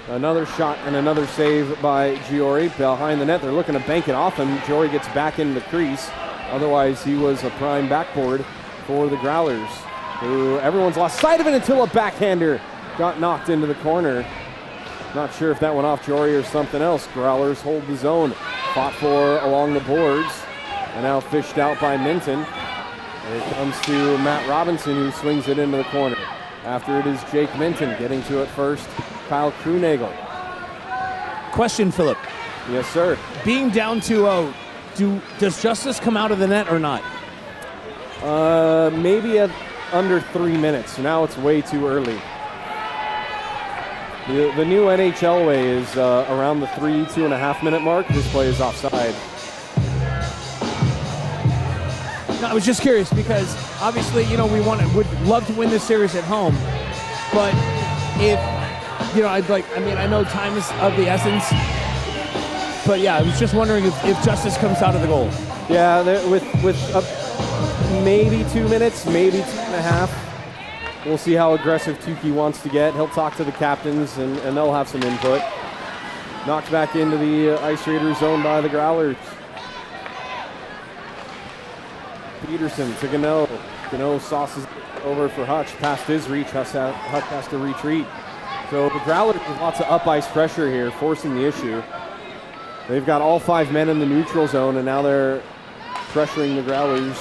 Another shot and another save by Giori behind the net. They're looking to bank it off him. Giori gets back in the crease. Otherwise, he was a prime backboard for the Growlers, who everyone's lost sight of it until a backhander got knocked into the corner. Not sure if that went off Giori or something else. Growlers hold the zone. Fought for along the boards, and now fished out by Minton. And it comes to Matt Robinson, who swings it into the corner. After it is Jake Minton getting to it first. Kyle Krunagel. Question, Philip. Yes, sir. Being down 2-0, does Justice come out of the net or not? Maybe at under 3 minutes. Now it's way too early. The new NHL way is around the 2.5 minute mark. This play is offside. No, I was just curious because obviously, you know, would love to win this series at home, but if, you know, I know time is of the essence, but yeah, I was just wondering if Justice comes out of the goal. Yeah, with maybe 2 minutes, maybe 2.5. We'll see how aggressive Tukey wants to get. He'll talk to the captains and they'll have some input. Knocked back into the Ice Raiders zone by the Growlers. Peterson to Gano. Gano sauces over for Hutch, past his reach. Hutch has to retreat. So the Growlers with lots of up-ice pressure here, forcing the issue. They've got all 5 men in the neutral zone, and now they're pressuring the Growlers,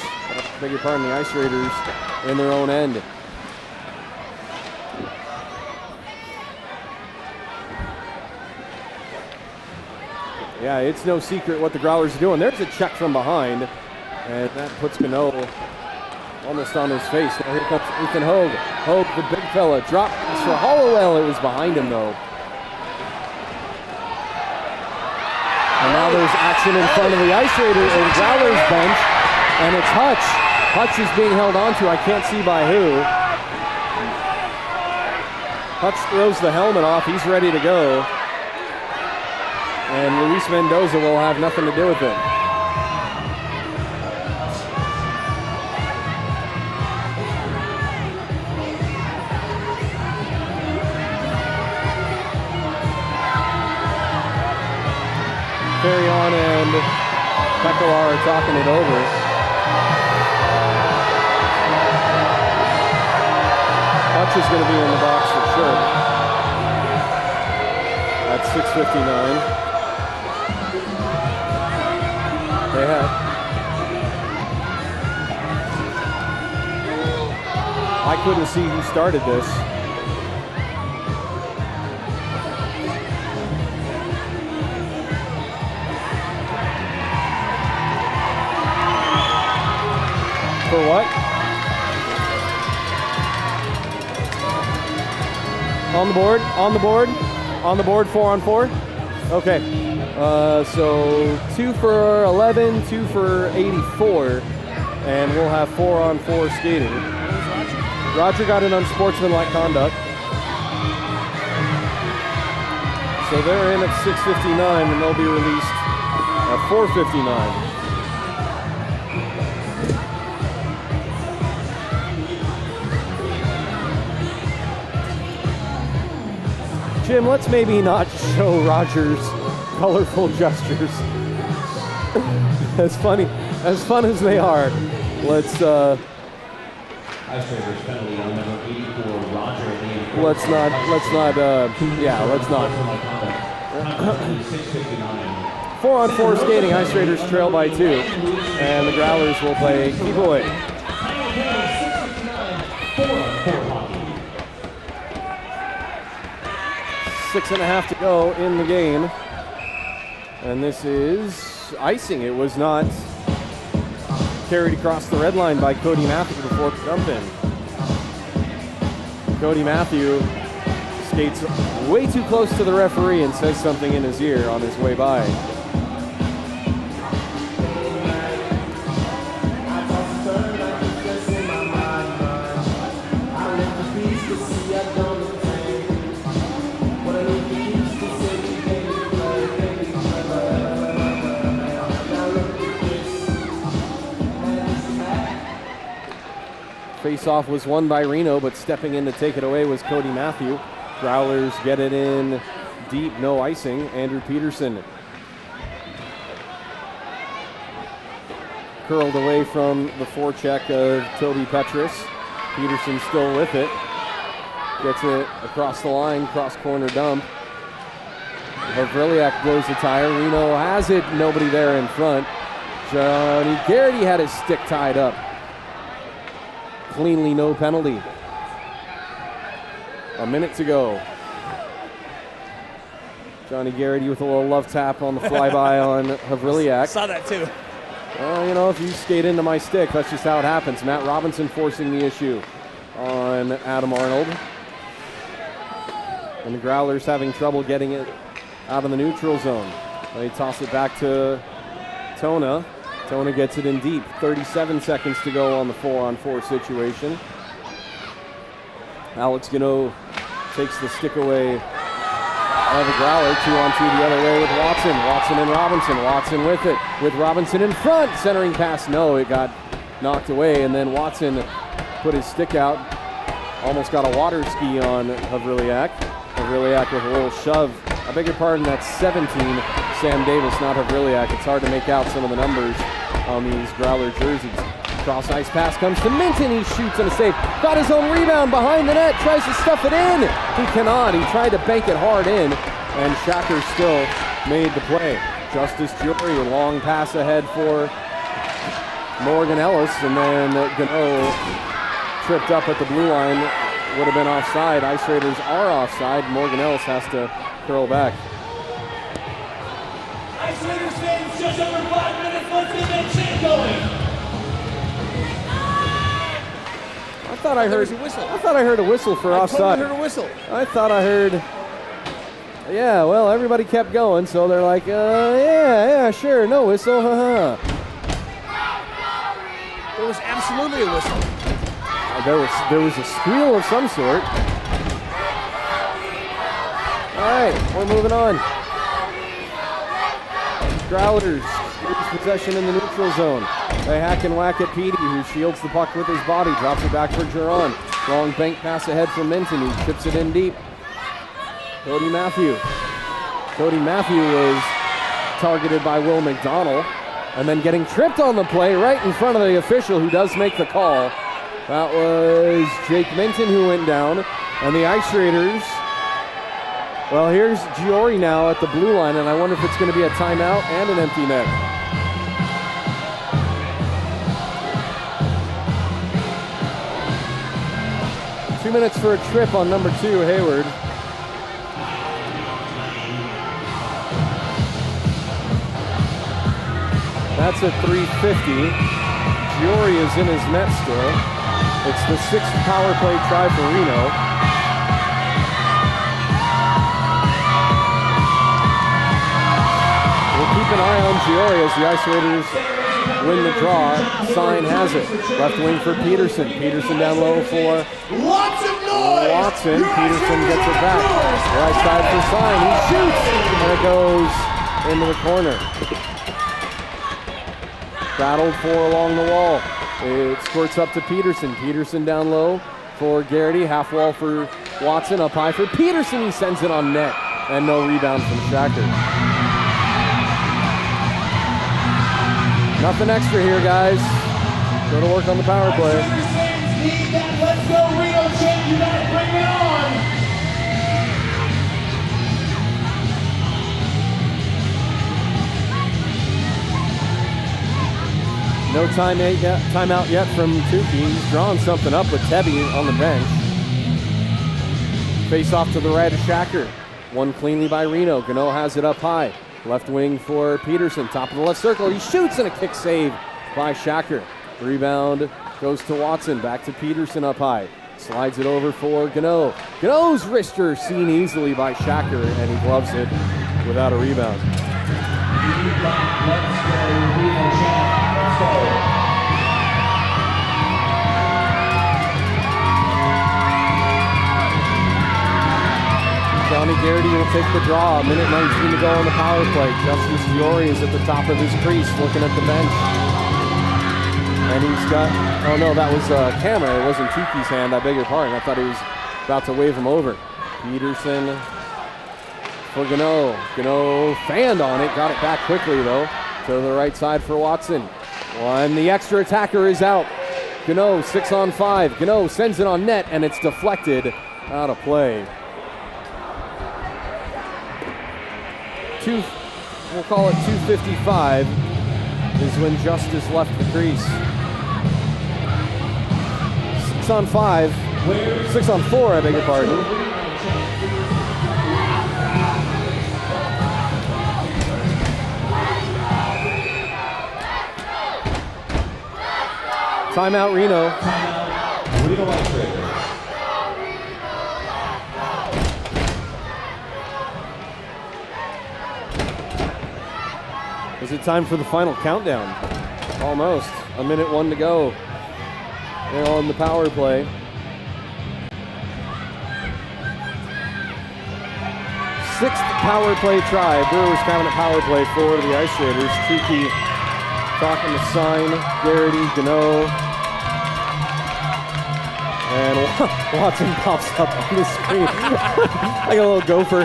beg your pardon, the Ice Raiders, in their own end. Yeah, it's no secret what the Growlers are doing. There's a check from behind, and that puts Cano almost on his face. Now here comes Ethan Hogue. Hogue, the big fella, drop pass for Hollowell. It was behind him, though. And now there's action in front of the Ice Raiders or the Growlers bench, and it's Hutch. Hutch is being held onto. I can't see by who. Hutch throws the helmet off. He's ready to go. And Luis Mendoza will have nothing to do with it. Ferrion and Pekolar are talking it over. Hutch is going to be in the box for sure. That's 6:59. They have. I couldn't see who started this. For what? On the board, on the board, on the board, 4-on-4. Okay. So 2 for 11, 2 for 84, and we'll have 4-on-4 skating. Roger got an unsportsmanlike conduct. So they're in at 6:59, and they'll be released at 4:59. Jim, let's maybe not show Rogers colorful gestures. As fun as they are, let's not yeah, let's not. 4-on-4 skating, Ice Raiders trail by 2, and the Growlers will play keep away. 6.5 to go in the game. And this is icing. It was not carried across the red line by Cody Matthew before the dump in. Cody Matthew skates way too close to the referee and says something in his ear on his way by. Face-off was won by Reno, but stepping in to take it away was Cody Matthew. Growlers get it in deep, no icing. Andrew Peterson curled away from the forecheck of Toby Petrus. Peterson still with it. Gets it across the line, cross-corner dump. Vriliak blows the tire. Reno has it, nobody there in front. Johnny Garrity had his stick tied up. Cleanly, no penalty. A minute to go. Johnny Garrity with a little love tap on the flyby on Vriliak. Saw that too. Well, you know, if you skate into my stick, that's just how it happens. Matt Robinson forcing the issue on Adam Arnold. And the Growlers having trouble getting it out of the neutral zone. They toss it back to Tona. Tona gets it in deep. 37 seconds to go on the 4-on-4 situation. Alex Gano takes the stick away of the Growler. 2-on-2 the other way with Watson. Watson and Robinson. Watson with it. With Robinson in front. Centering pass. No, it got knocked away. And then Watson put his stick out. Almost got a water ski on Vriliak. Vriliak with a little shove. I beg your pardon, that's 17. Sam Davis, not Vriliak. It's hard to make out some of the numbers on these Growler jerseys. Cross ice pass comes to Minton. He shoots and a save. Got his own rebound behind the net. Tries to stuff it in. He cannot. He tried to bank it hard in. And Shacker still made the play. Justice Jory, a long pass ahead for Morgan Ellis. And then Gano tripped up at the blue line. Would have been offside. Ice Raiders are offside. Morgan Ellis has to curl back. Ice Raiders fans, just over 5 minutes. Let's get that chant going. I thought I heard a whistle for offside. I totally heard a whistle. I thought I heard. Yeah, well, everybody kept going, so they're like, yeah, sure, no whistle, haha. There was absolutely a whistle. There was a squeal of some sort. All right, we're moving on. Growlers lose possession in the neutral zone. They hack and whack at Petey, who shields the puck with his body, drops it back for Geron. Long bank pass ahead for Minton, who chips it in deep. Cody Matthew is targeted by Will McDonald, and then getting tripped on the play right in front of the official, who does make the call. That was Jake Minton who went down, and the Ice Raiders. Well, here's Giori now at the blue line, and I wonder if it's going to be a timeout and an empty net. Two minutes for a trip on number 2, Hayward. That's at 3:50. Giori is in his net still. It's the 6th power play try for Reno. We'll keep an eye on Giori as the Ice Raiders win the draw. Sign has it. Left wing for Peterson. Peterson down low for Watson. Peterson gets it back. Right side for Sign. He shoots, and it goes into the corner. Battled for along the wall. It squirts up to Peterson. Peterson down low for Garrity. Half wall for Watson. Up high for Peterson. He sends it on net. And no rebound from Shacker. Nothing extra here, guys. Go to work on the power play. Need that Let's Go Reno chant. You gotta bring it on. No timeout yet from Tukey. He's drawing something up with Tebby on the bench. Face off to the right of Shacker. Won cleanly by Reno. Gano has it up high. Left wing for Peterson. Top of the left circle. He shoots, and a kick save by Shacker. Rebound goes to Watson. Back to Peterson up high. Slides it over for Gano. Gano's wrister seen easily by Shacker, and he gloves it without a rebound. Johnny Garrity will take the draw. 1:19 to go on the power play. Justice Giori is at the top of his crease looking at the bench. And he's got, oh no, that was a camera. It wasn't Tukey's hand. I beg your pardon. I thought he was about to wave him over. Peterson for Gano. Gano fanned on it. Got it back quickly though. To the right side for Watson. And the extra attacker is out. Gano 6-on-5. Gano sends it on net, and it's deflected out of play. We'll call it 2:55 is when Justice left the crease. 6-on-5. 6-on-4, I beg your pardon. Timeout, Reno. Reno Ice Raiders. Is it time for the final countdown? Almost. 1:01 to go. They're on the power play. 6th power play try. Brewers cabinet power play for the Ice Raiders. Tukey talking to Sign, Garrity, Gano. And Watson pops up on the screen like a little gopher.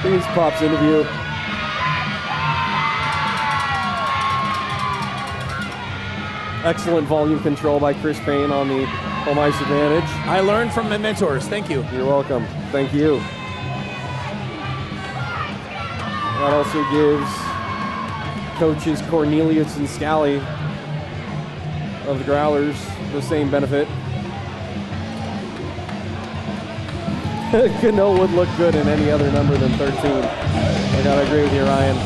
He just pops into view. Excellent volume control by Chris Payne on the home ice advantage. I learned from my mentors. Thank you. You're welcome. Thank you. That also gives coaches Cornelius and Scally of the Growlers the same benefit. Gano would look good in any other number than 13. I gotta agree with you, Ryan.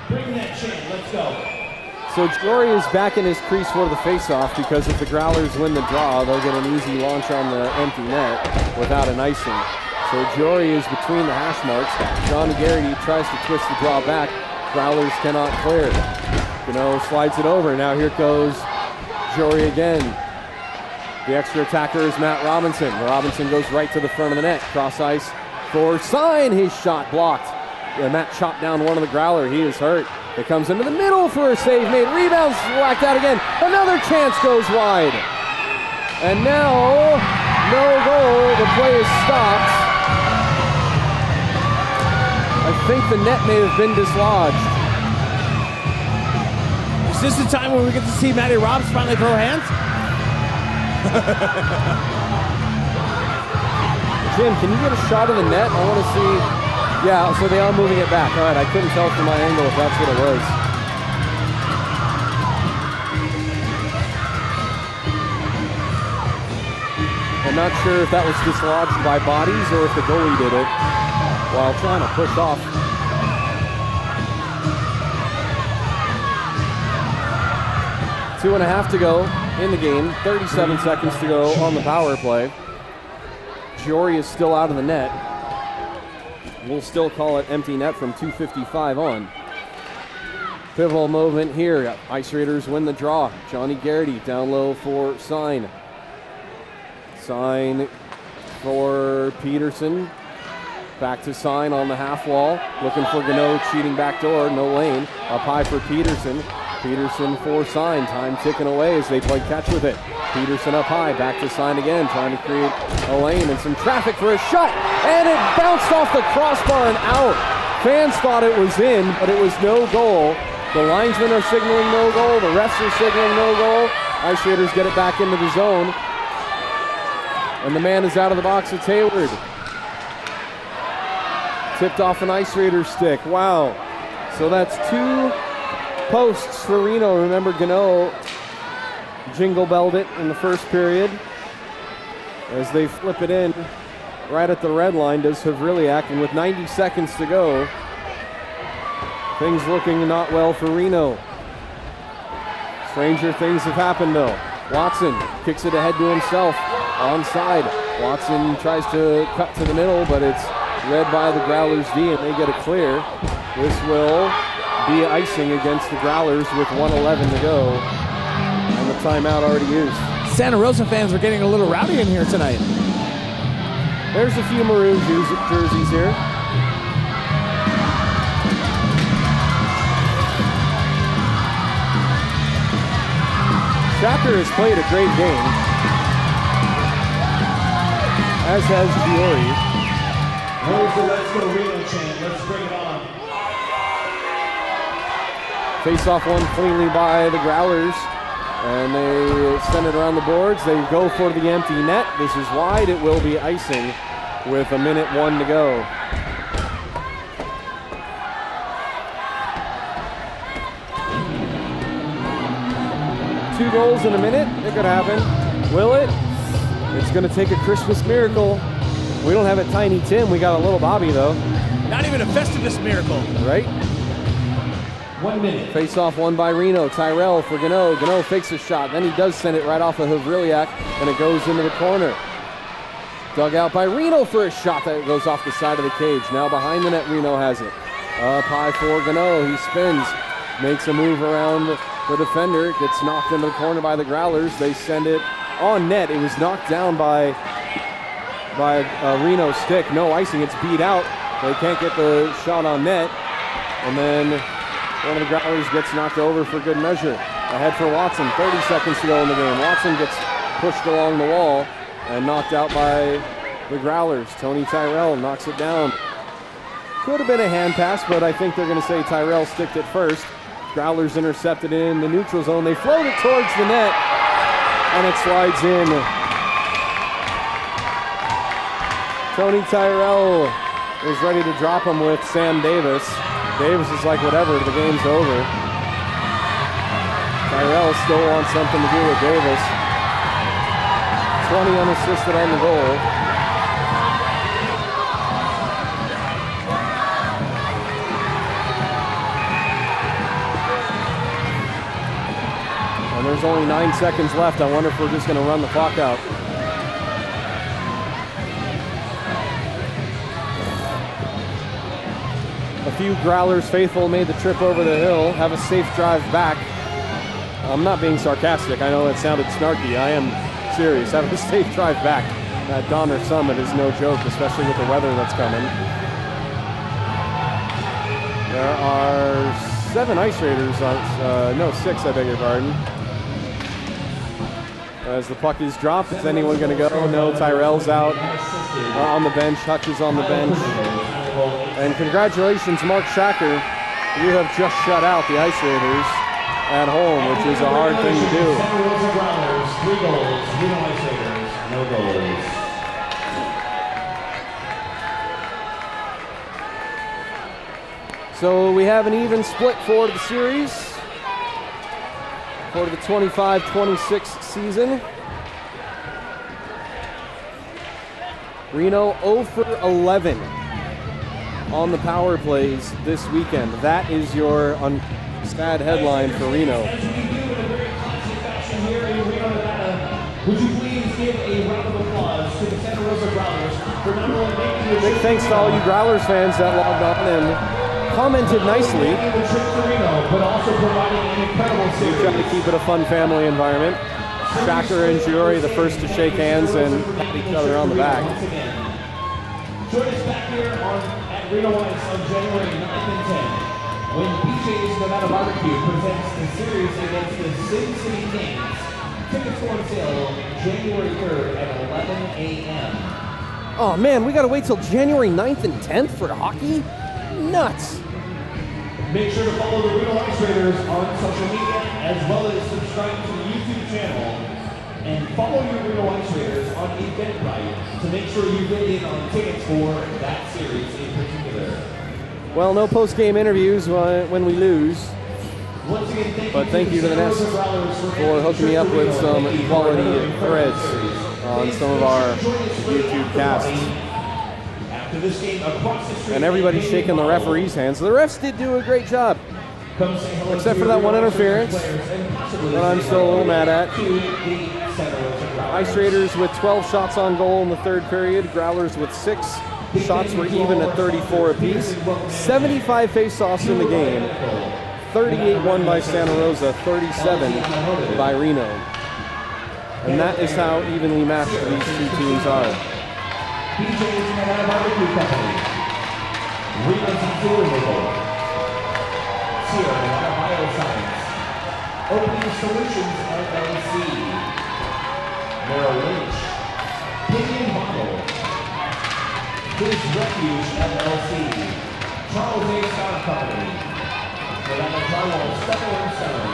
Bring that chain. Let's go. So Jory is back in his crease for the faceoff because if the Growlers win the draw, they'll get an easy launch on the empty net without an icing. So Jory is between the hash marks. John Garrity tries to twist the draw back. Growlers cannot clear. Gano slides it over. Now here goes Jory again. The extra attacker is Matt Robinson. Robinson goes right to the front of the net. Cross ice for Sign. His shot blocked. Yeah, Matt chopped down one of the Growler. He is hurt. It comes into the middle for a save made. Rebounds whacked out again. Another chance goes wide. And now, no goal. The play is stopped. I think the net may have been dislodged. Is this the time when we get to see Matty Robs finally throw hands? Jim, can you get a shot of the net? I want to see. Yeah, so they are moving it back. All right, I couldn't tell from my angle if that's what it was. I'm not sure if that was dislodged by bodies or if the goalie did it while trying to push off. Two and a half to go in the game. 37 seconds to go on the power play. Jory is still out of the net. We'll still call it empty net from 2:55 on. Pivotal moment here. Ice Raiders win the draw. Johnny Garrity down low for Sign. Sign for Peterson. Back to Sign on the half wall. Looking for Gano, cheating backdoor. No lane. Up high for Peterson. Peterson for Sign. Time ticking away as they play catch with it. Peterson up high. Back to Sign again. Trying to create a lane and some traffic for a shot. And it bounced off the crossbar and out. Fans thought it was in, but it was no goal. The linesmen are signaling no goal. The refs are signaling no goal. Ice Raiders get it back into the zone. And the man is out of the box. It's Hayward. Tipped off an Ice Raider stick. Wow. So that's two posts for Reno. Remember, Gano jingle belled it in the first period. As they flip it in right at the red line does Havriliak. And with 90 seconds to go, things looking not well for Reno. Stranger things have happened though. Watson kicks it ahead to himself. Onside. Watson tries to cut to the middle, but it's read by the Growlers D, and they get it clear. This will be icing against the Growlers with 1:11 to go, and the timeout already used. Santa Rosa fans are getting a little rowdy in here tonight. There's a few maroon jerseys here. Shacker has played a great game, as has Giori. Here's the Let's Go Reno chant. Let's bring it on. Face-off one cleanly by the Growlers, and they send it around the boards. They go for the empty net. This is wide. It will be icing with 1:01 to go. Two goals in a minute. It could happen. Will it? It's going to take a Christmas miracle. We don't have a Tiny Tim. We got a little Bobby, though. Not even a Festivus miracle. Right? 1 minute. Face off one by Reno. Tyrell for Gano. Gano fakes a shot. Then he does send it right off of Havriliak, and it goes into the corner. Dug out by Reno for a shot that goes off the side of the cage. Now behind the net, Reno has it. Up high for Gano. He spins. Makes a move around the defender. It gets knocked into the corner by the Growlers. They send it on net. It was knocked down by Reno's stick. No icing. It's beat out. They can't get the shot on net. And then one of the Growlers gets knocked over for good measure. Ahead for Watson. 30 seconds to go in the game. Watson gets pushed along the wall and knocked out by the Growlers. Tony Tyrell knocks it down. Could have been a hand pass, but I think they're going to say Tyrell sticked it first. Growlers intercepted in the neutral zone. They float it towards the net, and it slides in. Tony Tyrell is ready to drop him with Sam Davis. Davis is like, whatever, the game's over. Tyrell still wants something to do with Davis. 20 unassisted on the goal. And there's only 9 seconds left. I wonder if we're just going to run the clock out. A few Growlers faithful made the trip over the hill, have a safe drive back. I'm not being sarcastic. I know that sounded snarky. I am serious. Have a safe drive back. That Donner Summit is no joke, especially with the weather that's coming. There are 7 Ice Raiders on, no, 6, I beg your pardon. As the puck is dropped, is anyone going to go? No, Tyrell's out on the bench. Hutch is on the bench. And congratulations, Mark Shacker. You have just shut out the Ice Raiders at home, which is a hard thing to do. Santa Rosa Growlers, 3 goals. Reno Ice Raiders, no goals. So we have an even split for the series, for the 25-26 season. Reno 0 for 11 on the power plays this weekend. That is your sad headline for Reno. Would you please give a round of applause to the Santa Rosa Growlers for not only making the Big thanks to all you Growlers fans that logged on and commented nicely. but also providing an incredible We series. try to keep it a fun family environment. Shacker and Jury, the first to shake hands and pat each other on the back. Join us back here at Reno Ice on January 9th and 10th when BJ's Nevada Barbecue presents the series against the Sin City Kings. Tickets go on sale January 3rd at 11 a.m. Oh man, we gotta wait till January 9th and 10th for hockey? Nuts. Make sure to follow the Reno Ice Raiders on social media as well as subscribe to the YouTube channel and follow your Reno Ice Raiders on Eventbrite to make sure you get in on tickets for that series in particular. Well, no post-game interviews when we lose. Once again, But thank you to the Nest for hooking me up with some quality threads on some of our YouTube casts. After this game, across the street, And everybody's shaking the referee's hands. The refs did do a great job, come say hello except to for your that one Reno Ice interference Raiders and possibly that I'm still a little mad at. to the Santa Rosa Growlers. Ice Raiders with 12 shots on goal in the third period. Growlers with 6. Shots were even at 34 apiece. 75 face-offs in the game. 38 won by Santa Rosa, 37 by Reno. And that is how evenly matched these two teams are. BJ's Nevada Barbecue Company, Reno Tattoo Removal, Sierra Nevada Bioscience, Opening Solutions LLC, Merrill Lynch, Pinion Bottle, His Refuge LLC, Charles A. Scott Company, Nevada Drywall Stucco and Stone,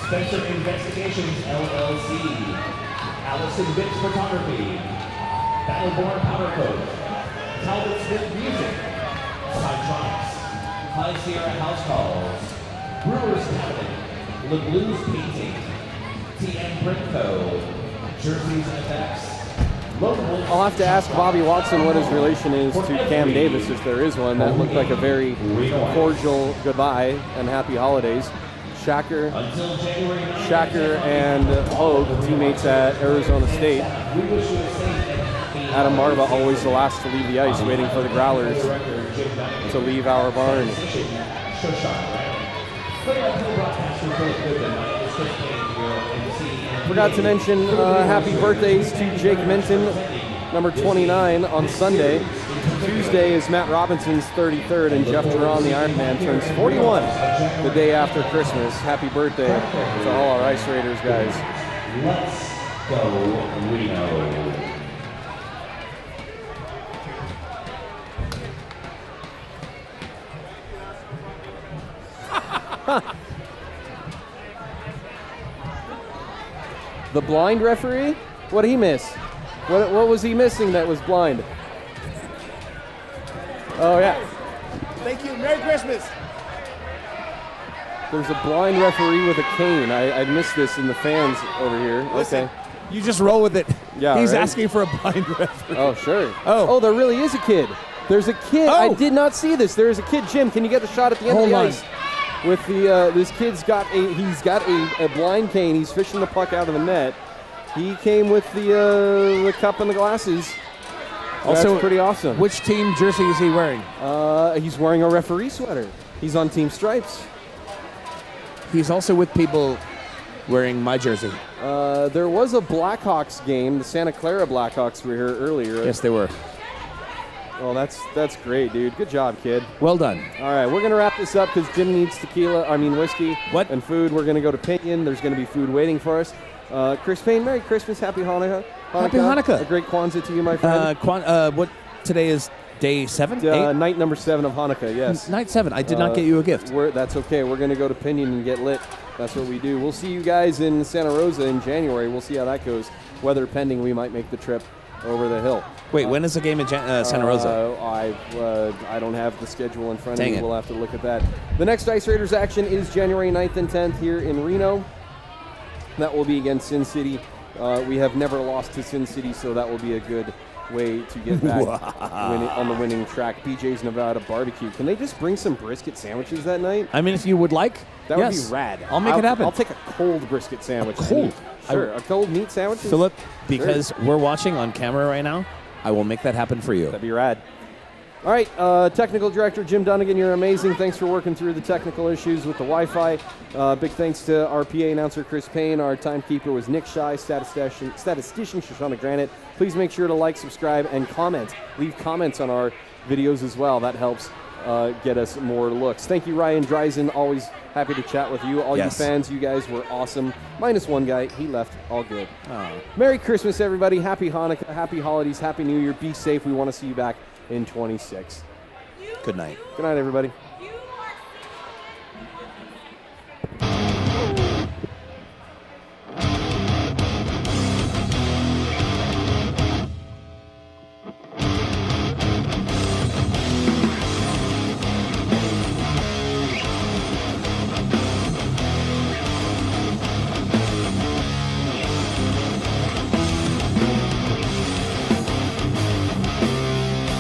Spencer Investigations LLC, Allison Bits Photography, Battleborn Powder Coat, Talbot Smith Music, Sidetronics, High Sierra House Calls, Brewers Cabinet, Le Blues Painting, TM Print Co., Jerseys FX, Local Wolf. I'll have to ask Bobby Watson what his relation is to Cam Davis, if there is one. That looked like a very cordial goodbye and happy holidays. Shacker and Hogue, teammates at Arizona State. Adam Marva, always the last to leave the ice, waiting for the Growlers to leave our barn. Forgot to mention happy birthdays to Jake Minton, number 29, on Sunday. Tuesday is Matt Robinson's 33rd, and Jeff Duran, the Iron Man, turns 41 the day after Christmas. Happy birthday to all our Ice Raiders guys. Let's go Reno. The blind referee? What did he miss? What was he missing that was blind? Oh, yeah. Thank you. Merry Christmas. There's a blind referee with a cane. I missed this in the fans over here. Listen, Okay. you just roll with it. Yeah, He's right? asking for a blind referee. Oh, sure. Oh. There really is a kid. There's a kid. Oh. I did not see this. There's a kid. Jim, can you get the shot at the end of Hold the on. ice? With the this kid's got a blind cane. He's fishing the puck out of the net. He came with the cup and the glasses. Also, That's pretty awesome. Which team jersey is he wearing? He's wearing a referee sweater. He's on Team Stripes. He's also with people wearing my jersey. There was a Blackhawks game. The Santa Clara Blackhawks were here earlier. Yes, they were. Well, that's great, dude. Good job, kid. Well done. All right, we're going to wrap this up because Jim needs whiskey and food. We're going to go to Pinion. There's going to be food waiting for us. Chris Payne, Merry Christmas, Happy Hanukkah. Happy Hanukkah. A great Kwanzaa to you, my friend. What today is day 7? 8? Night number 7 of Hanukkah, yes. Night 7. I did not get you a gift. That's okay. We're going to go to Pinion and get lit. That's what we do. We'll see you guys in Santa Rosa in January. We'll see how that goes. Weather pending, we might make the trip over the hill. Wait, when is the game in Santa Rosa? I don't have the schedule in front Dang of me. it. We'll have to look at that. The next Ice Raiders action is January 9th and 10th here in Reno. That will be against Sin City. We have never lost to Sin City, so that will be a good way to get back on the winning track. BJ's Nevada Barbecue. Can they just bring some brisket sandwiches that night? I mean, if you would like, That would be rad. I'll make it happen. I'll take a cold brisket sandwich. Cold? Sure, a cold meat sandwich. Philip, because we're watching on camera right now, I will make that happen for you. That'd be rad. All right, technical director Jim Dunnigan, you're amazing. Thanks for working through the technical issues with the Wi-Fi. Big thanks to our PA announcer Chris Payne. Our timekeeper was Nick Shy, statistician Shoshana Granite. Please make sure to like, subscribe, and comment. Leave comments on our videos as well. That helps get us more looks. Thank you, Ryan Dreisen. Always happy to chat with you. All you fans, you guys were awesome. Minus one guy, he left. All good. Merry Christmas, everybody. Happy Hanukkah, happy holidays, happy New Year. Be safe. We want to see you back in 26. Good night. Good night, everybody.